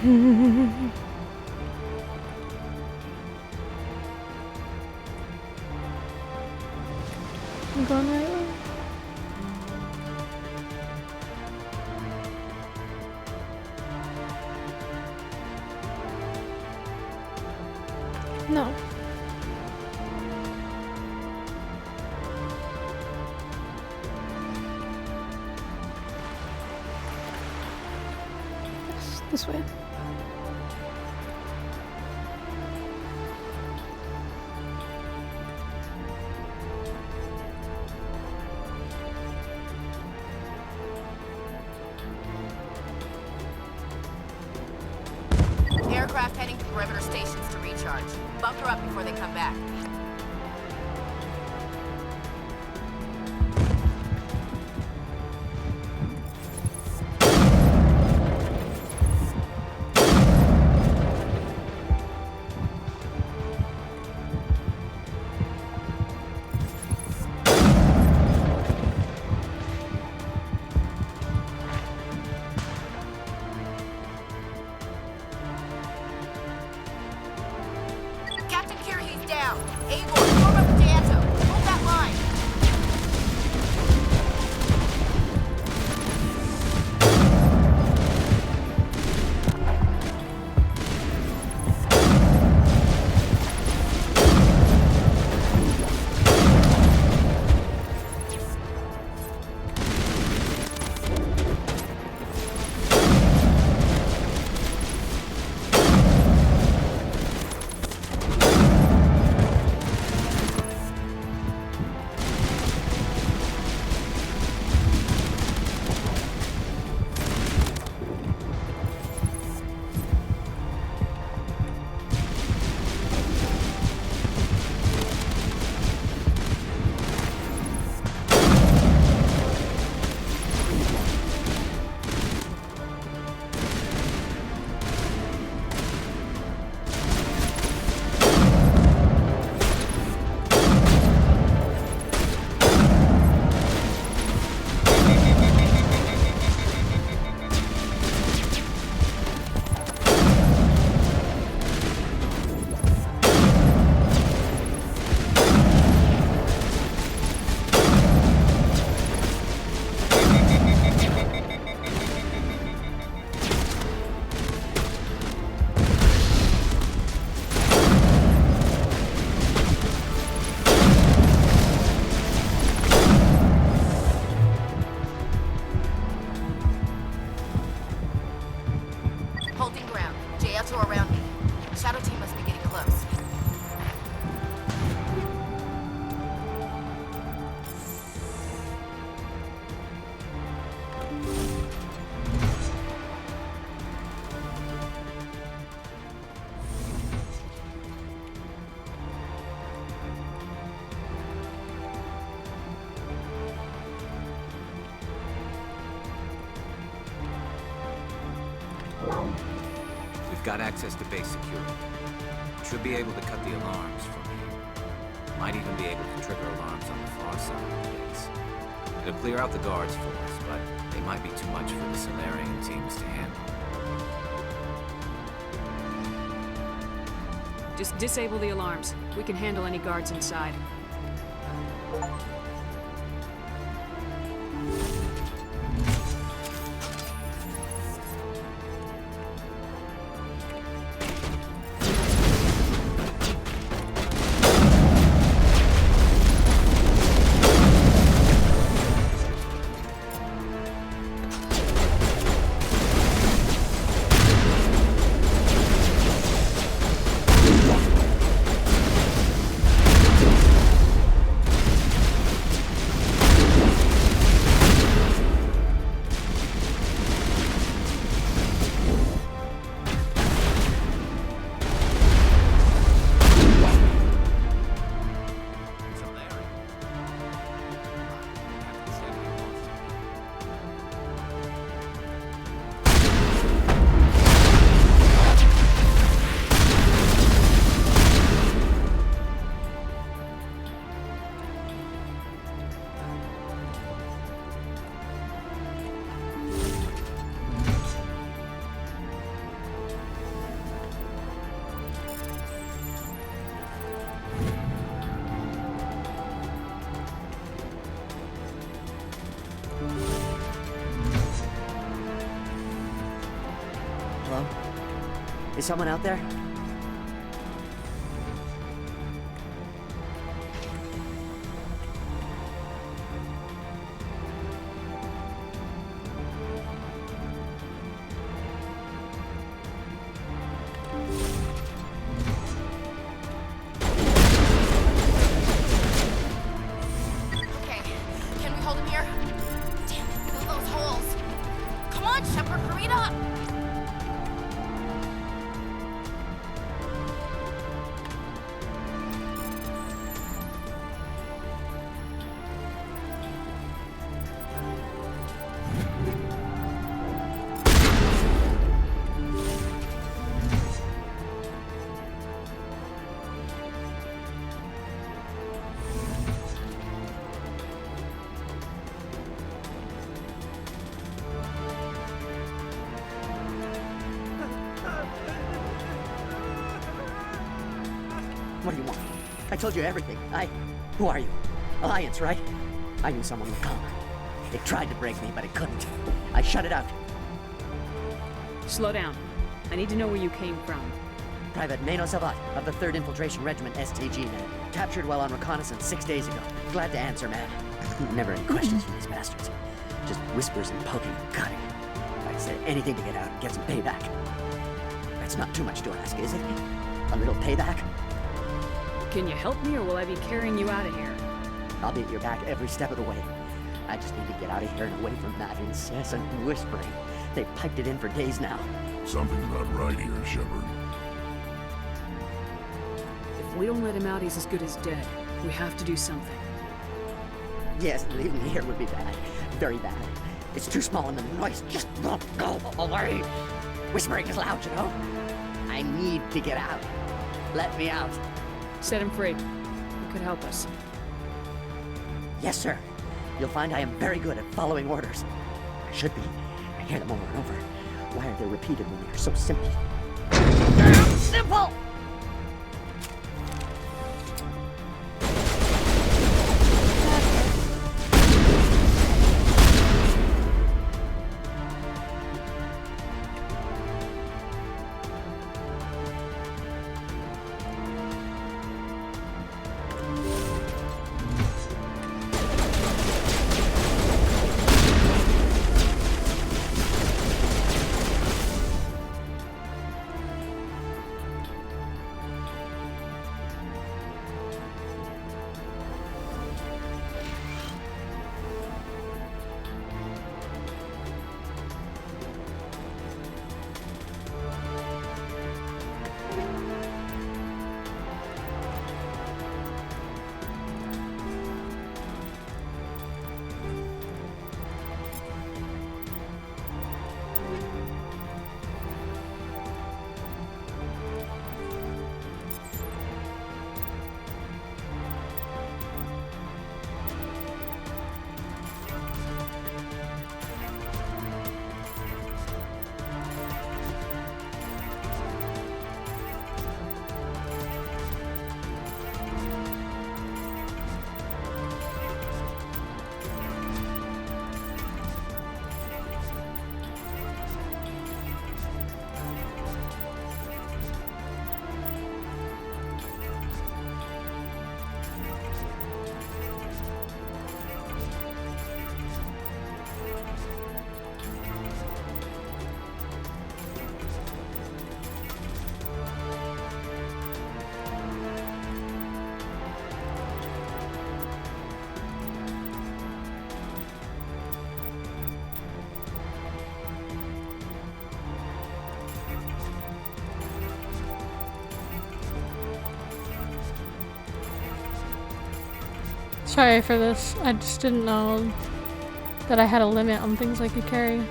I'm going right way. No. Yes, this way. Aircraft heading to perimeter stations to recharge. Bunker up before they come back. Captain Kirhe's down. Able, form up with Danto. Hold that line. Holding ground. JL2 around me. Shadow team must be getting close. We've got access to base security. Should be able to cut the alarms from here. Might even be able to trigger alarms on the far side of the base. It'll clear out the guards for us, but they might be too much for the Solarian teams to handle. Just disable the alarms. We can handle any guards inside. Is someone out there? Okay, can we hold him here? Damn it, fill those holes. Come on, Shepard, hurry it up! What do you want? I told you everything. Who are you? Alliance, right? I knew someone would come. It tried to break me, but it couldn't. I shut it out. Slow down. I need to know where you came from. Private Mano Savat of the 3rd Infiltration Regiment STG, man. Captured while on reconnaissance 6 days ago. Glad to answer, man. Never any questions from these bastards. Just whispers and poking and cutting. I'd say anything to get out and get some payback. That's not too much to ask, is it? A little payback? Can you help me, or will I be carrying you out of here? I'll be at your back every step of the way. I just need to get out of here and away from that incessant whispering. They've piped it in for days now. Something's not right here, Shepard. If we don't let him out, he's as good as dead. We have to do something. Yes, leaving me here would be bad. Very bad. It's too small and the noise just won't go away. Whispering is loud, you know? I need to get out. Let me out. Set him free. It could help us. Yes, sir. You'll find I am very good at following orders. I should be. I hear them over and over. Why are they repeated when they are so simple? Damn simple! Sorry for this. I just didn't know that I had a limit on things I could carry.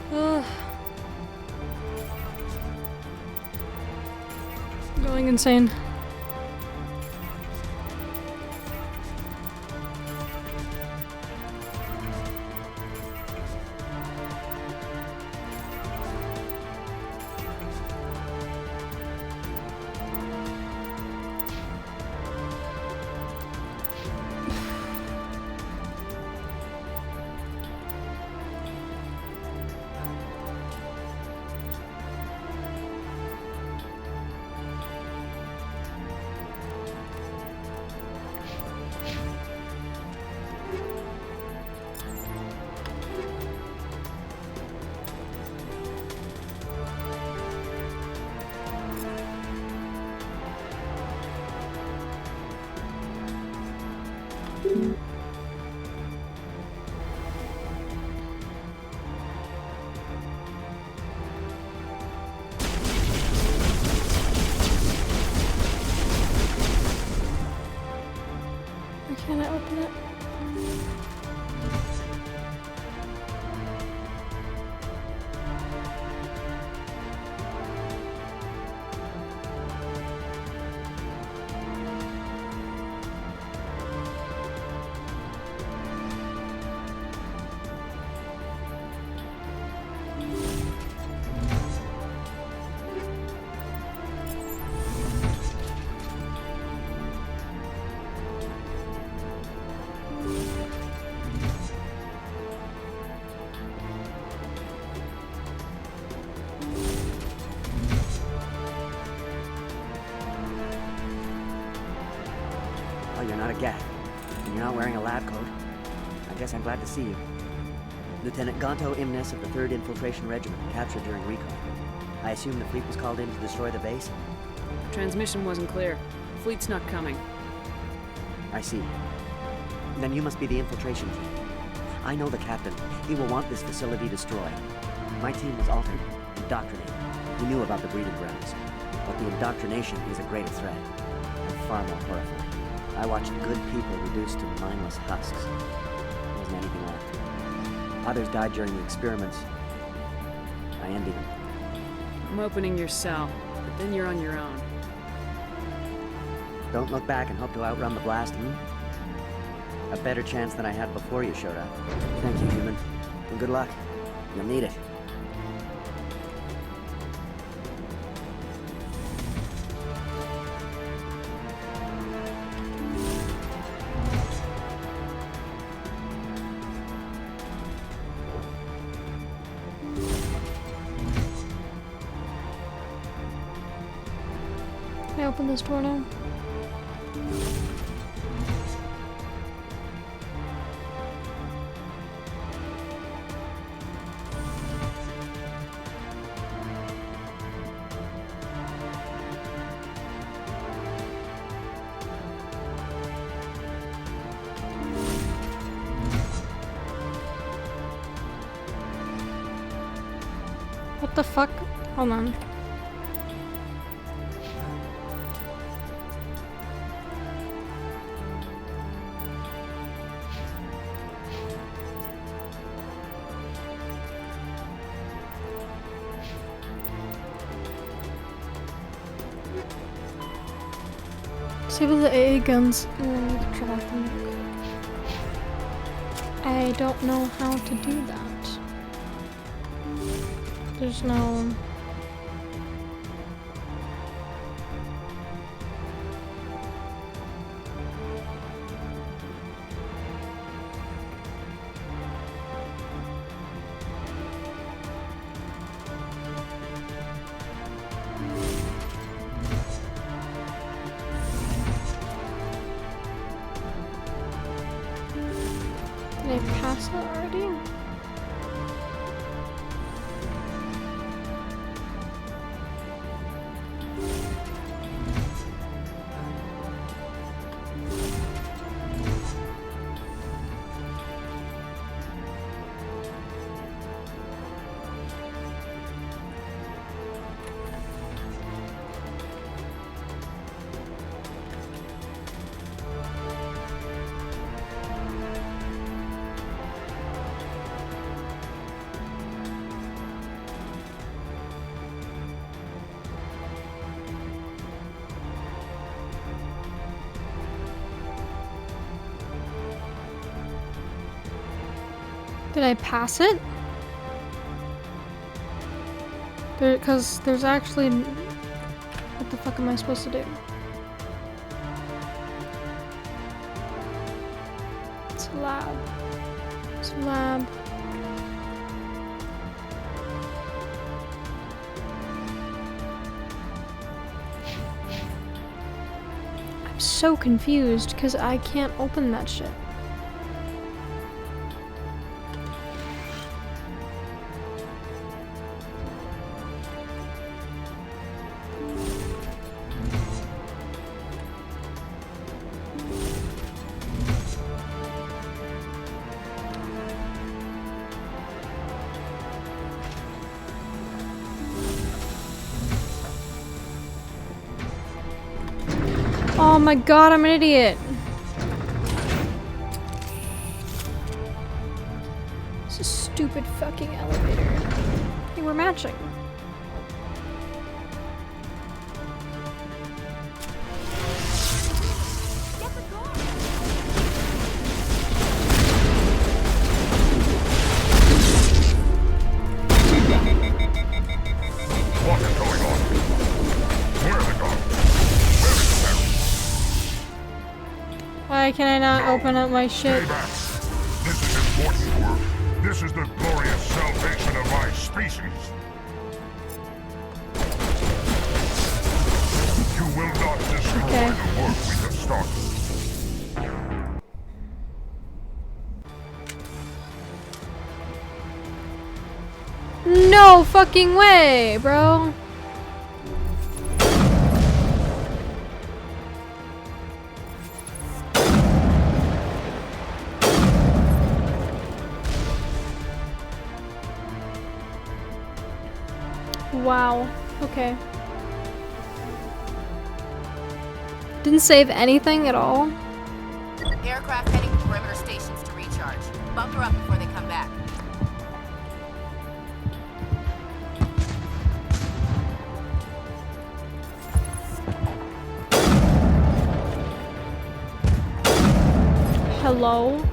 Ugh. Going insane. Why can't I open it? Oh, you're not a gat, and you're not wearing a lab coat. I guess I'm glad to see you. Lieutenant Gonto Imnes of the 3rd Infiltration Regiment, captured during recon. I assume the fleet was called in to destroy the base? The transmission wasn't clear. Fleet's not coming. I see. Then you must be the infiltration team. I know the captain. He will want this facility destroyed. My team was altered, indoctrinated. He knew about the breeding grounds. But the indoctrination is a greater threat, and far more horrifying. I watched good people reduced to mindless husks. There wasn't anything left. Others died during the experiments. I envy them. I'm opening your cell, but then you're on your own. Don't look back and hope to outrun the blast, hmm? A better chance than I had before you showed up. Thank you, human. And good luck. You'll need it. Can I open this door now? What the fuck? Hold on. Disable the AA guns and then we can track them. I don't know how to do that. There's no... Did I pass it already? Did I pass it? Because there's actually... What the fuck am I supposed to do? It's a lab. It's a lab. I'm so confused because I can't open that shit. Oh my god, I'm an idiot. This is a stupid fucking elevator. Hey, we're matching. What is going on? Where are the guards? Why can I not open up my shit? Stay back. This is important work. This is the glorious salvation of my species. You will not destroy the work we have started. No fucking way, bro. Wow. Okay. Didn't save anything at all. Aircraft heading to perimeter stations to recharge. Bunker up before they come back. Hello?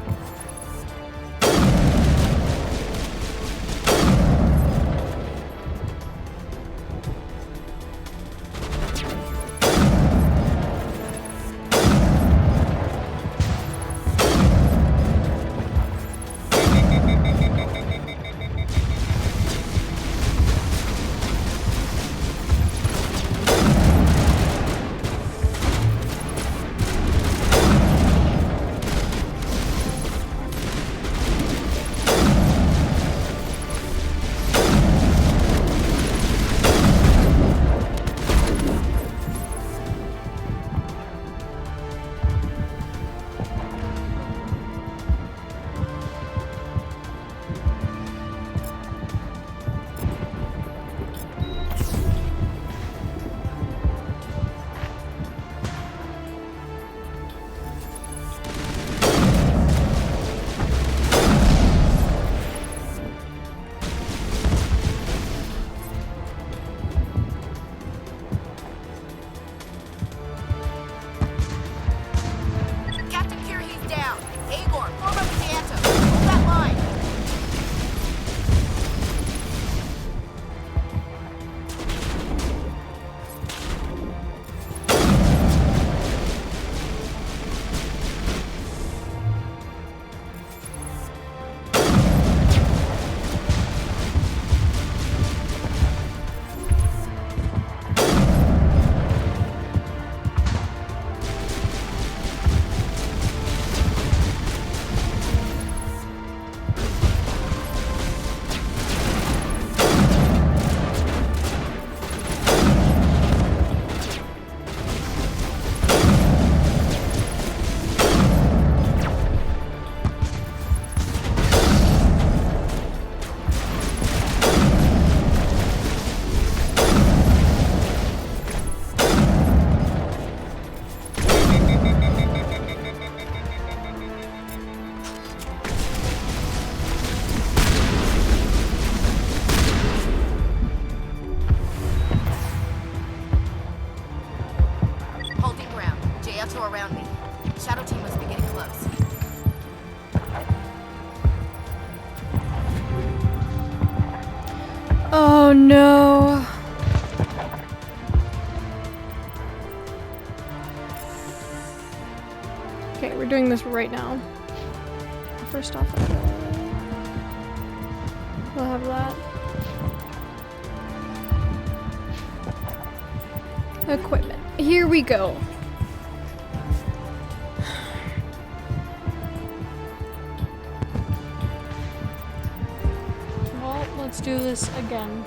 no. Okay, we're doing this right now. First off, we'll have that. Equipment. Here we go. Well, let's do this again.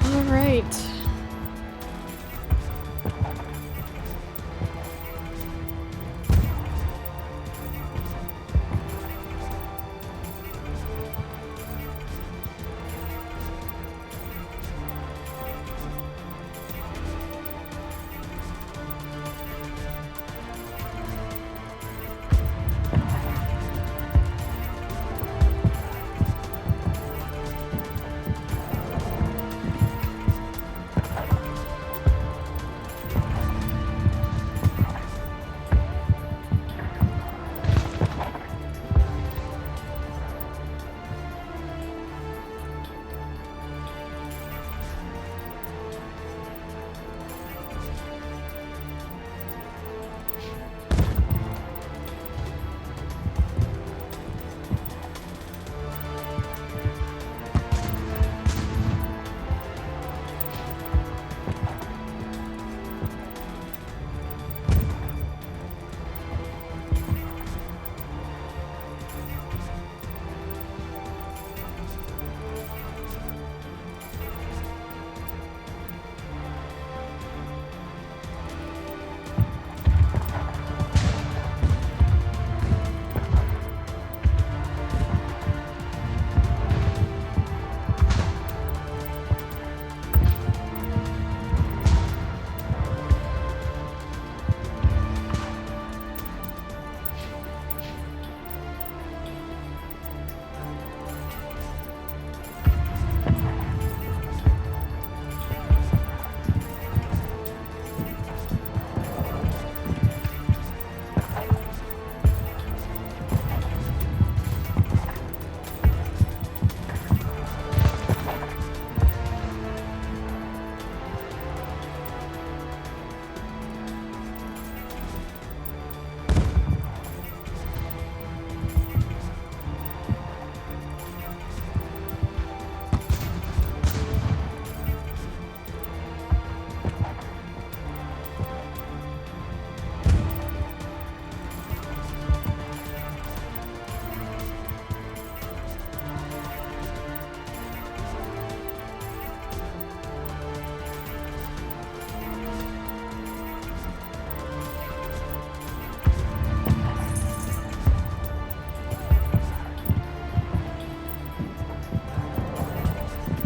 All right.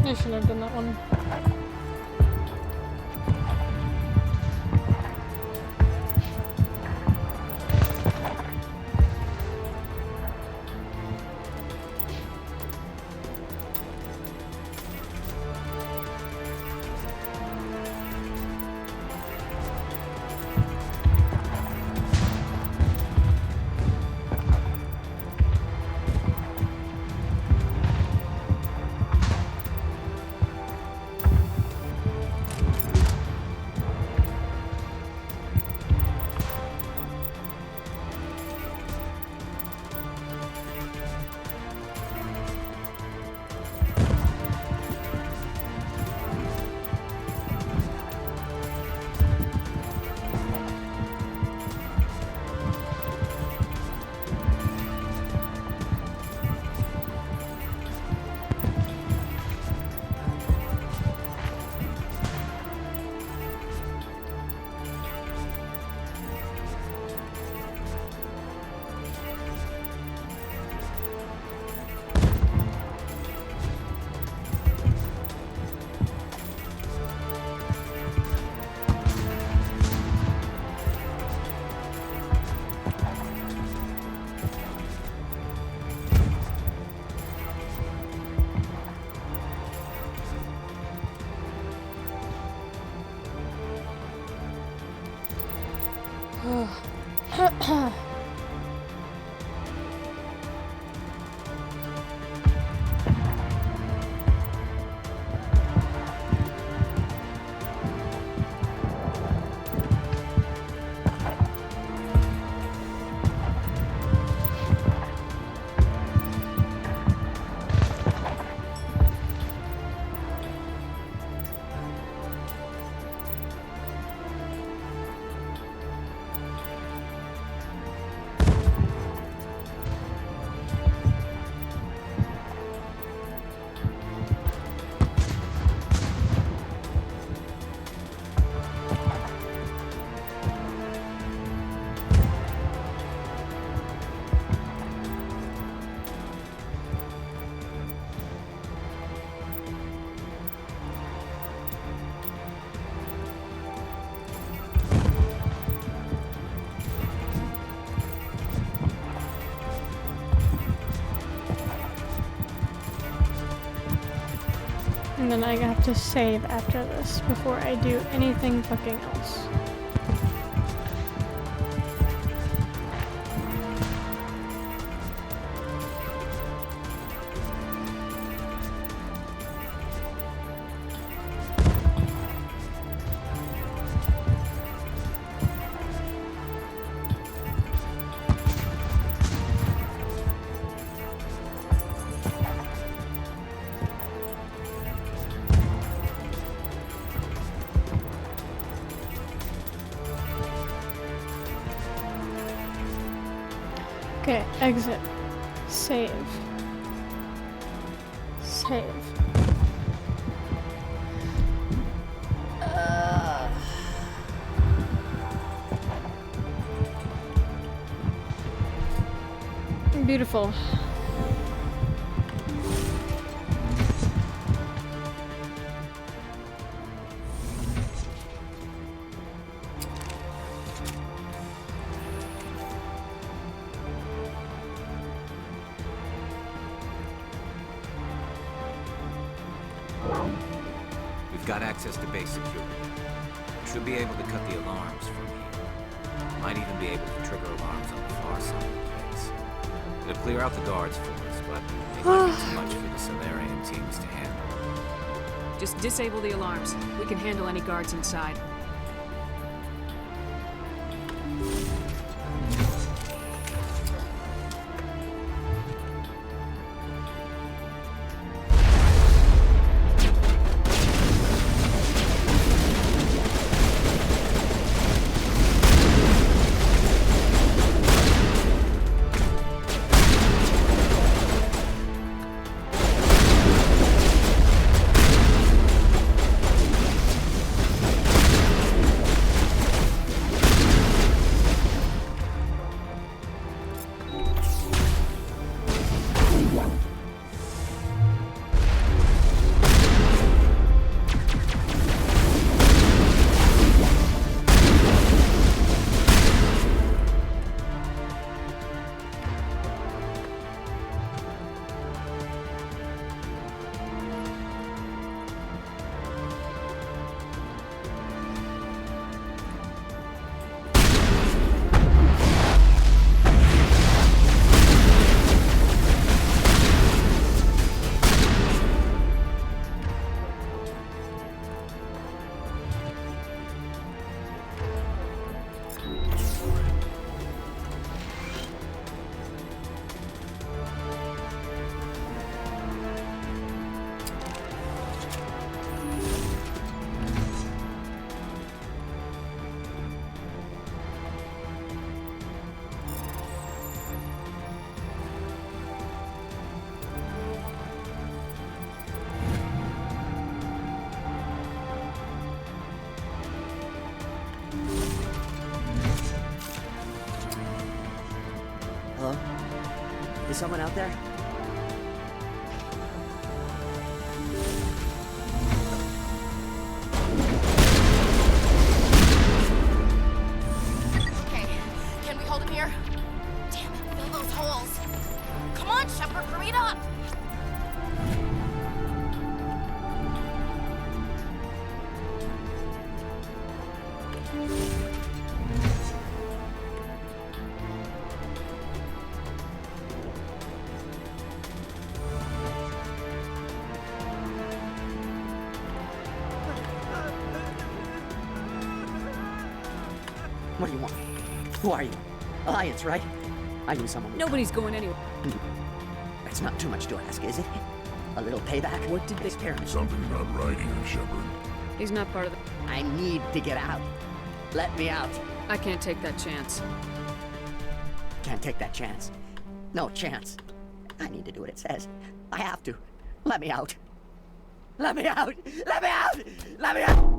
I shouldn't have done that one. And then I have to save after this before I do anything fucking else. Okay, exit. Save. Save. Beautiful. We've got access to base security. Should be able to cut the alarms from here. Might even be able to trigger alarms on the far side of the base. It'll clear out the guards for us, but it might be too much for the Solarian teams to handle. Just disable the alarms. We can handle any guards inside. Hello? Is someone out there? Okay, can we hold him here? Damn it, fill those holes. Come on, Shepard, hurry it up! What do you want? Who are you? Alliance, right? I knew someone. Nobody's going anywhere. That's not too much to ask, is it? A little payback? What did this parent? Something's not right here, Shepard. He's not part of the... I need to get out. Let me out. I can't take that chance. Can't take that chance. No chance. I need to do what it says. I have to. Let me out. Let me out! Let me out! Let me out!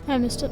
I missed it.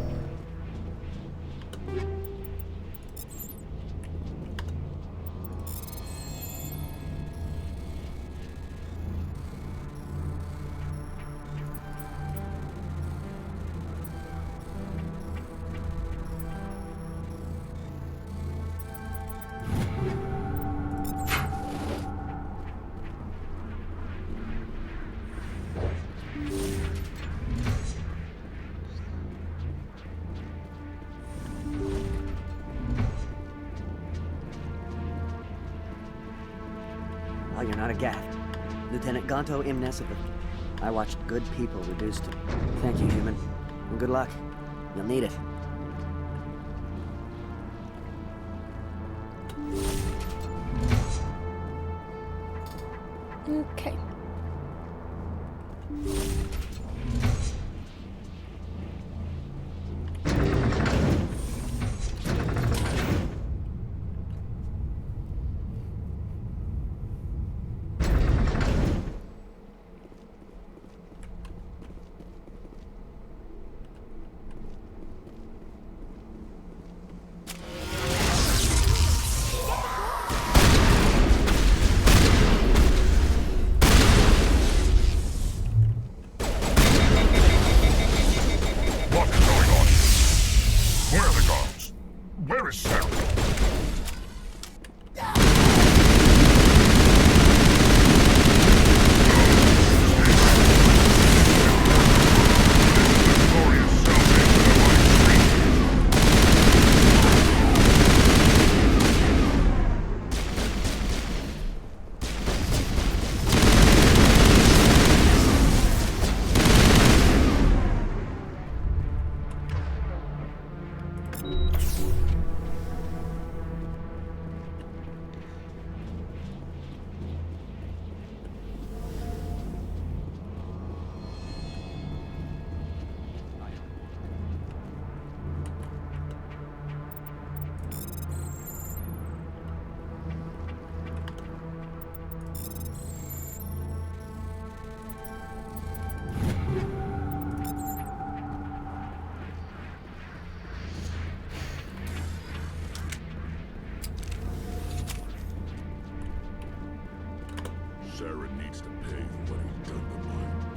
Oh, you're not a gaff. Lieutenant Gonto Imnes of the... I watched good people reduced to... Thank you, human. And good luck. You'll need it. Okay. Where is Sarah? Sarah needs to pay for what he's done to my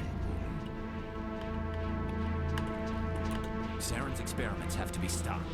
people. Saren's experiments have to be stopped.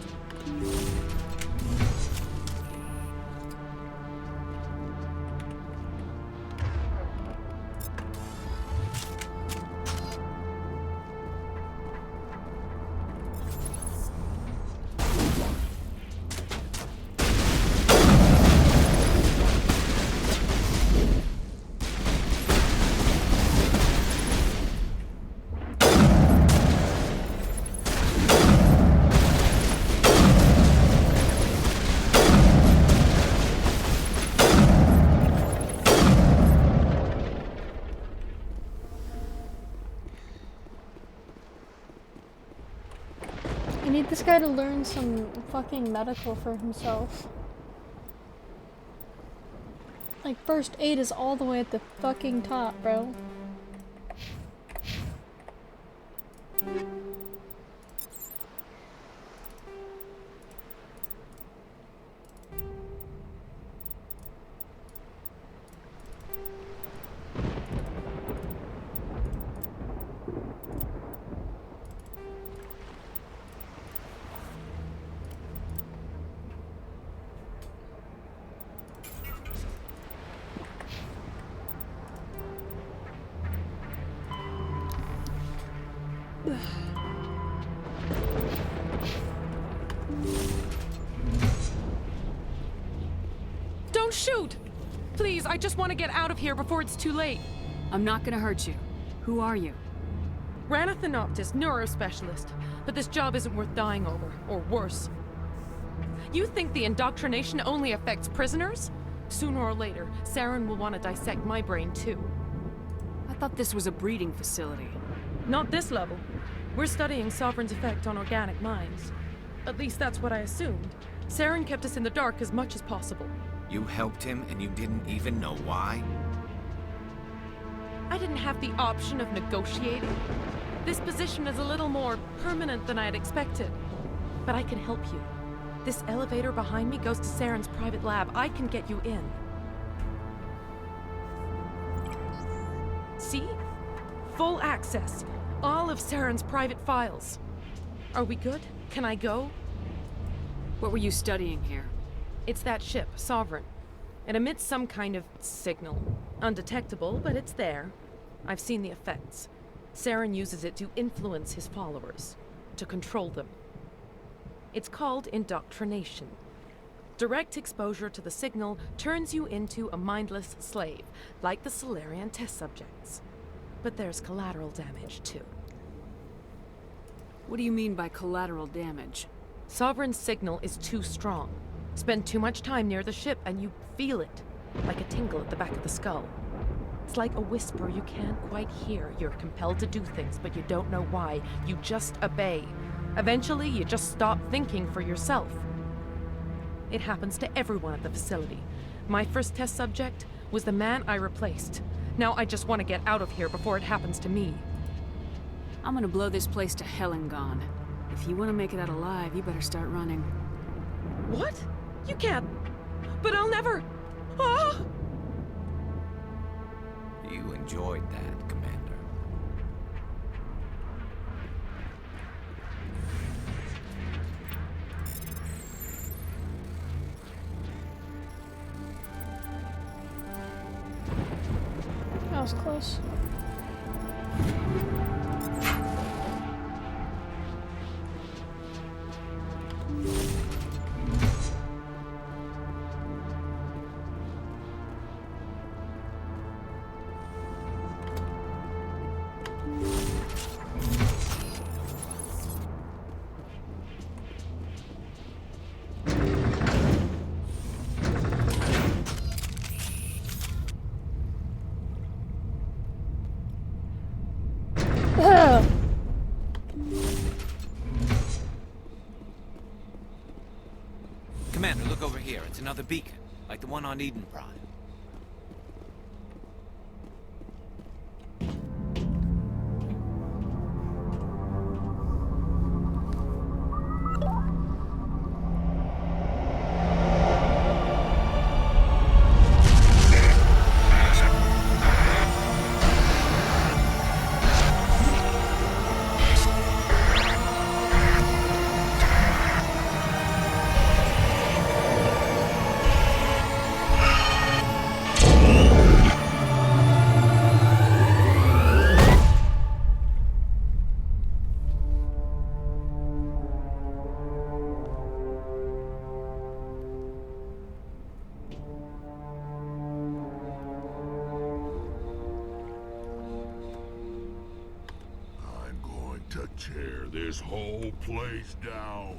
I need this guy to learn some fucking medical for himself. Like, first aid is all the way at the fucking top, bro. Don't shoot! Please, I just want to get out of here before it's too late. I'm not gonna hurt you. Who are you? Ranathanoptis, neurospecialist. But this job isn't worth dying over, or worse. You think the indoctrination only affects prisoners? Sooner or later, Saren will want to dissect my brain too. I thought this was a breeding facility. Not this level. We're studying Sovereign's effect on organic minds. At least that's what I assumed. Saren kept us in the dark as much as possible. You helped him and you didn't even know why? I didn't have the option of negotiating. This position is a little more permanent than I had expected. But I can help you. This elevator behind me goes to Saren's private lab. I can get you in. See? Full access. All of Saren's private files. Are we good? Can I go? What were you studying here? It's that ship, Sovereign. It emits some kind of signal. Undetectable, but it's there. I've seen the effects. Saren uses it to influence his followers, to control them. It's called indoctrination. Direct exposure to the signal turns you into a mindless slave, like the Solarian test subjects. But there's collateral damage, too. What do you mean by collateral damage? Sovereign's signal is too strong. Spend too much time near the ship and you feel it, like a tingle at the back of the skull. It's like a whisper you can't quite hear. You're compelled to do things, but you don't know why. You just obey. Eventually, you just stop thinking for yourself. It happens to everyone at the facility. My first test subject was the man I replaced. Now I just want to get out of here before it happens to me. I'm gonna blow this place to hell and gone. If you want to make it out alive, you better start running. What? You can't. But I'll never. Ah! You enjoyed that, Commander. That was close. Commander, look over here. It's another beacon, like the one on Eden Prime. To tear this whole place down.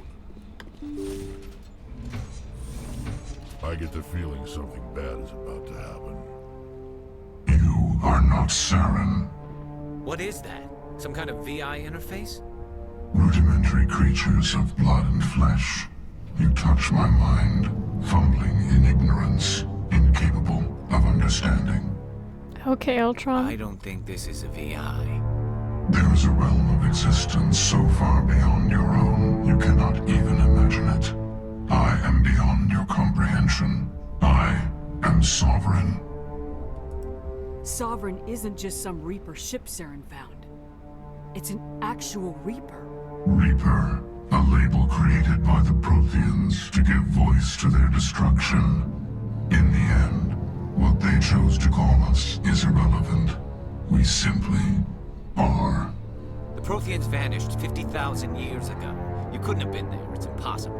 I get the feeling something bad is about to happen. You are not Saren. What is that? Some kind of VI interface? Rudimentary creatures of blood and flesh. You touch my mind, fumbling in ignorance, incapable of understanding. Okay, Ultron. I don't think this is a VI. There is a realm of existence so far beyond your own, you cannot even imagine it. I am beyond your comprehension. I am Sovereign. Sovereign isn't just some Reaper ship Saren found. It's an actual Reaper. Reaper, a label created by the Protheans to give voice to their destruction. In the end, what they chose to call us is irrelevant. We simply are. The Protheans vanished 50,000 years ago. You couldn't have been there. It's impossible.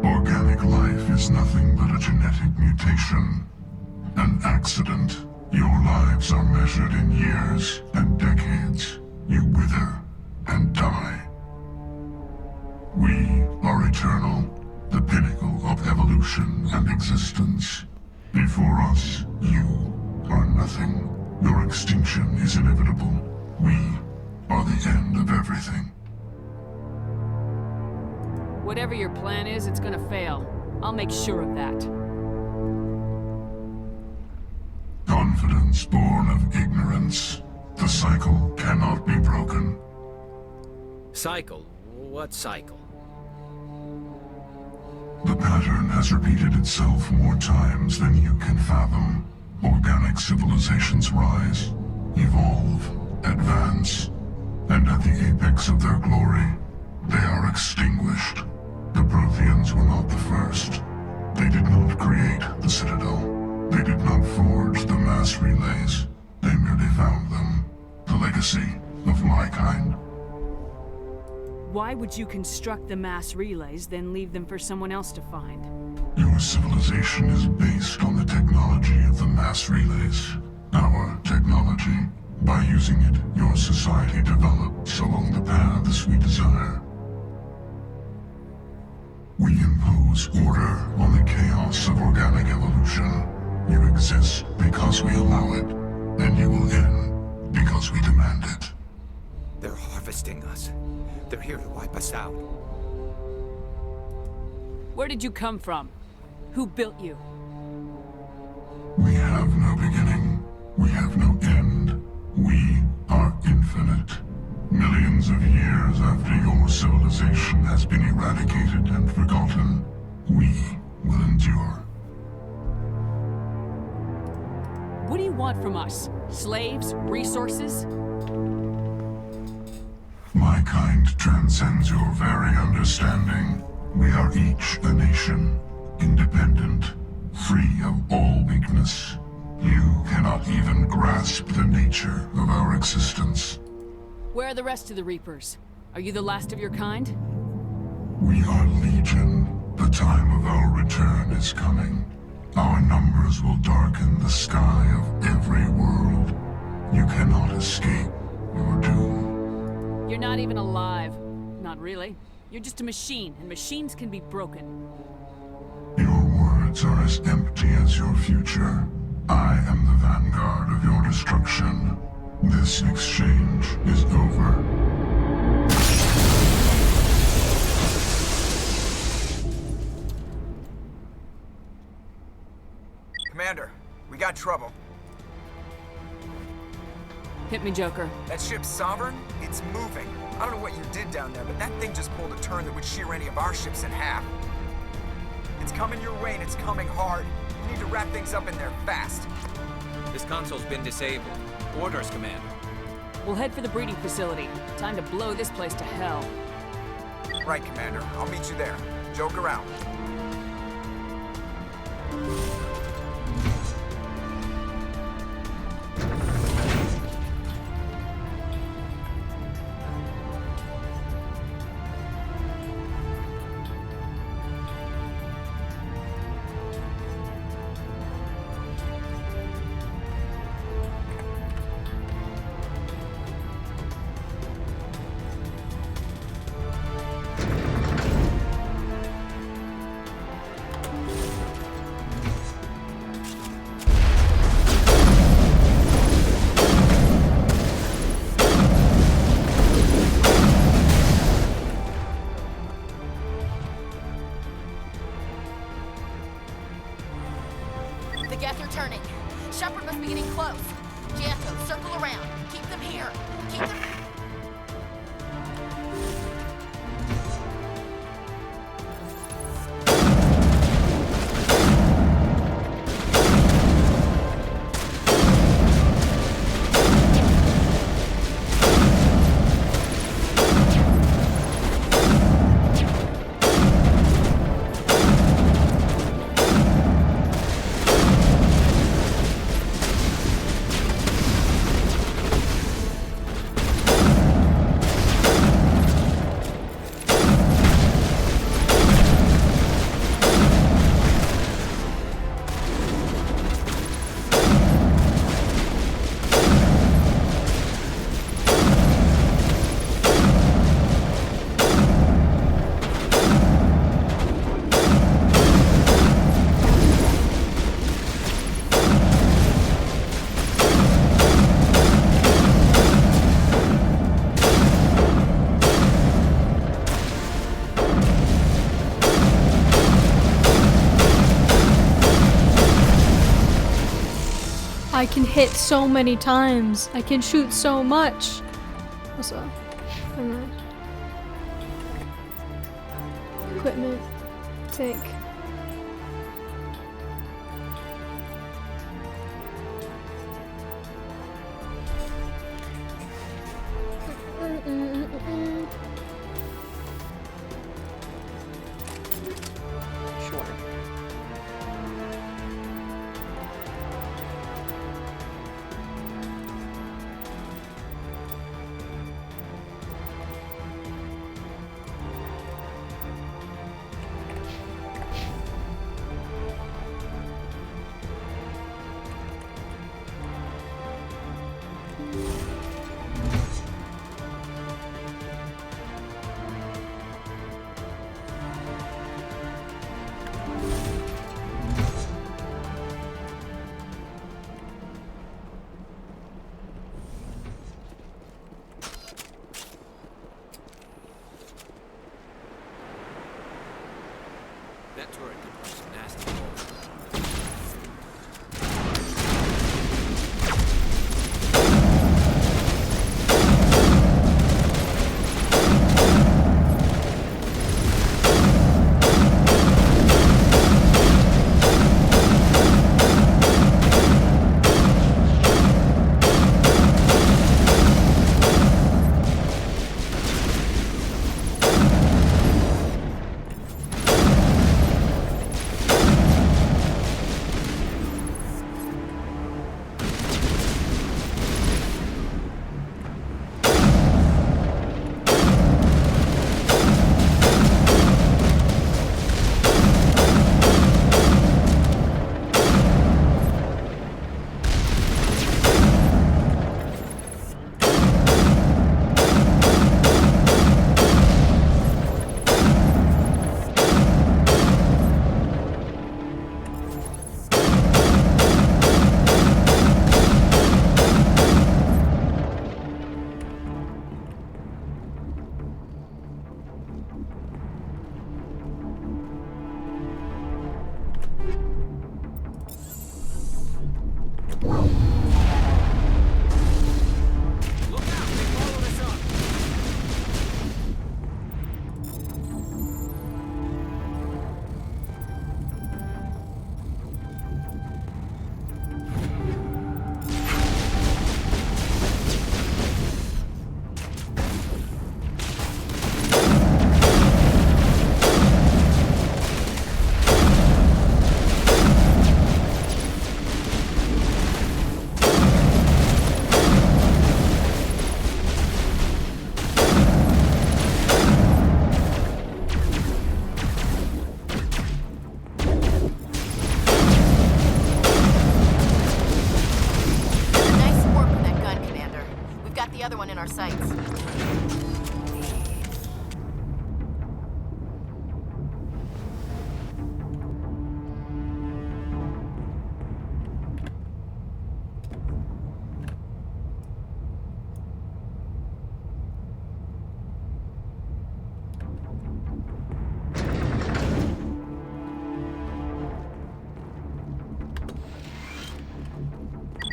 Organic life is nothing but a genetic mutation. An accident. Your lives are measured in years and decades. You wither and die. We are eternal, the pinnacle of evolution and existence. Before us, you are nothing. Your extinction is inevitable. We are the end of everything. Whatever your plan is, it's gonna fail. I'll make sure of that. Confidence born of ignorance. The cycle cannot be broken. Cycle? What cycle? The pattern has repeated itself more times than you can fathom. Organic civilizations rise, evolve, advance, and at the apex of their glory, they are extinguished. The Protheans were not the first. They did not create the Citadel. They did not forge the mass relays. They merely found them. The legacy of my kind. Why would you construct the mass relays, then leave them for someone else to find? Your civilization is based on the technology of the mass relays. Our technology. By using it, your society develops along the paths we desire. We impose order on the chaos of organic evolution. You exist because we allow it, and you will end because we demand it. They're harvesting us. They're here to wipe us out. Where did you come from? Who built you? We have no beginning. We have no end. We are infinite. Millions of years after your civilization has been eradicated and forgotten, we will endure. What do you want from us? Slaves? Resources? My kind transcends your very understanding. We are each a nation, independent, free of all weakness. You cannot even grasp the nature of our existence. Where are the rest of the Reapers? Are you the last of your kind? We are Legion. The time of our return is coming. Our numbers will darken the sky of every world. You cannot escape your doom. You're not even alive. Not really. You're just a machine, and machines can be broken. Your words are as empty as your future. I am the vanguard of your destruction. This exchange is over. Commander, we got trouble. Hit me, Joker. That ship's Sovereign? It's moving. I don't know what you did down there, but that thing just pulled a turn that would shear any of our ships in half. It's coming your way and it's coming hard. You need to wrap things up in there fast. This console's been disabled. Orders, Commander. We'll head for the breeding facility. Time to blow this place to hell. Right, Commander. I'll meet you there. Joke around. I can hit so many times. I can shoot so much. What's up? Equipment. Take. Sure. That turret could punch some nasty holes. The other one in our sights.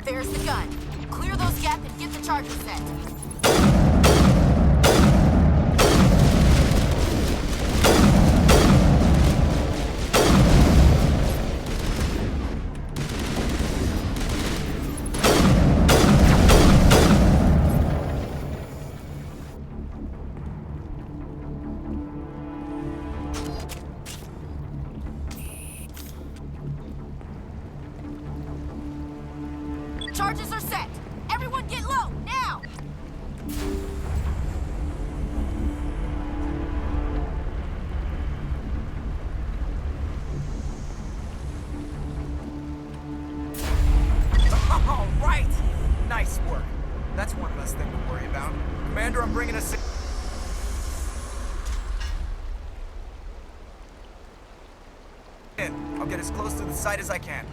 There's the gun. Clear those gaps and get the charger set. Charges are set. Everyone get low, now! All right! Nice work. That's one less thing to worry about. Commander, I'm bringing us... in. I'll get as close to the site as I can.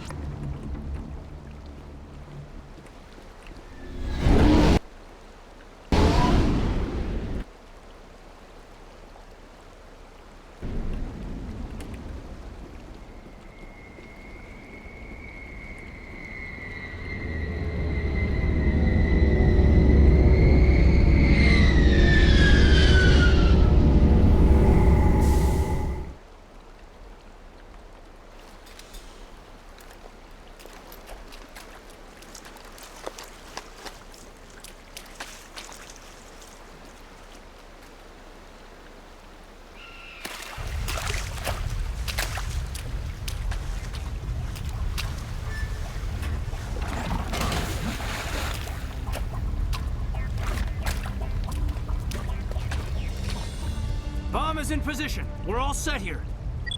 Bomb is in position. We're all set here.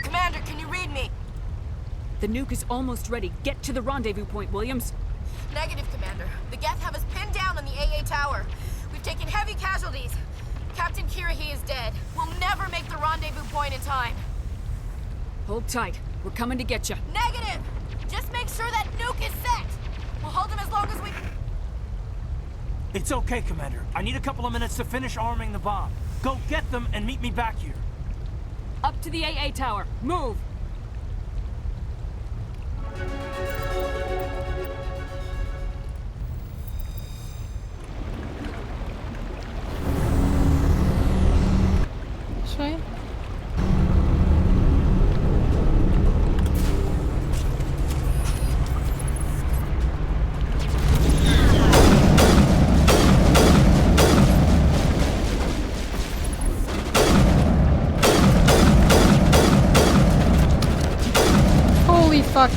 Commander, can you read me? The nuke is almost ready. Get to the rendezvous point, Williams. Negative, Commander. The Geth have us pinned down on the AA tower. We've taken heavy casualties. Captain Kirahi is dead. We'll never make the rendezvous point in time. Hold tight. We're coming to get you. Negative! Just make sure that nuke is set! We'll hold him as long as we... It's okay, Commander. I need a couple of minutes to finish arming the bomb. Go get them and meet me back here. Up to the AA tower. Move! This way? Holy fuck.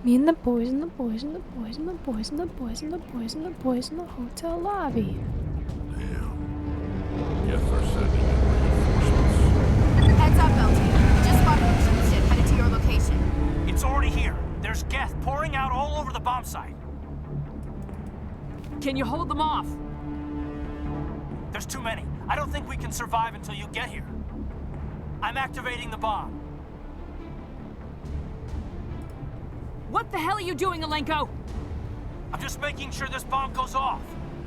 Me and the boys and the boys and the boys and the boys and the boys and the boys and the boys in the hotel lobby. Yes, are sending in reinforcements. Heads up, LT. We just spotted a cruise ship headed to your location. It's already here. There's Geth pouring out all over the bomb site. Can you hold them off? There's too many. I don't think we can survive until you get here. I'm activating the bomb. What the hell are you doing, Alenko? I'm just making sure this bomb goes off,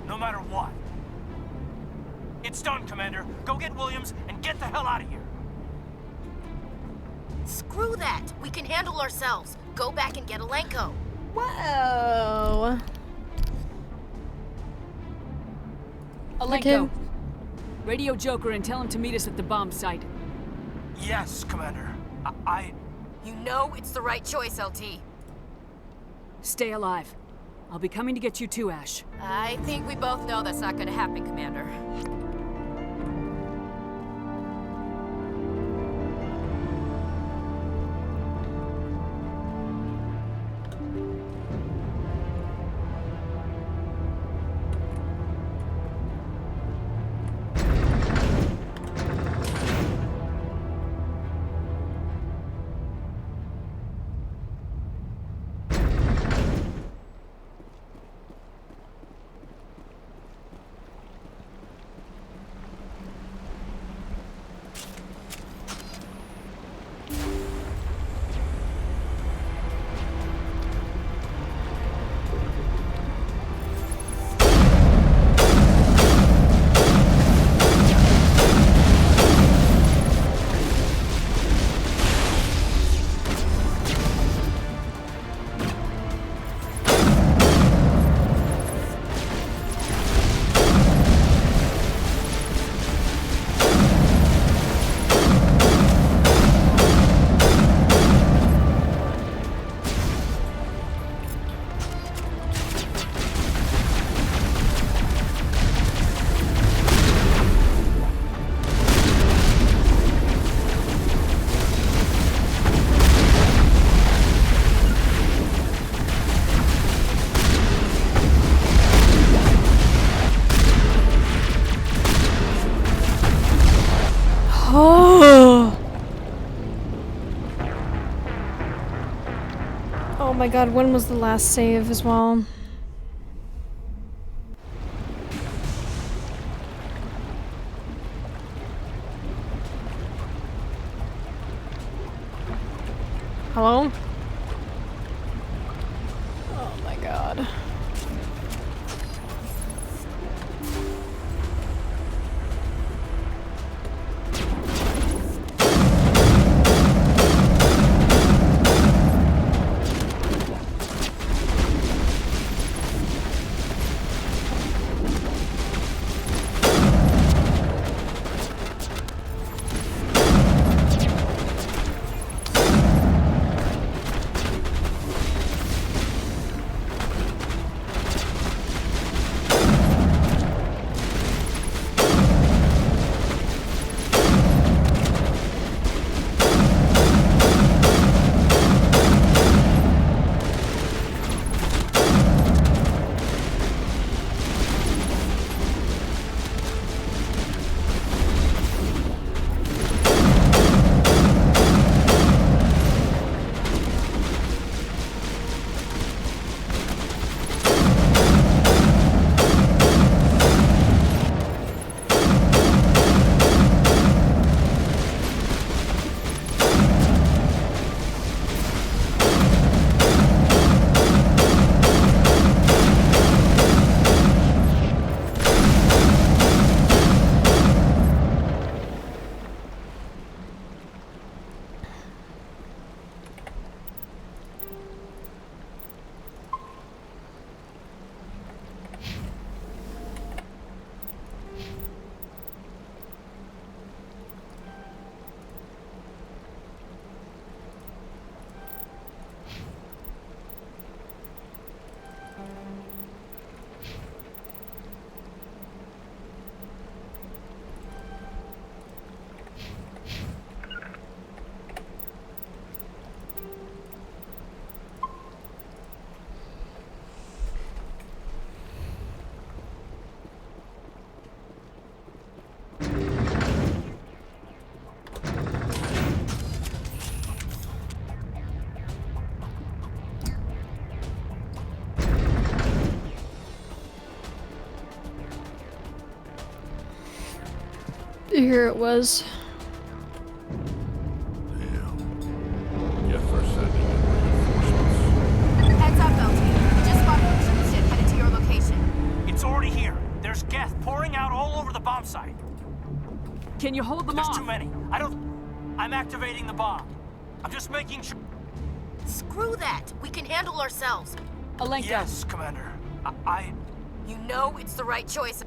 no matter what. It's done, Commander. Go get Williams and get the hell out of here. Screw that. We can handle ourselves. Go back and get Alenko. Whoa. Alenko, radio Joker and tell him to meet us at the bomb site. Yes, Commander. You know it's the right choice, LT. Stay alive. I'll be coming to get you too, Ash. I think we both know that's not gonna happen, Commander. my god, when was the last save as well? Hello? Oh my god. Here it was. Heads up, LT. Just spotted a cruise ship headed to your location. It's already here. There's Geth pouring out all over the bomb site. Can you hold them off? There's too many. I'm activating the bomb. I'm just making sure. Screw that. We can handle ourselves. Alenka. Yes, Commander. You know it's the right choice.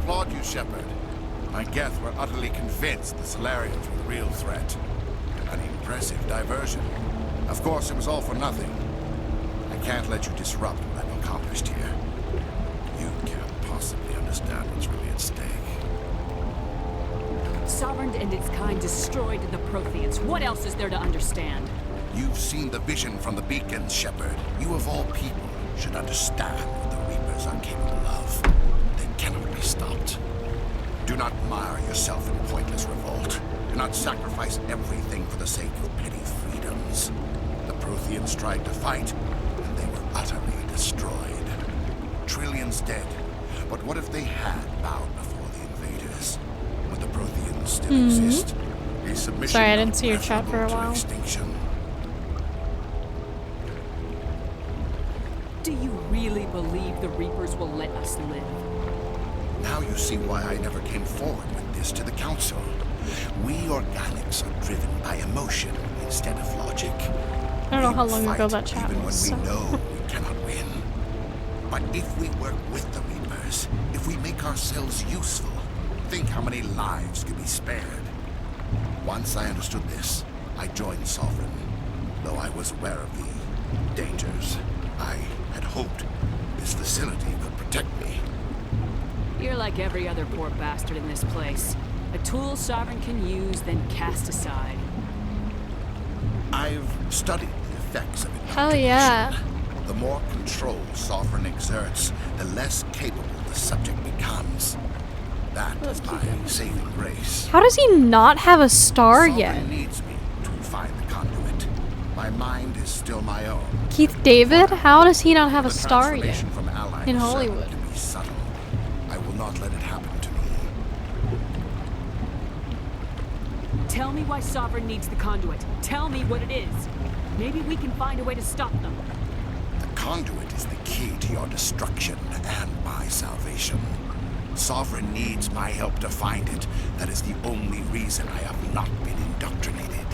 applaud you, Shepard. My Geth were utterly convinced the Solarians were the real threat. An impressive diversion. Of course, it was all for nothing. I can't let you disrupt what I've accomplished here. You can't possibly understand what's really at stake. Sovereign and its kind destroyed the Protheans. What else is there to understand? You've seen the vision from the beacons, Shepard. You of all people should understand what the Reapers are capable of. They cannot be stopped. Do not mire yourself in pointless revolt. Do not sacrifice everything for the sake of petty freedoms. The Protheans tried to fight, and they were utterly destroyed. Trillions dead. But what if they had bowed before the invaders? Would the Protheans still exist? A submission Sorry, I didn't see your chat for a while. Extinction. Do you really believe the Reapers will let us live? Now you see why I never came forward with this to the Council. We organics are driven by emotion instead of logic. I don't know how long ago that chat even was. when we know we cannot win. But if we work with the Reapers, if we make ourselves useful, think how many lives could be spared. Once I understood this, I joined Sovereign, though I was aware of the dangers. I had hoped this facility could protect me. You're like every other poor bastard in this place. A tool Sovereign can use, then cast aside. I've studied the effects of indoctrination. Hell yeah. The more control Sovereign exerts, the less capable the subject becomes. That is my saving grace. How does he not have a star Sovereign yet? needs me to find the conduit. My mind is still my own. Keith David? How does he not have a The star yet? transformation from ally In to Hollywood. servant to be subtle. I will not let it happen to me. Tell me why Sovereign needs the conduit. Tell me what it is. Maybe we can find a way to stop them. The conduit is the key to your destruction and my salvation. Sovereign needs my help to find it. That is the only reason I have not been indoctrinated.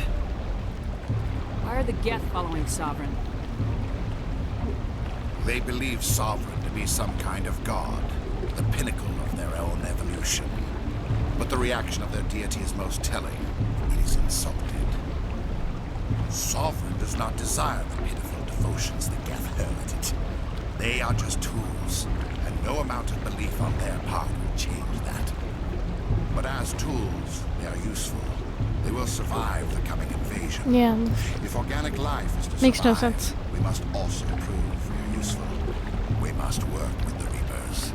Why are the Geth following Sovereign? They believe Sovereign to be some kind of god, the pinnacle of their own evolution. But the reaction of their deity is most telling. It is insulted. Sovereign does not desire the pitiful devotions the Geth hurl at it. They are just tools, and no amount of belief on their part will change that. But as tools, they are useful. They will survive the coming invasion. Yeah. If organic life is to Makes no survive, sense. we must also prove we are useful. We must work with the Reapers.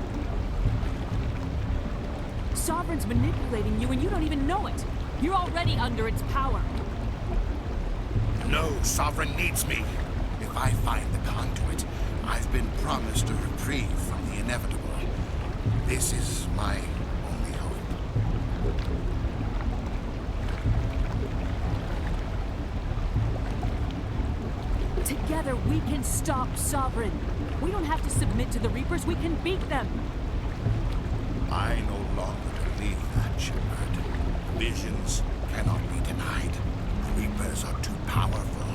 Sovereign's manipulating you and you don't even know it. You're already under its power. No, Sovereign needs me. If I find the conduit, I've been promised a reprieve from the inevitable. This is my only hope. Together we can stop Sovereign. We don't have to submit to the Reapers, we can beat them. I no longer believe that, Shepard. Visions cannot be denied. The Reapers are too powerful.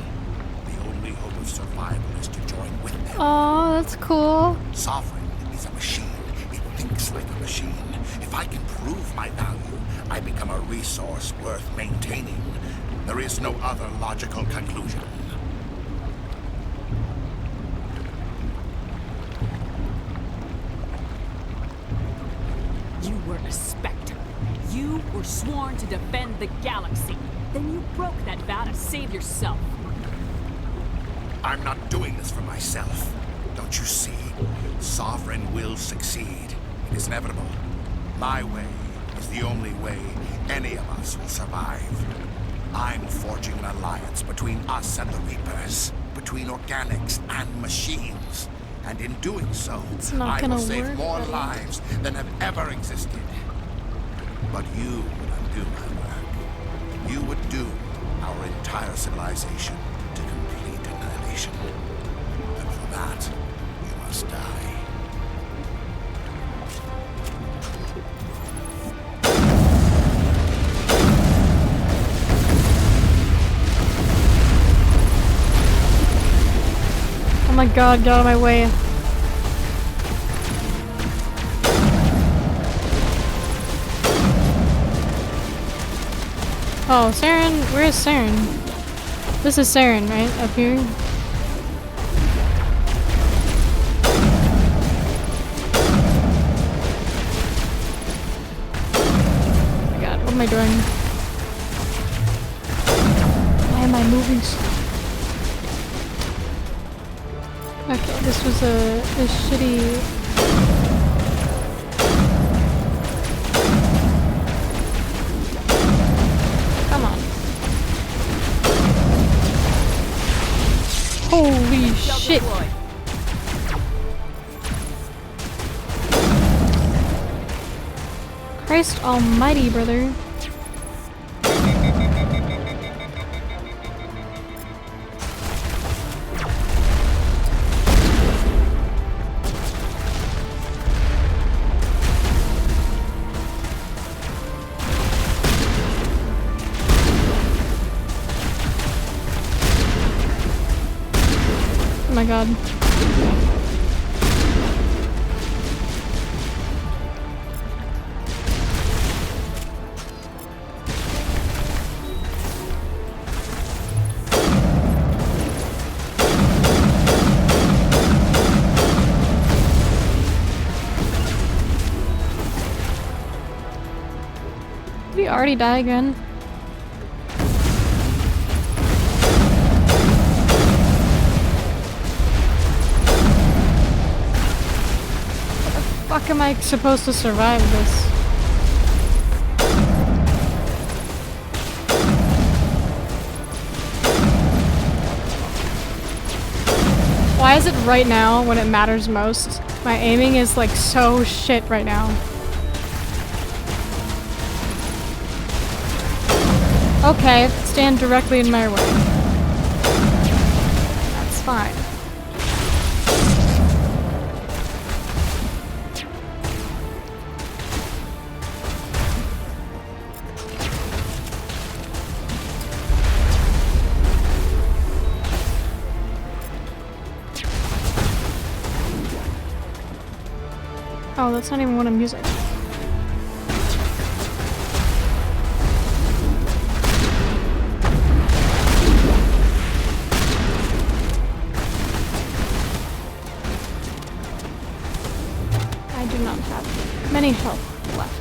The only hope of survival is to join with them. Oh, that's cool. Sovereign is a machine. It thinks like a machine. If I can prove my value, I become a resource worth maintaining. There is no other logical conclusion. You were a Spectre. You were sworn to defend the galaxy. Then you broke that vow to save yourself. I'm not doing this for myself. Don't you see? Sovereign will succeed. It is inevitable. My way is the only way any of us will survive. I'm forging an alliance between us and the Reapers, between organics and machines. And in doing so, not I gonna will save work, more buddy. lives than have ever existed. But you would undo my work. You would doom our entire civilization to complete annihilation. And for that, you must die. Oh my god, get out of my way. Oh, Saren, where is Saren? This is Saren, right? Up here? Oh my god, what am I doing? Why am I moving so? Okay, this was a shitty... Come on. Holy shit! Christ almighty, brother. Oh my god. Did we already die again? How am I supposed to survive this? Why is it right now when it matters most? My aiming is like so shit right now. Okay, stand directly in my way. That's fine. Oh, that's not even what I'm using. I do not have many health left.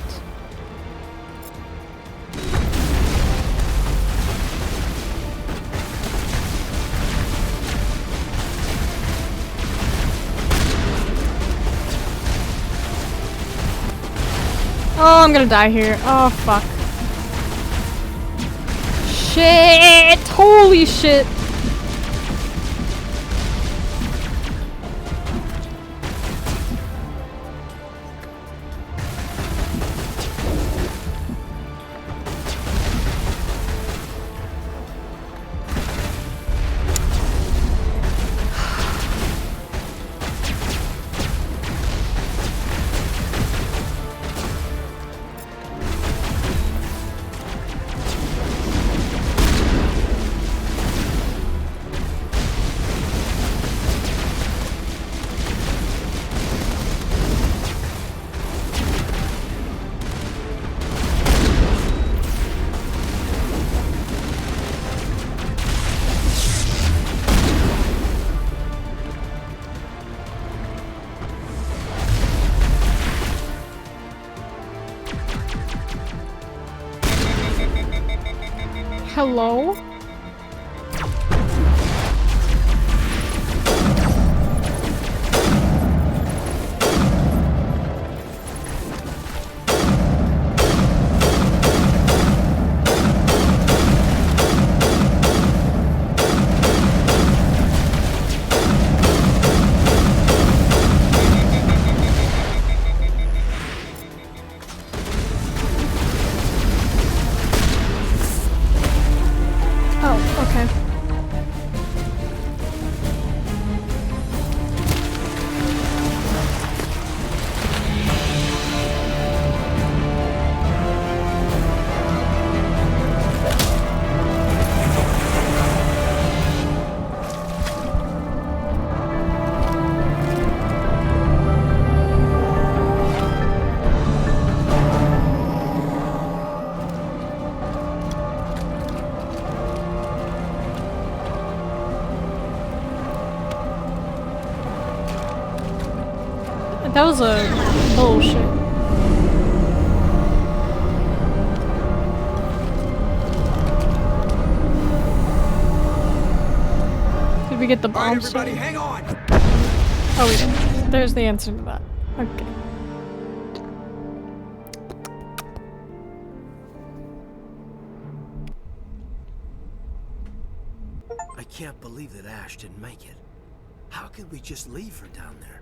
Oh, I'm gonna die here. Oh, fuck. Shit! Holy shit! Hello? That was a bullshit. Did we get the bomb? Everybody, hang on. Oh, we did. There's the answer to that. Okay. I can't believe that Ash didn't make it. How could we just leave her down there?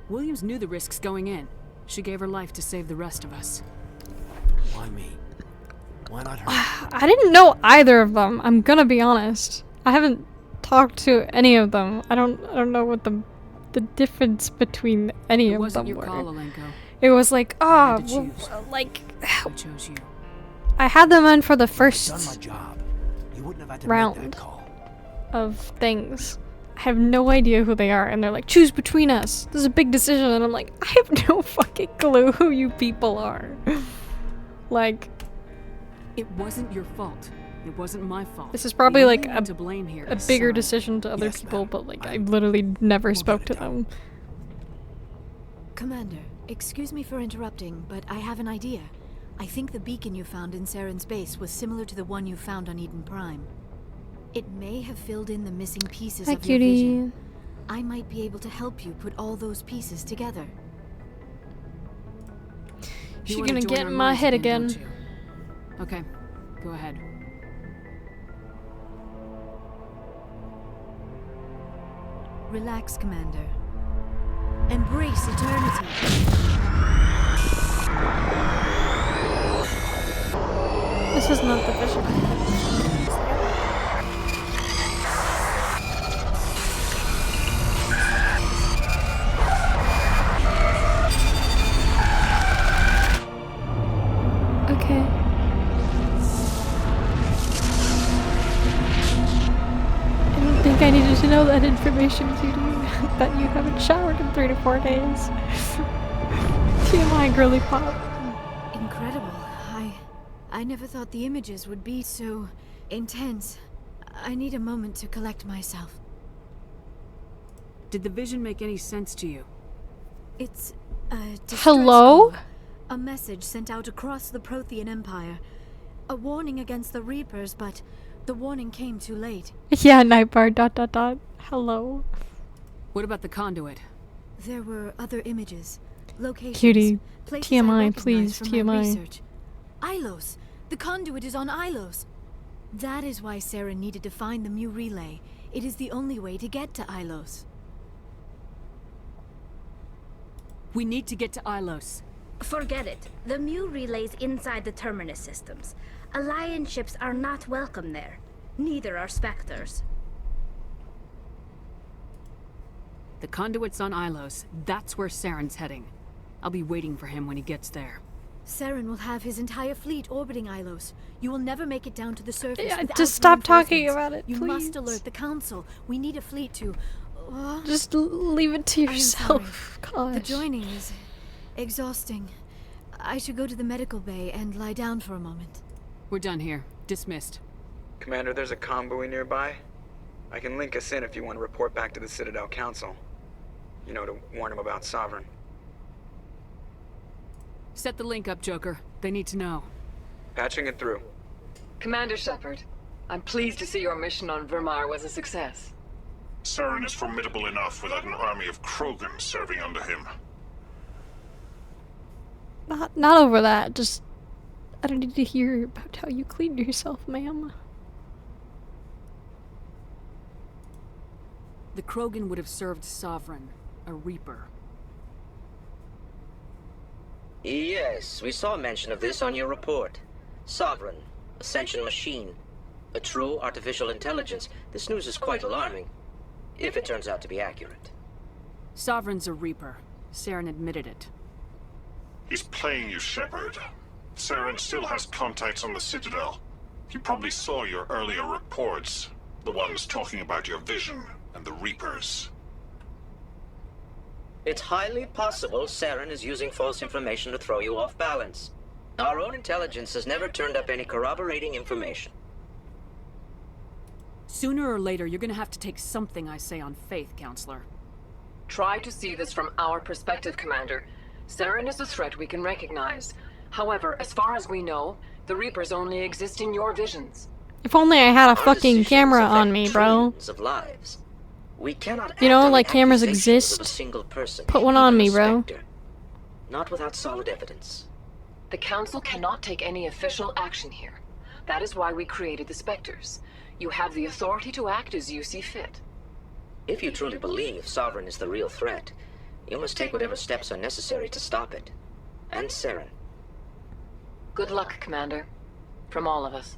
Williams knew the risks going in. She gave her life to save the rest of us. Why me? Why not her? I didn't know either of them. I'm gonna be honest. I haven't talked to any of them. I don't know what the difference between any of them were. Call, Alenko. It was like, I chose you. I had them in for the first Done my job. You wouldn't have had to round make that call. of things. I have no idea who they are, and they're like, choose between us. This is a big decision, and I'm like, I have no fucking clue who you people are. Like, it wasn't your fault. It wasn't my fault. This is probably like a bigger Saren. decision to other people, but like I literally never spoke to them. Commander, excuse me for interrupting, but I have an idea. I think the beacon you found in Saren's base was similar to the one you found on Eden Prime. It may have filled in the missing pieces Hi, of your cutie. vision. I might be able to help you put all those pieces together. She's gonna get in my head again. Okay, go ahead. Relax, Commander. Embrace eternity. This is not the vision. Okay. I don't think I needed to know that information, cutie. That you haven't showered in 3 to 4 days. TMI girly pop. Incredible. I never thought the images would be so intense. I need a moment to collect myself. Did the vision make any sense to you? It's a distress Hello? call. A message sent out across the Prothean Empire. A warning against the Reapers, but the warning came too late. Yeah, Nightbar, ... Hello. What about the conduit? There were other images, locations, Cutie, places I TMI, recognized please, from TMI. my research. Ilos! The conduit is on Ilos! That is why Saren needed to find the Mu relay. It is the only way to get to Ilos. We need to get to Ilos. Forget it. The Mu relay's inside the Terminus systems. Alliance ships are not welcome there. Neither are Spectres. The conduit's on Ilos. That's where Saren's heading. I'll be waiting for him when he gets there. Saren will have his entire fleet orbiting Ilos. You will never make it down to the surface without just stop talking reinforcements. about it, You please. must alert the Council. We need a fleet to... Just leave it to I'm yourself. sorry. The Gosh. joining is exhausting. I should go to the medical bay and lie down for a moment. We're done here. Dismissed. Commander, there's a convoy nearby. I can link us in if you want to report back to the Citadel Council. You know, to warn them about Sovereign. Set the link up, Joker. They need to know. Patching it through. Commander Shepard, I'm pleased to see your mission on Vermar was a success. Saren is formidable enough without an army of Krogan serving under him. Not over that. Just I don't need to hear about how you clean yourself, ma'am. The Krogan would have served Sovereign, a Reaper. Yes, we saw mention of this on your report. Sovereign, Ascension machine, a true artificial intelligence. This news is quite alarming, if it turns out to be accurate. Sovereign's a Reaper. Saren admitted it. He's playing you, Shepard. Saren still has contacts on the Citadel. He probably saw your earlier reports. The ones talking about your vision and the Reapers. It's highly possible Saren is using false information to throw you off balance. Our own intelligence has never turned up any corroborating information. Sooner or later, you're gonna have to take something I say on faith, Counselor. Try to see this from our perspective, Commander. Saren is a threat we can recognize. However, as far as we know, the Reapers only exist in your visions. If only I had a Our fucking decisions camera on affect me, bro. trillions of lives. We cannot You know, act on like the cameras accusations of a exist. single person, Put one even on a me, bro. specter. Not without solid evidence. The Council cannot take any official action here. That is why we created the Spectres. You have the authority to act as you see fit. If you truly believe Sovereign is the real threat, you must take whatever steps are necessary to stop it. And Saren. Good luck, Commander. From all of us.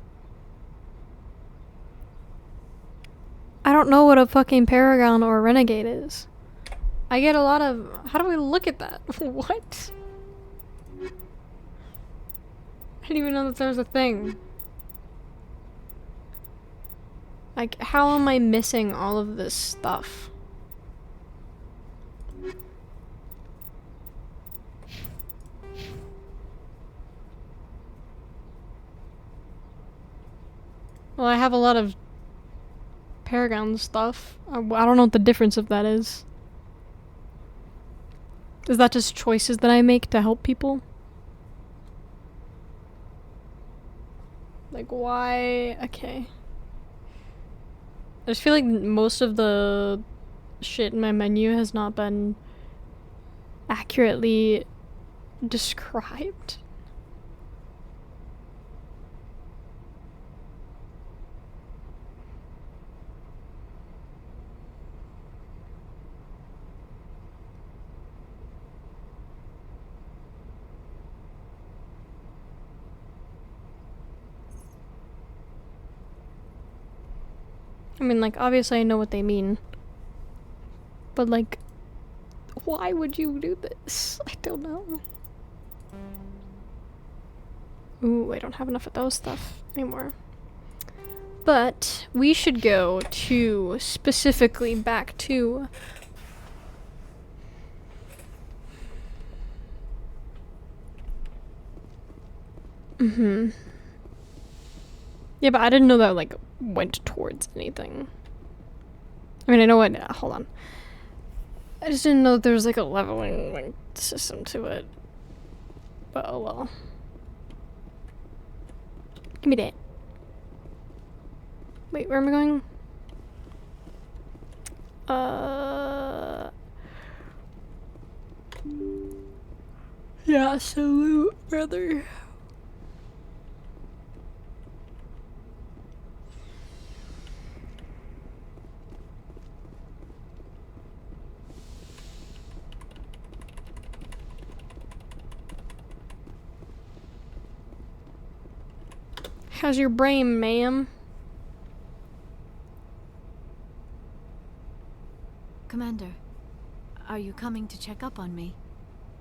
I don't know what a fucking Paragon or Renegade is. I get a lot of... How do I look at that? What? I didn't even know that there was a thing. Like, how am I missing all of this stuff? Well, I have a lot of Paragon stuff. I don't know what the difference of that is. Is that just choices that I make to help people? Like, why? Okay. I just feel like most of the shit in my menu has not been accurately described. I mean, like, obviously I know what they mean. But, like, why would you do this? I don't know. Ooh, I don't have enough of those stuff anymore. But we should go to, specifically back to... Yeah, but I didn't know that, like, went towards anything. I mean, I know what... hold on. I just didn't know that there was, like, a leveling, like, system to it. But, oh well. Give me that. Wait, where am I going? Yeah, salute, brother. How's your brain, ma'am? Commander, are you coming to check up on me?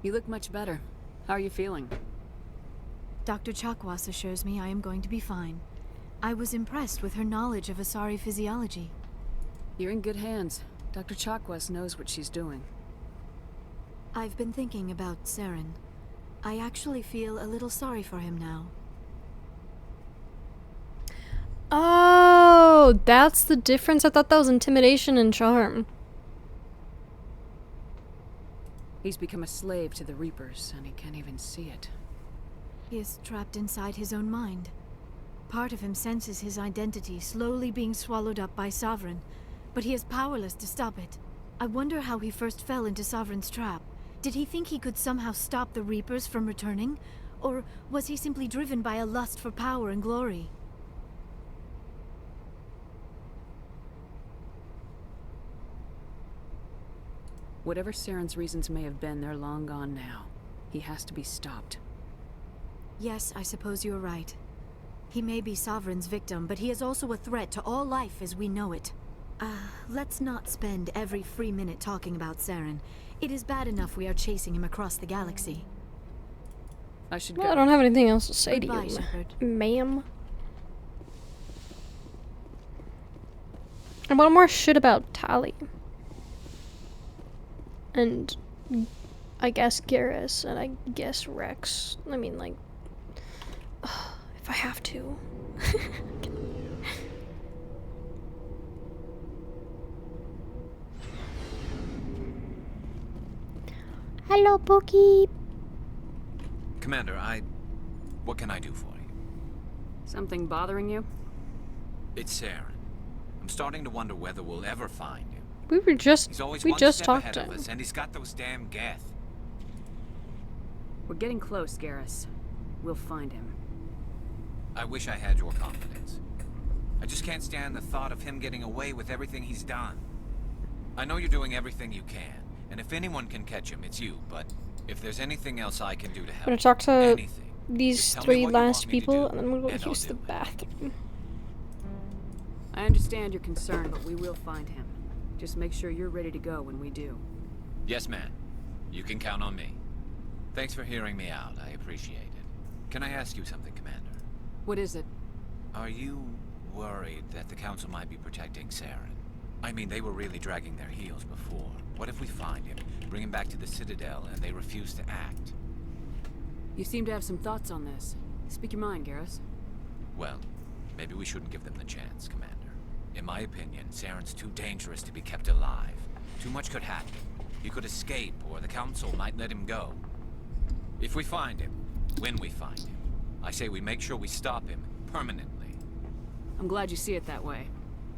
You look much better. How are you feeling? Dr. Chakwas assures me I am going to be fine. I was impressed with her knowledge of Asari physiology. You're in good hands. Dr. Chakwas knows what she's doing. I've been thinking about Saren. I actually feel a little sorry for him now. Oh, that's the difference? I thought that was intimidation and charm. He's become a slave to the Reapers, and he can't even see it. He is trapped inside his own mind. Part of him senses his identity slowly being swallowed up by Sovereign, but he is powerless to stop it. I wonder how he first fell into Sovereign's trap. Did he think he could somehow stop the Reapers from returning? Or was he simply driven by a lust for power and glory? Whatever Saren's reasons may have been, they're long gone now. He has to be stopped. Yes, I suppose you're right. He may be Sovereign's victim, but he is also a threat to all life as we know it. Let's not spend every free minute talking about Saren. It is bad enough we are chasing him across the galaxy. I should Well, go. I don't have anything else to say Goodbye, to you, Shepard. ma'am. I want more shit about Tali. And I guess Garrus, and I guess Rex. I mean, like, if I have to. Hello, Pookie. Commander, what can I do for you? Something bothering you? It's Saren. I'm starting to wonder whether we'll ever find him. He's always we one just step talked ahead to of him. us, and he's got those damn Geth. We're getting close, Garrus. We'll find him. I wish I had your confidence. I just can't stand the thought of him getting away with everything he's done. I know you're doing everything you can, and if anyone can catch him, it's you, but if there's anything else I can do to I'm help, gonna talk to anything, these just tell me 3 what you last want me to people, do, and then we'll go and I'll use the do it. bathroom. I understand your concern, but we will find him. Just make sure you're ready to go when we do. Yes, ma'am. You can count on me. Thanks for hearing me out. I appreciate it. Can I ask you something, Commander? What is it? Are you worried that the Council might be protecting Saren? I mean, they were really dragging their heels before. What if we find him, bring him back to the Citadel, and they refuse to act? You seem to have some thoughts on this. Speak your mind, Garrus. Well, maybe we shouldn't give them the chance, Commander. In my opinion, Saren's too dangerous to be kept alive. Too much could happen. He could escape, or the Council might let him go. If we find him, when we find him, I say we make sure we stop him permanently. I'm glad you see it that way.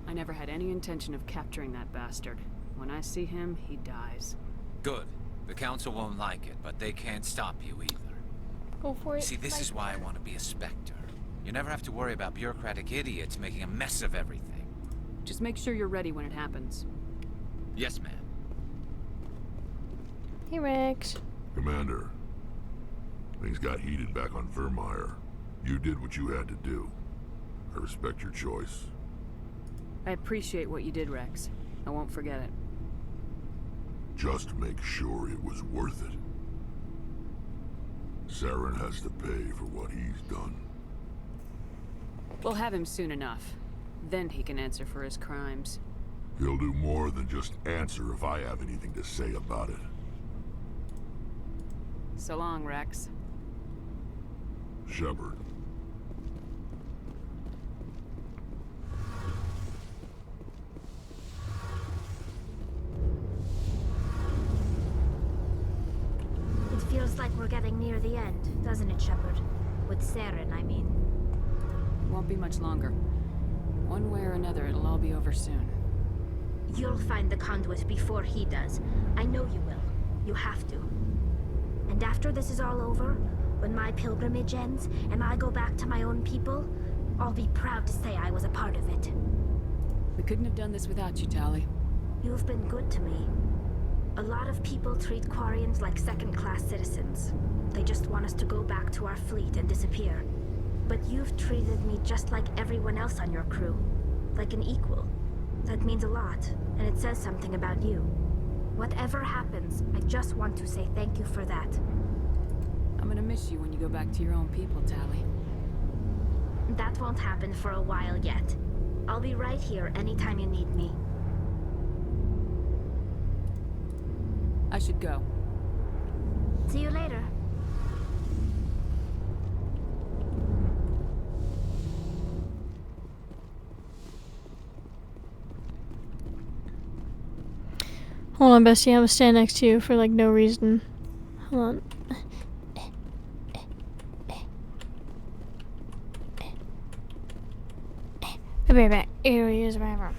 I never had any intention of capturing that bastard. When I see him, he dies. Good. The Council won't like it, but they can't stop you either. Go for it. You see, this is why I want to be a Spectre. You never have to worry about bureaucratic idiots making a mess of everything. Just make sure you're ready when it happens. Yes, ma'am. Hey, Rex. Commander, things got heated back on Vermeer. You did what you had to do. I respect your choice. I appreciate what you did, Rex. I won't forget it. Just make sure it was worth it. Saren has to pay for what he's done. We'll have him soon enough. Then he can answer for his crimes. He'll do more than just answer if I have anything to say about it. So long, Rex. Shepard. It feels like we're getting near the end, doesn't it, Shepard? With Saren, I mean. It won't be much longer. One way or another, it'll all be over soon. You'll find the conduit before he does. I know you will. You have to. And after this is all over, when my pilgrimage ends and I go back to my own people, I'll be proud to say I was a part of it. We couldn't have done this without you, Tali. You've been good to me. A lot of people treat Quarians like second-class citizens. They just want us to go back to our fleet and disappear. But you've treated me just like everyone else on your crew. Like an equal. That means a lot, and it says something about you. Whatever happens, I just want to say thank you for that. I'm gonna miss you when you go back to your own people, Tali. That won't happen for a while yet. I'll be right here anytime you need me. I should go. See you later. Hold on, Bestie. I'm gonna stand next to you for like no reason. Hold on. I'll be right back. Here he is, my room.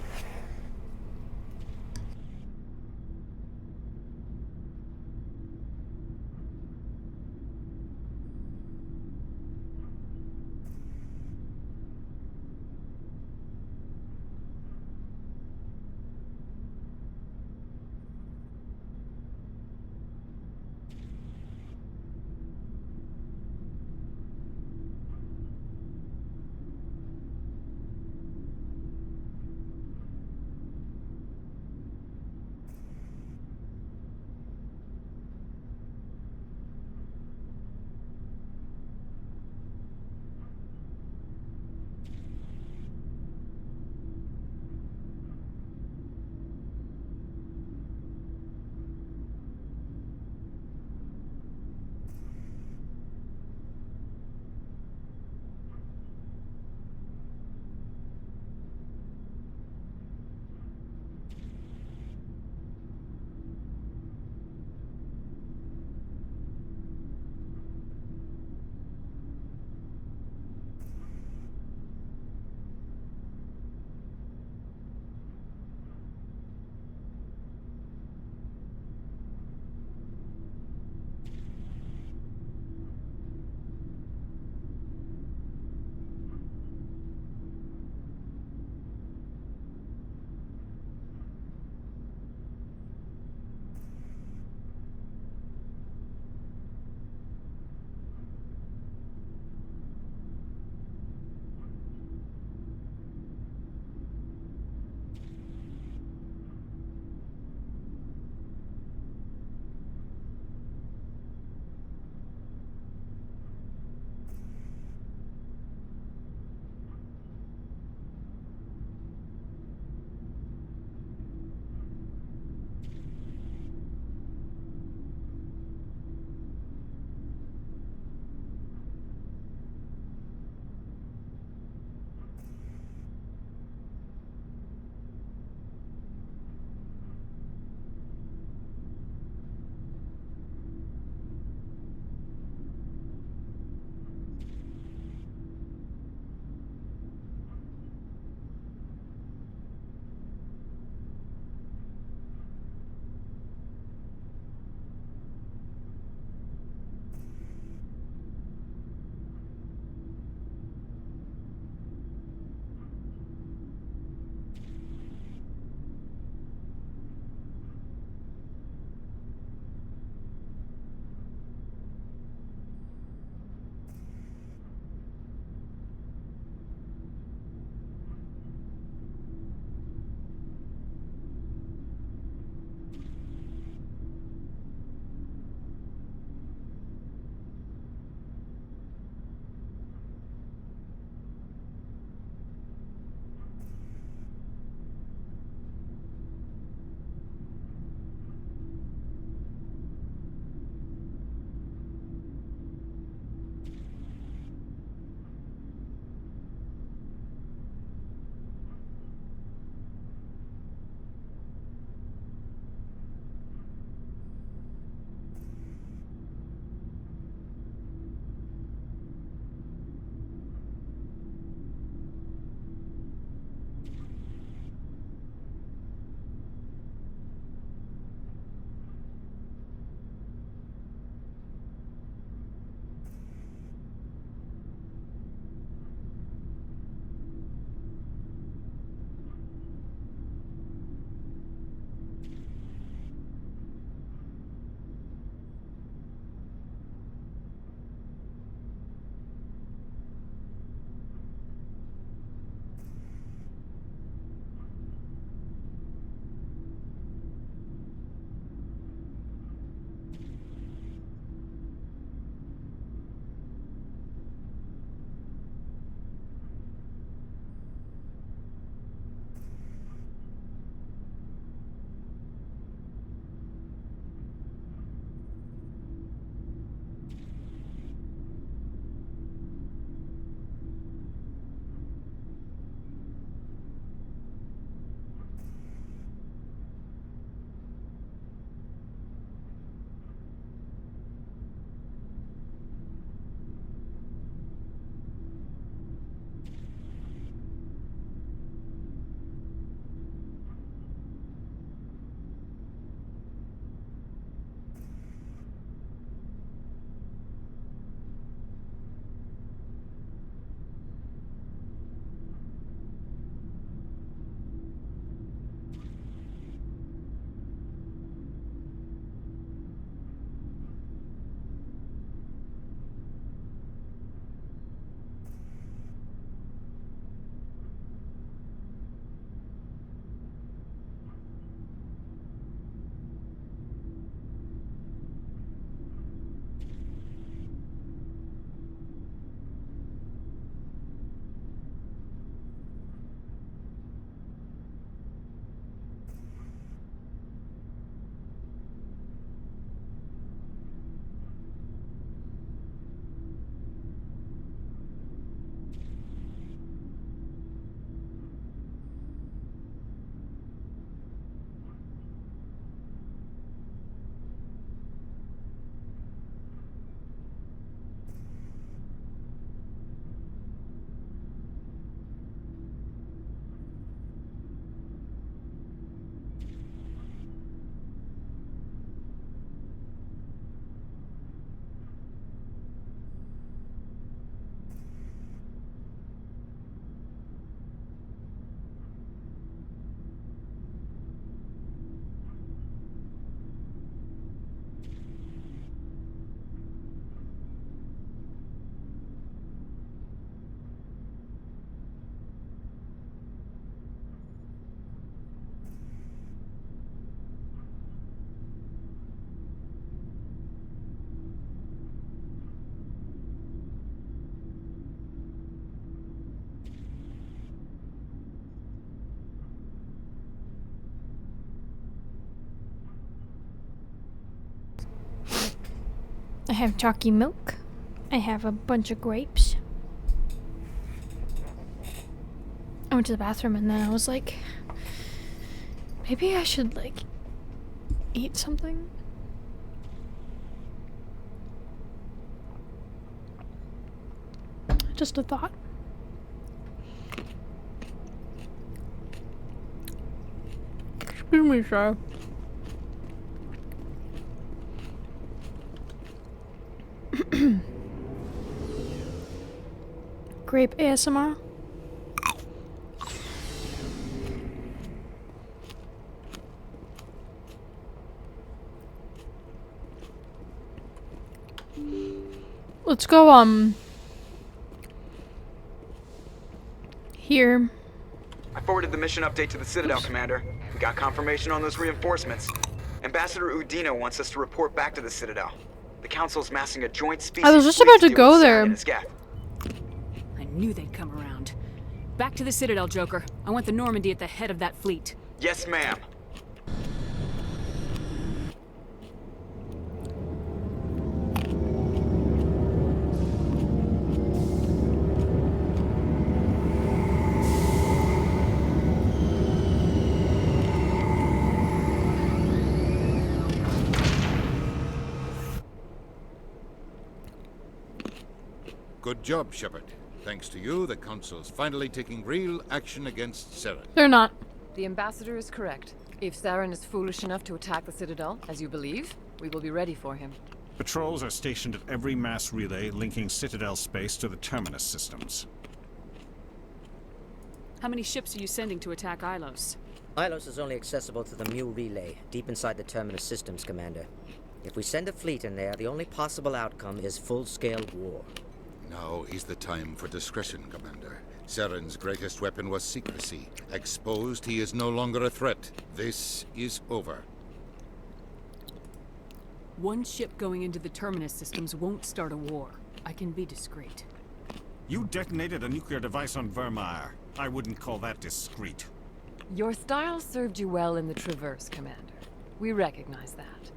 I have chalky milk. I have a bunch of grapes. I went to the bathroom and then I was like, maybe I should like eat something. Just a thought. Excuse me, sir. Grape ASMR. Let's go, here. I forwarded the mission update to the Citadel, Commander. We got confirmation on those reinforcements. Ambassador Udina wants us to report back to the Citadel. The Council's massing a joint species. I was just about to go there. I knew they'd come around. Back to the Citadel, Joker. I want the Normandy at the head of that fleet. Yes, ma'am. Good job, Shepard. Thanks to you, the Council's finally taking real action against Saren. They're not. The Ambassador is correct. If Saren is foolish enough to attack the Citadel, as you believe, we will be ready for him. Patrols are stationed at every mass relay linking Citadel space to the Terminus systems. How many ships are you sending to attack Ilos? Ilos is only accessible to the Mu relay, deep inside the Terminus systems, Commander. If we send a fleet in there, the only possible outcome is full-scale war. Now is the time for discretion, Commander. Saren's greatest weapon was secrecy. Exposed, he is no longer a threat. This is over. One ship going into the Terminus systems won't start a war. I can be discreet. You detonated a nuclear device on Vermeer. I wouldn't call that discreet. Your style served you well in the Traverse, Commander. We recognize that.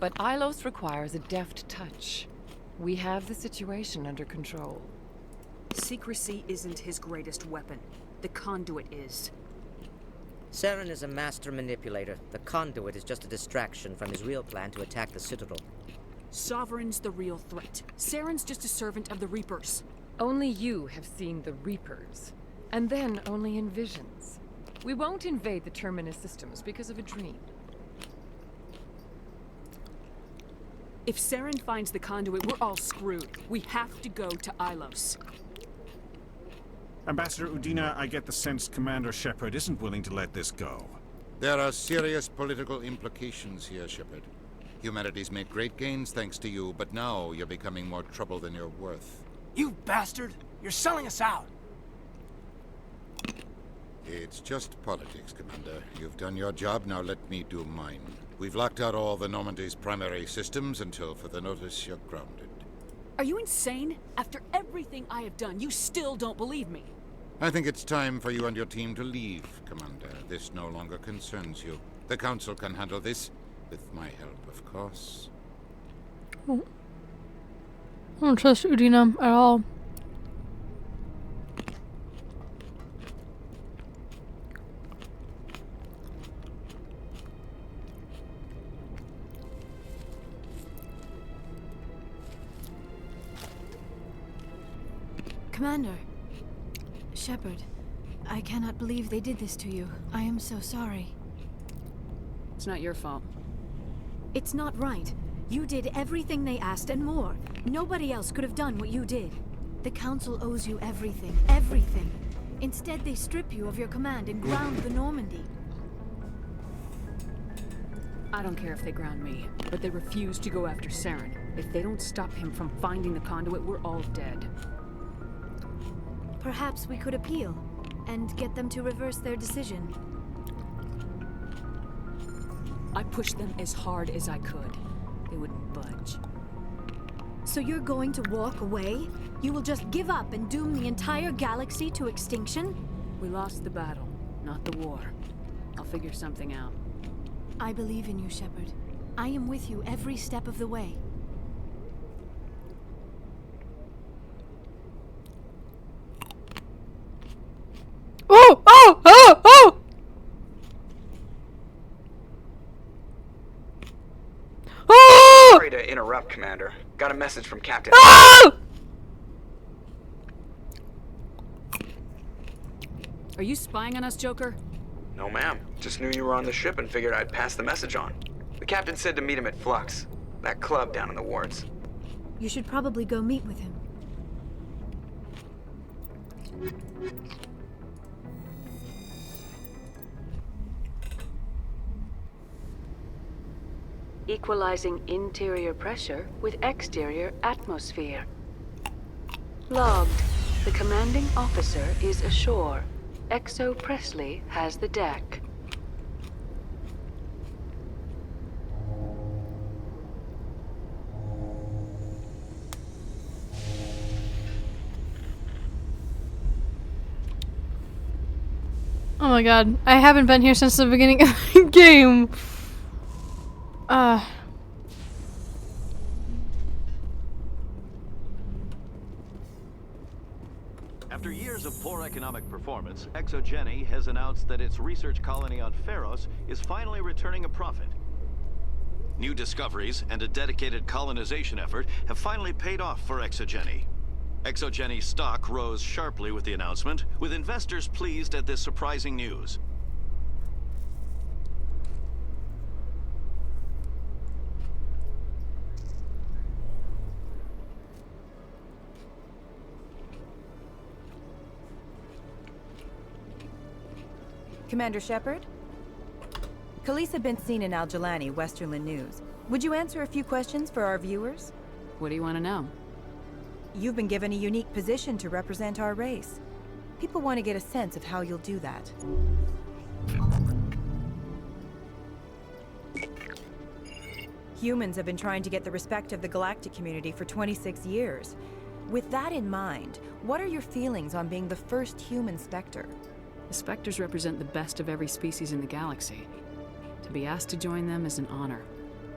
But Ilos requires a deft touch. We have the situation under control. Secrecy isn't his greatest weapon. The conduit is. Saren is a master manipulator. The conduit is just a distraction from his real plan to attack the Citadel. Sovereign's the real threat. Saren's just a servant of the Reapers. Only you have seen the Reapers. And then only in visions. We won't invade the Terminus systems because of a dream. If Saren finds the conduit, we're all screwed. We have to go to Ilos. Ambassador Udina, I get the sense Commander Shepard isn't willing to let this go. There are serious political implications here, Shepard. Humanity's made great gains thanks to you, but now you're becoming more trouble than you're worth. You bastard! You're selling us out! It's just politics, Commander. You've done your job, now let me do mine. We've locked out all the Normandy's primary systems until further notice you're grounded. Are you insane? After everything I have done, you still don't believe me. I think it's time for you and your team to leave, Commander. This no longer concerns you. The Council can handle this, with my help, of course. Oh. I don't trust Udina at all. Commander. Shepard. I cannot believe they did this to you. I am so sorry. It's not your fault. It's not right. You did everything they asked and more. Nobody else could have done what you did. The Council owes you everything. Everything. Instead, they strip you of your command and ground the Normandy. I don't care if they ground me, but they refuse to go after Saren. If they don't stop him from finding the conduit, we're all dead. Perhaps we could appeal and get them to reverse their decision. I pushed them as hard as I could. They wouldn't budge. So you're going to walk away? You will just give up and doom the entire galaxy to extinction? We lost the battle, not the war. I'll figure something out. I believe in you, Shepard. I am with you every step of the way. Sorry to interrupt, Commander. Got a message from Captain. Are you spying on us, Joker? No, ma'am. Just knew you were on the ship and figured I'd pass the message on. The captain said to meet him at Flux, that club down in the wards. You should probably go meet with him. Equalizing interior pressure with exterior atmosphere. Logged. The commanding officer is ashore. Exo Presley has the deck. Oh my god, I haven't been here since the beginning of the game. After years of poor economic performance, ExoGeni has announced that its research colony on Pharos is finally returning a profit. New discoveries and a dedicated colonization effort have finally paid off for ExoGeni. ExoGeni's stock rose sharply with the announcement, with investors pleased at this surprising news. Commander Shepard? Khaleesa been seen in Al-Jalani, Westerland News. Would you answer a few questions for our viewers? What do you want to know? You've been given a unique position to represent our race. People want to get a sense of how you'll do that. Humans have been trying to get the respect of the galactic community for 26 years. With that in mind, what are your feelings on being the first human Spectre? The Spectres represent the best of every species in the galaxy. To be asked to join them is an honor.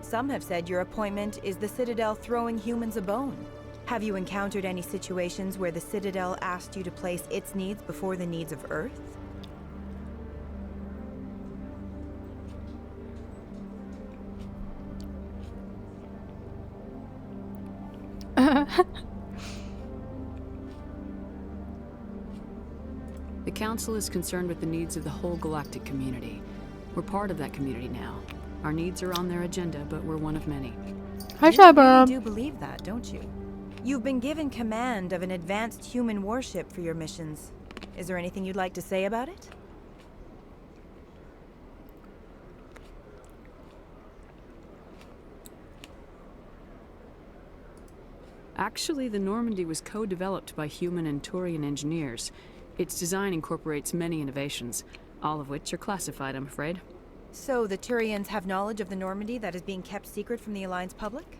Some have said your appointment is the Citadel throwing humans a bone. Have you encountered any situations where the Citadel asked you to place its needs before the needs of Earth? The Council is concerned with the needs of the whole galactic community. We're part of that community now. Our needs are on their agenda, but we're one of many. Hi, You Shabba. really do believe that, don't you? You've been given command of an advanced human warship for your missions. Is there anything you'd like to say about it? Actually, the Normandy was co-developed by human and Turian engineers. Its design incorporates many innovations, all of which are classified, I'm afraid. So the Turians have knowledge of the Normandy that is being kept secret from the Alliance public?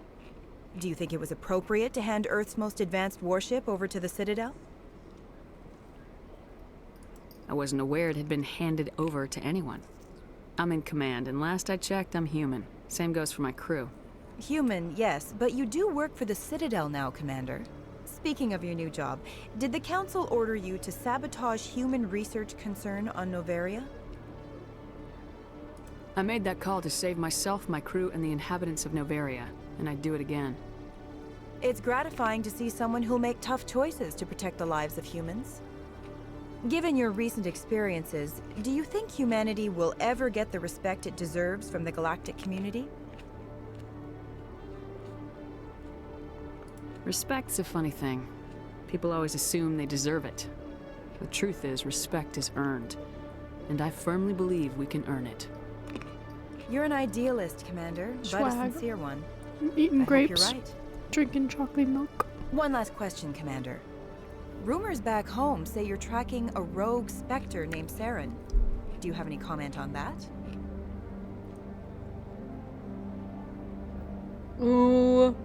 Do you think it was appropriate to hand Earth's most advanced warship over to the Citadel? I wasn't aware it had been handed over to anyone. I'm in command, and last I checked, I'm human. Same goes for my crew. Human, yes, but you do work for the Citadel now, Commander. Speaking of your new job, did the Council order you to sabotage human research concern on Noveria? I made that call to save myself, my crew, and the inhabitants of Noveria, and I'd do it again. It's gratifying to see someone who'll make tough choices to protect the lives of humans. Given your recent experiences, do you think humanity will ever get the respect it deserves from the galactic community? Respect's a funny thing. People always assume they deserve it. The truth is, respect is earned, and I firmly believe we can earn it. You're an idealist, Commander, but a Swag. sincere one. I'm eating I grapes, hope you're right. drinking chocolate milk. One last question, Commander. Rumors back home say you're tracking a rogue Spectre named Saren. Do you have any comment on that? Ooh.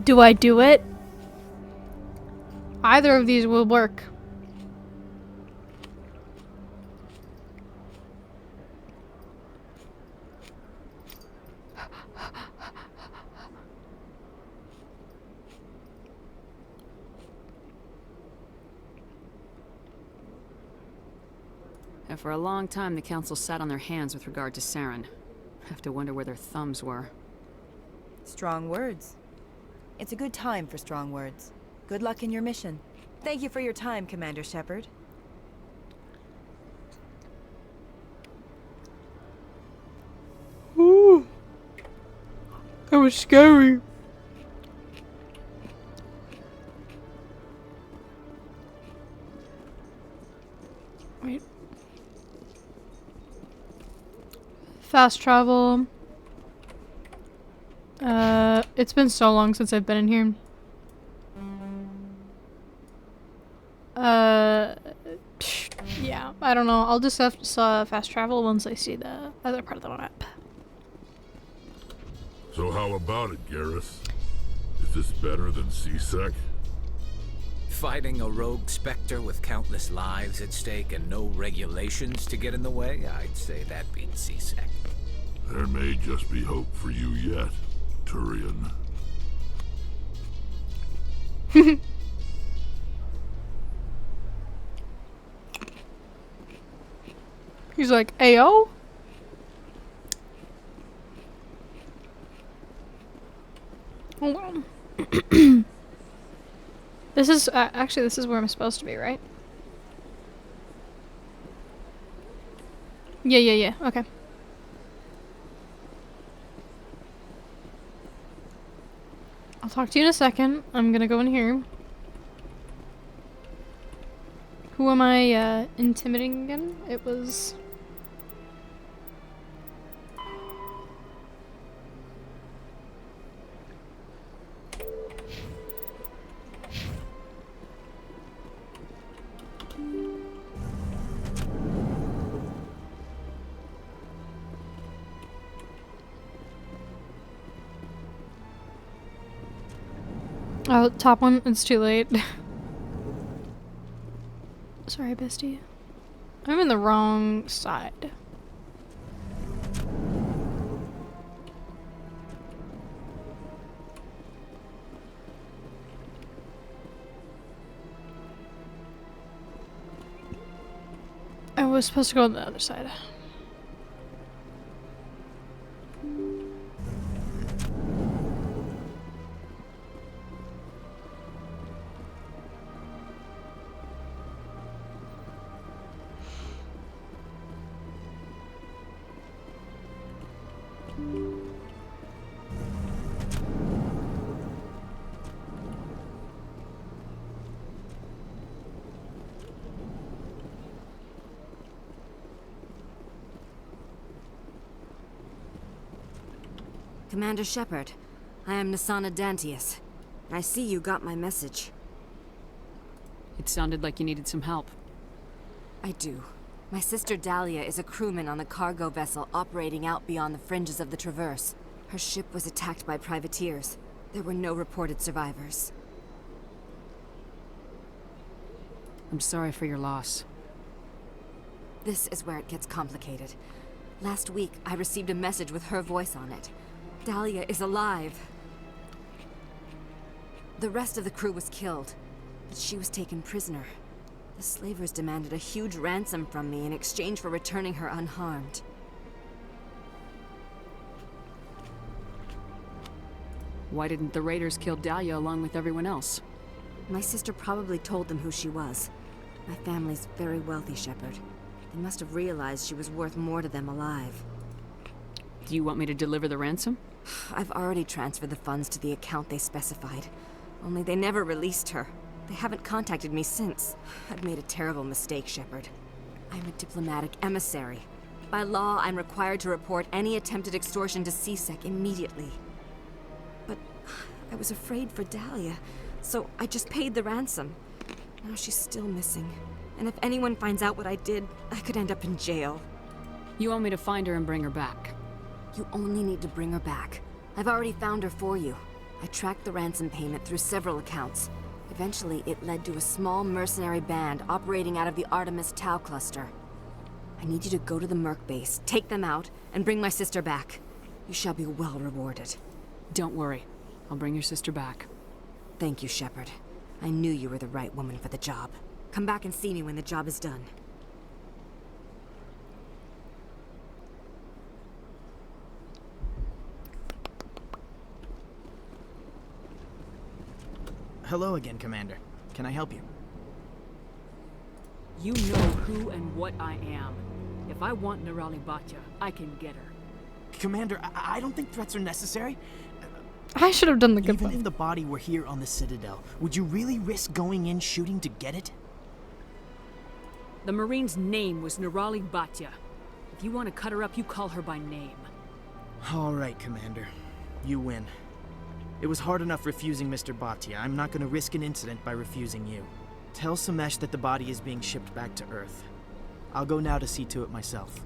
Do I do it? Either of these will work. And for a long time, the Council sat on their hands with regard to Saren. Have to wonder where their thumbs were. Strong words. It's a good time for strong words. Good luck in your mission. Thank you for your time, Commander Shepard. Ooh. That was scary. Wait. Fast travel. It's been so long since I've been in here. Yeah, I don't know. I'll just have to fast travel once I see the other part of the map. So how about it, Garrus? Is this better than C-Sec? Fighting a rogue Spectre with countless lives at stake and no regulations to get in the way? I'd say that beats C-Sec. There may just be hope for you yet, Turian. He's like, Ayo? Hold on. This is, actually, this is where I'm supposed to be, right? Yeah, okay. I'll talk to you in a second. I'm gonna go in here. Who am I, intimidating again? It was... Oh, top one, it's too late. Sorry, bestie. I'm in the wrong side. I was supposed to go on the other side. Commander Shepard, I am Nasana Dantius. I see you got my message. It sounded like you needed some help. I do. My sister Dahlia is a crewman on the cargo vessel operating out beyond the fringes of the Traverse. Her ship was attacked by privateers. There were no reported survivors. I'm sorry for your loss. This is where it gets complicated. Last week, I received a message with her voice on it. Dahlia is alive. The rest of the crew was killed, but she was taken prisoner. The slavers demanded a huge ransom from me in exchange for returning her unharmed. Why didn't the raiders kill Dahlia along with everyone else? My sister probably told them who she was. My family's very wealthy, Shepard. They must have realized she was worth more to them alive. Do you want me to deliver the ransom? I've already transferred the funds to the account they specified. Only they never released her. They haven't contacted me since. I've made a terrible mistake, Shepard. I'm a diplomatic emissary. By law, I'm required to report any attempted extortion to C-Sec immediately. But I was afraid for Dahlia, so I just paid the ransom. Now she's still missing. And if anyone finds out what I did, I could end up in jail. You want me to find her and bring her back? You only need to bring her back. I've already found her for you. I tracked the ransom payment through several accounts. Eventually, it led to a small mercenary band operating out of the Artemis Tau cluster. I need you to go to the Merc base, take them out, and bring my sister back. You shall be well rewarded. Don't worry. I'll bring your sister back. Thank you, Shepard. I knew you were the right woman for the job. Come back and see me when the job is done. hello again, Commander. Can I help you? You know who and what I am. If I want Nerali Batya, I can get her. Commander, I don't think threats are necessary. I should have done the good Even one. if the body were here on the Citadel, would you really risk going in shooting to get it? The Marine's name was Nerali Batya. If you want to cut her up, you call her by name. All right, Commander. You win. It was hard enough refusing Mr. Bhatia. I'm not going to risk an incident by refusing you. Tell Samesh that the body is being shipped back to Earth. I'll go now to see to it myself.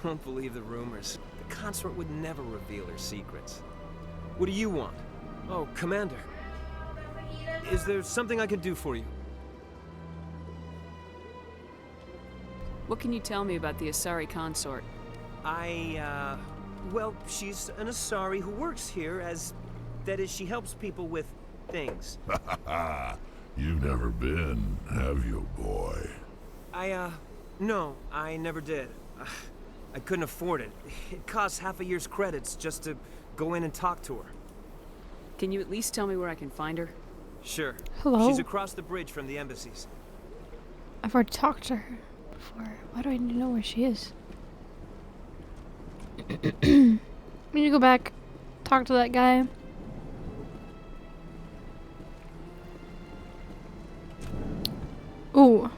Don't believe the rumors. The consort would never reveal her secrets. What do you want? Oh, Commander. Is there something I can do for you? What can you tell me about the Asari consort? Well, she's an Asari who works here as... That is, she helps people with things. You've never been, have you, boy? No, I never did. I couldn't afford it. It costs half a year's credits just to go in and talk to her. Can you at least tell me where I can find her? Sure. Hello? She's across the bridge from the embassies. I've already talked to her before. Why do I need to know where she is? We need to go back, talk to that guy. Ooh.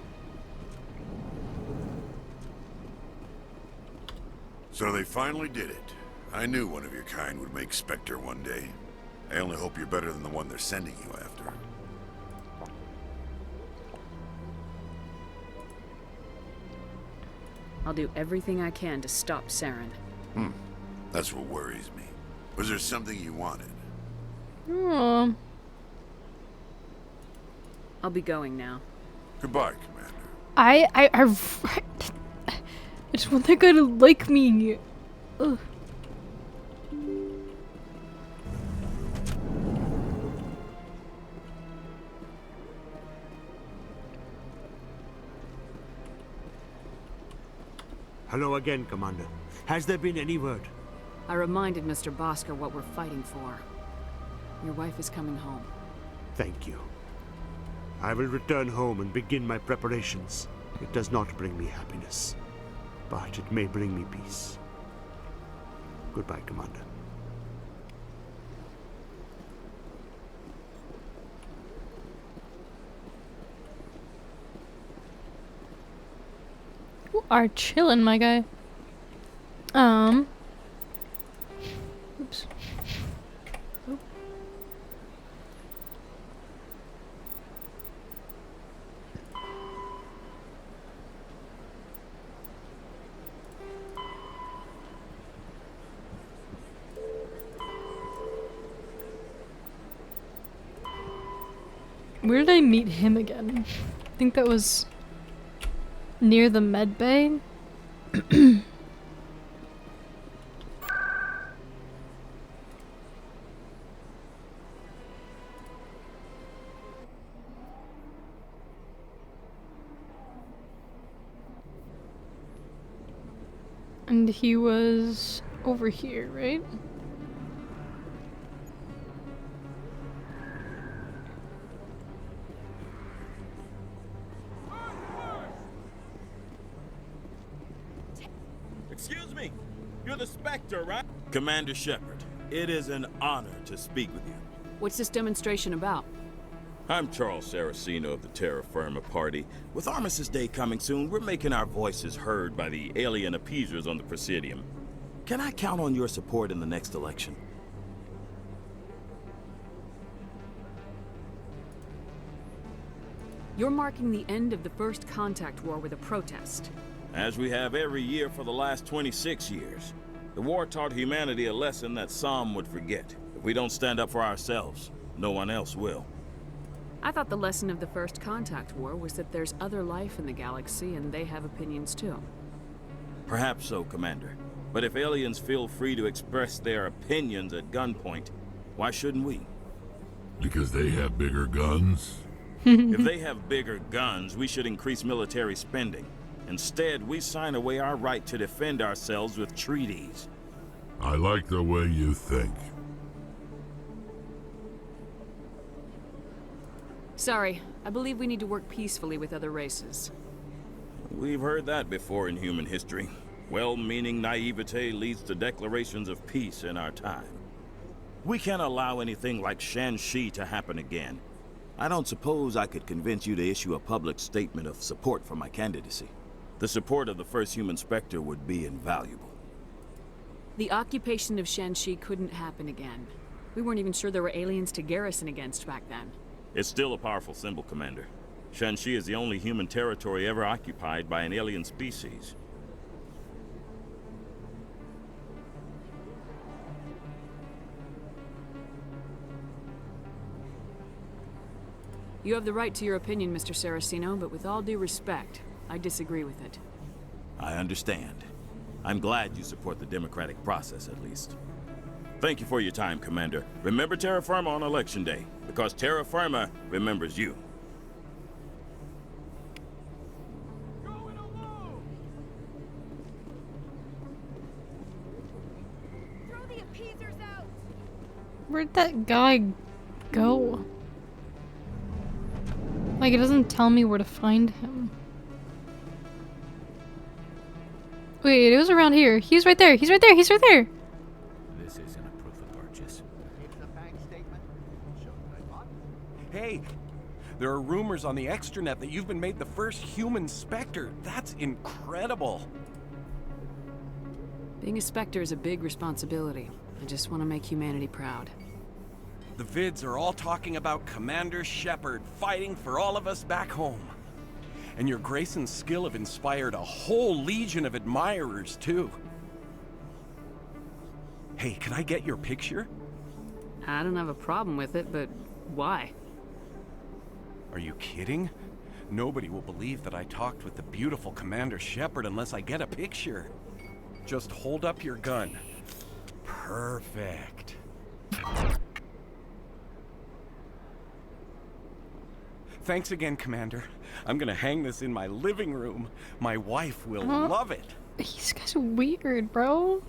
So they finally did it. I knew one of your kind would make Spectre one day. I only hope you're better than the one they're sending you after. I'll do everything I can to stop Saren. That's what worries me. Was there something you wanted? Oh. I'll be going now. Goodbye, Commander. I just want that guy to like me. Ugh. Hello again, Commander. Has there been any word? I reminded Mr. Bosker what we're fighting for. Your wife is coming home. Thank you. I will return home and begin my preparations. It does not bring me happiness, but it may bring me peace. Goodbye, Commander. You are chilling, my guy. Oops. Oh. Where did I meet him again? I think that was near the med bay. And he was over here, right? Excuse me, you're the Spectre, right? Commander Shepard, it is an honor to speak with you. What's this demonstration about? I'm Charles Saraceno of the Terra Firma Party. With Armistice Day coming soon, we're making our voices heard by the alien appeasers on the Presidium. Can I count on your support in the next election? You're marking the end of the First Contact War with a protest. As we have every year for the last 26 years. The war taught humanity a lesson that some would forget. If we don't stand up for ourselves, no one else will. I thought the lesson of the First Contact War was that there's other life in the galaxy and they have opinions too. Perhaps so, Commander. But if aliens feel free to express their opinions at gunpoint, why shouldn't we? Because they have bigger guns? If they have bigger guns, we should increase military spending. Instead, we sign away our right to defend ourselves with treaties. I like the way you think. Sorry, I believe we need to work peacefully with other races. We've heard that before in human history. Well-meaning naivete leads to declarations of peace in our time. We can't allow anything like Shan-Shi to happen again. I don't suppose I could convince you to issue a public statement of support for my candidacy. The support of the first human Spectre would be invaluable. The occupation of Shan-Shi couldn't happen again. We weren't even sure there were aliens to garrison against back then. It's still a powerful symbol, Commander. Shan-Shi is the only human territory ever occupied by an alien species. You have the right to your opinion, Mr. Saraceno, but with all due respect, I disagree with it. I understand. I'm glad you support the democratic process, at least. Thank you for your time, Commander. Remember Terra Firma on Election Day, because Terra Firma remembers you. Where'd that guy go? Like, it doesn't tell me where to find him. Wait, it was around here. He's right there. He's right there. He's right there. This isn't a proof of purchase. It's a bank statement. Show what I bought. Hey, there are rumors on the extranet that you've been made the first human Spectre. That's incredible. Being a Spectre is a big responsibility. I just want to make humanity proud. The vids are all talking about Commander Shepard fighting for all of us back home. And your grace and skill have inspired a whole legion of admirers, too. Hey, can I get your picture? I don't have a problem with it, but why? Are you kidding? Nobody will believe that I talked with the beautiful Commander Shepard unless I get a picture. Just hold up your gun. Perfect. Thanks again, Commander. I'm gonna hang this in my living room. My wife will love it. These guys are weird, bro.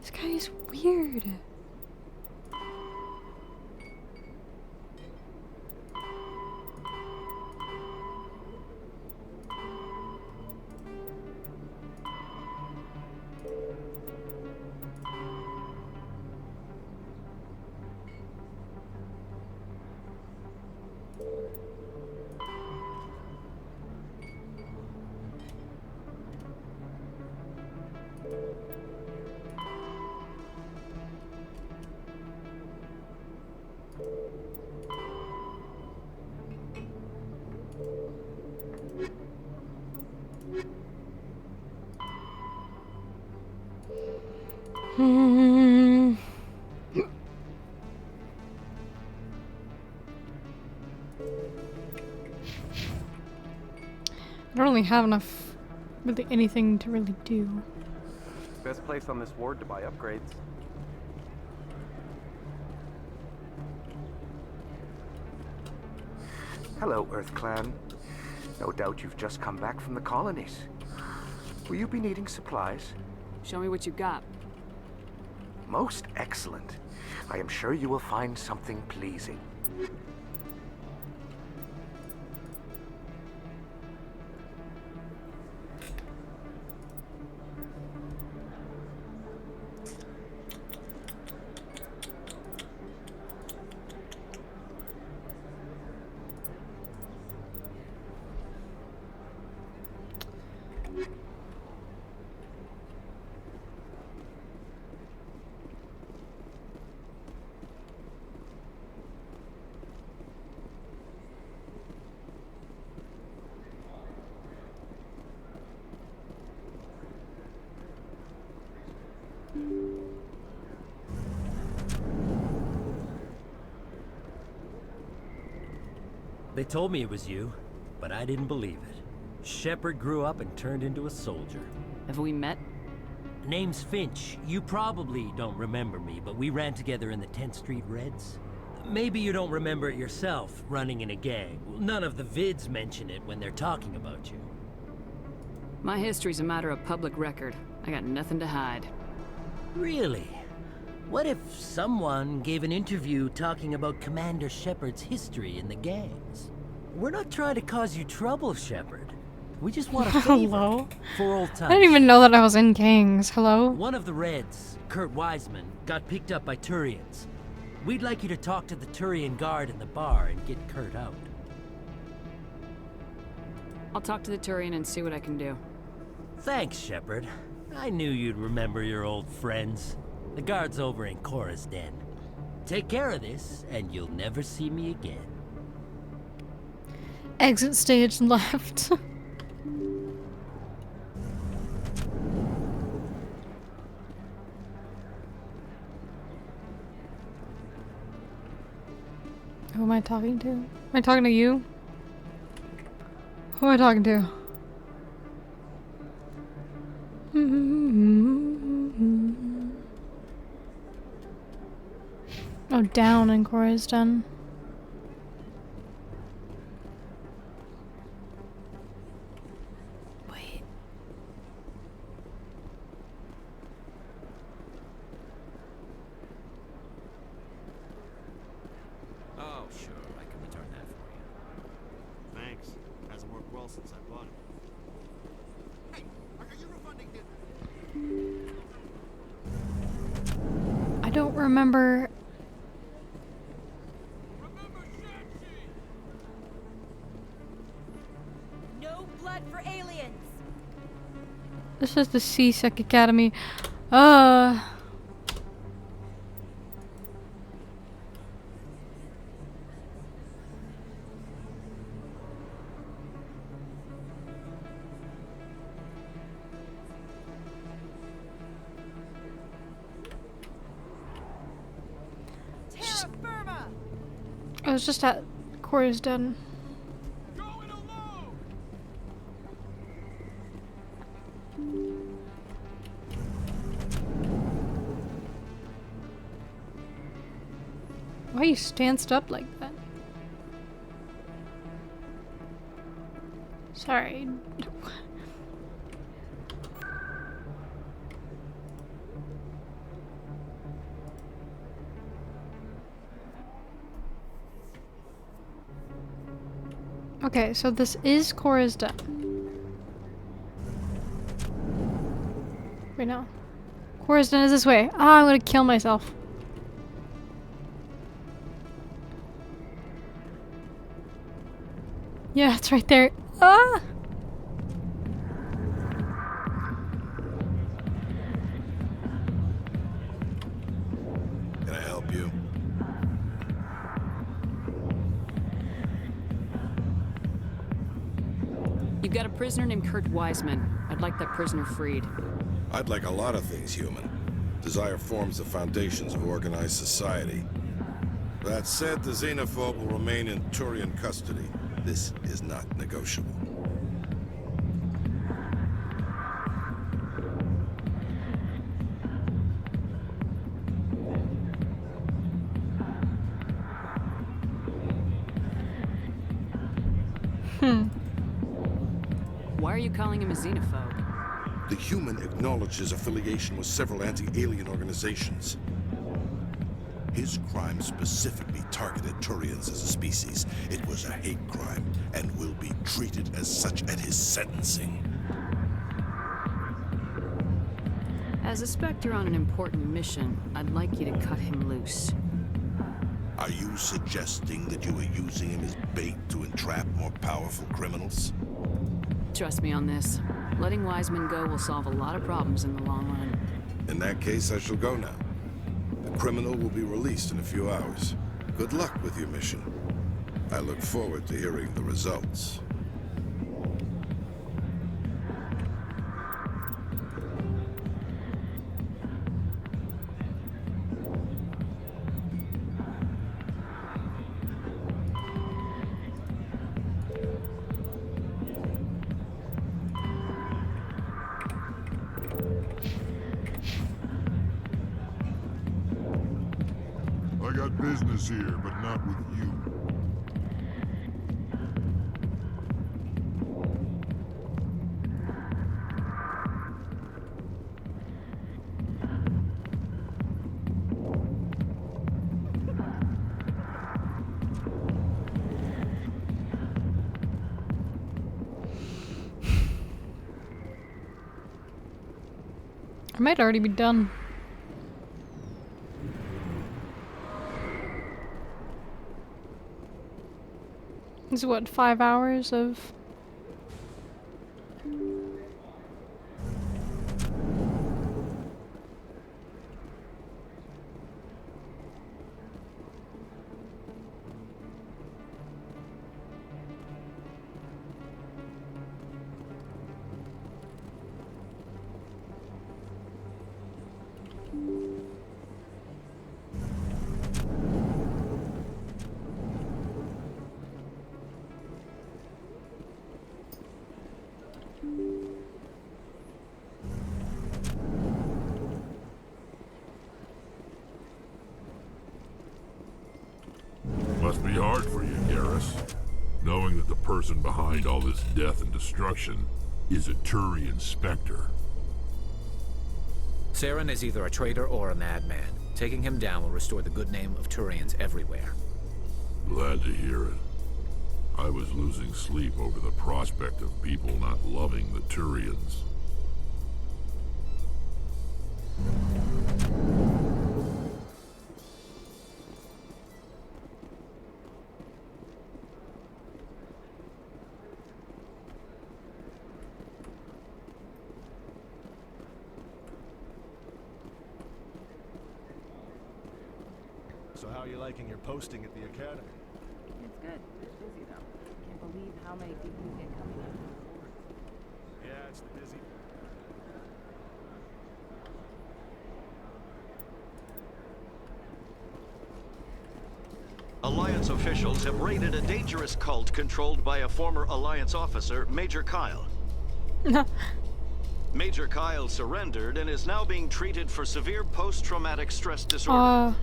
This guy is weird. I don't really have enough, really anything to really do. Best place on this ward to buy upgrades. Hello, Earth Clan. No doubt you've just come back from the colonies. Will you be needing supplies? Show me what you got. Most excellent. I am sure you will find something pleasing. They told me it was you, but I didn't believe it. Shepard grew up and turned into a soldier. Have we met? Name's Finch. You probably don't remember me, but we ran together in the 10th Street Reds. Maybe you don't remember it yourself, running in a gang. None of the vids mention it when they're talking about you. My history's a matter of public record. I got nothing to hide. Really? What if someone gave an interview talking about Commander Shepard's history in the gangs? We're not trying to cause you trouble, Shepard. We just want a favor. Hello? For old times. I didn't even know that I was in gangs. Hello? One of the Reds, Kurt Wiseman, got picked up by Turians. We'd like you to talk to the Turian guard in the bar and get Kurt out. I'll talk to the Turian and see what I can do. Thanks, Shepard. I knew you'd remember your old friends. The guard's over in Cora's den. Take care of this, and you'll never see me again. Exit stage left. Who am I talking to? Am I talking to you? Who am I talking to? Oh, down and Cora's done. Wait. Oh, sure, I can return that for you. Thanks. Hasn't worked well since I bought it. Hey, are you refunding it? I don't remember. No blood for aliens. This is the CSEC Academy. I was just at Cora's den. Why are you stanced up like that? Sorry. Okay, so this is Cora's den. Wait, no. Cora's den is this way. Ah, I'm gonna kill myself. Yeah, it's right there. Ah! Can I help you? You've got a prisoner named Kurt Wiseman. I'd like that prisoner freed. I'd like a lot of things, human. Desire forms the foundations of organized society. That said, the xenophobe will remain in Turian custody. This is not negotiable. Why are you calling him a xenophobe? The human acknowledges affiliation with several anti-alien organizations. His crime specifically targeted Turians as a species. It was a hate crime and will be treated as such at his sentencing. As a Spectre on an important mission, I'd like you to cut him loose. Are you suggesting that you are using him as bait to entrap more powerful criminals? Trust me on this. Letting Wiseman go will solve a lot of problems in the long run. In that case, I shall go now. The criminal will be released in a few hours. Good luck with your mission. I look forward to hearing the results. I got business here, but not with you. I might already be done. This is what, 5 hours of... Must be hard for you, Garrus, knowing that the person behind all this death and destruction is a Turian Spectre. Saren is either a traitor or a madman. Taking him down will restore the good name of Turians everywhere. Glad to hear it. I was losing sleep over the prospect of people not loving the Turians. So how are you liking your posting at the academy? It's good. It's busy though. Can't believe how many people you get coming in. Yeah, it's the busy. Alliance officials have raided a dangerous cult controlled by a former Alliance officer, Major Kyle. Major Kyle surrendered and is now being treated for severe post-traumatic stress disorder.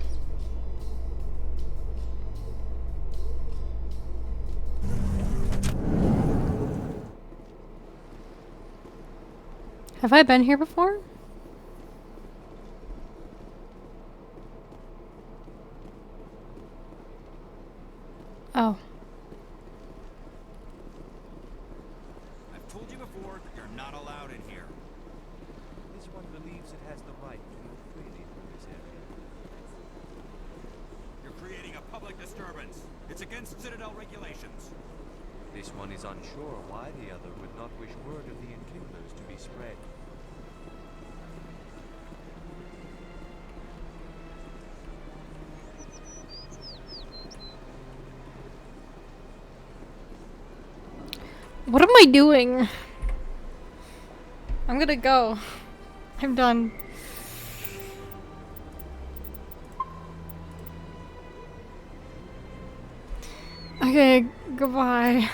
Have I been here before? Oh. I've told you before, you're not allowed in here. This one believes it has the right to move freely through this area. You're creating a public disturbance. It's against Citadel regulations. This one is unsure why the other would not wish word of the enkindlers to be spread. What am I doing? I'm gonna go. I'm done. Okay, goodbye.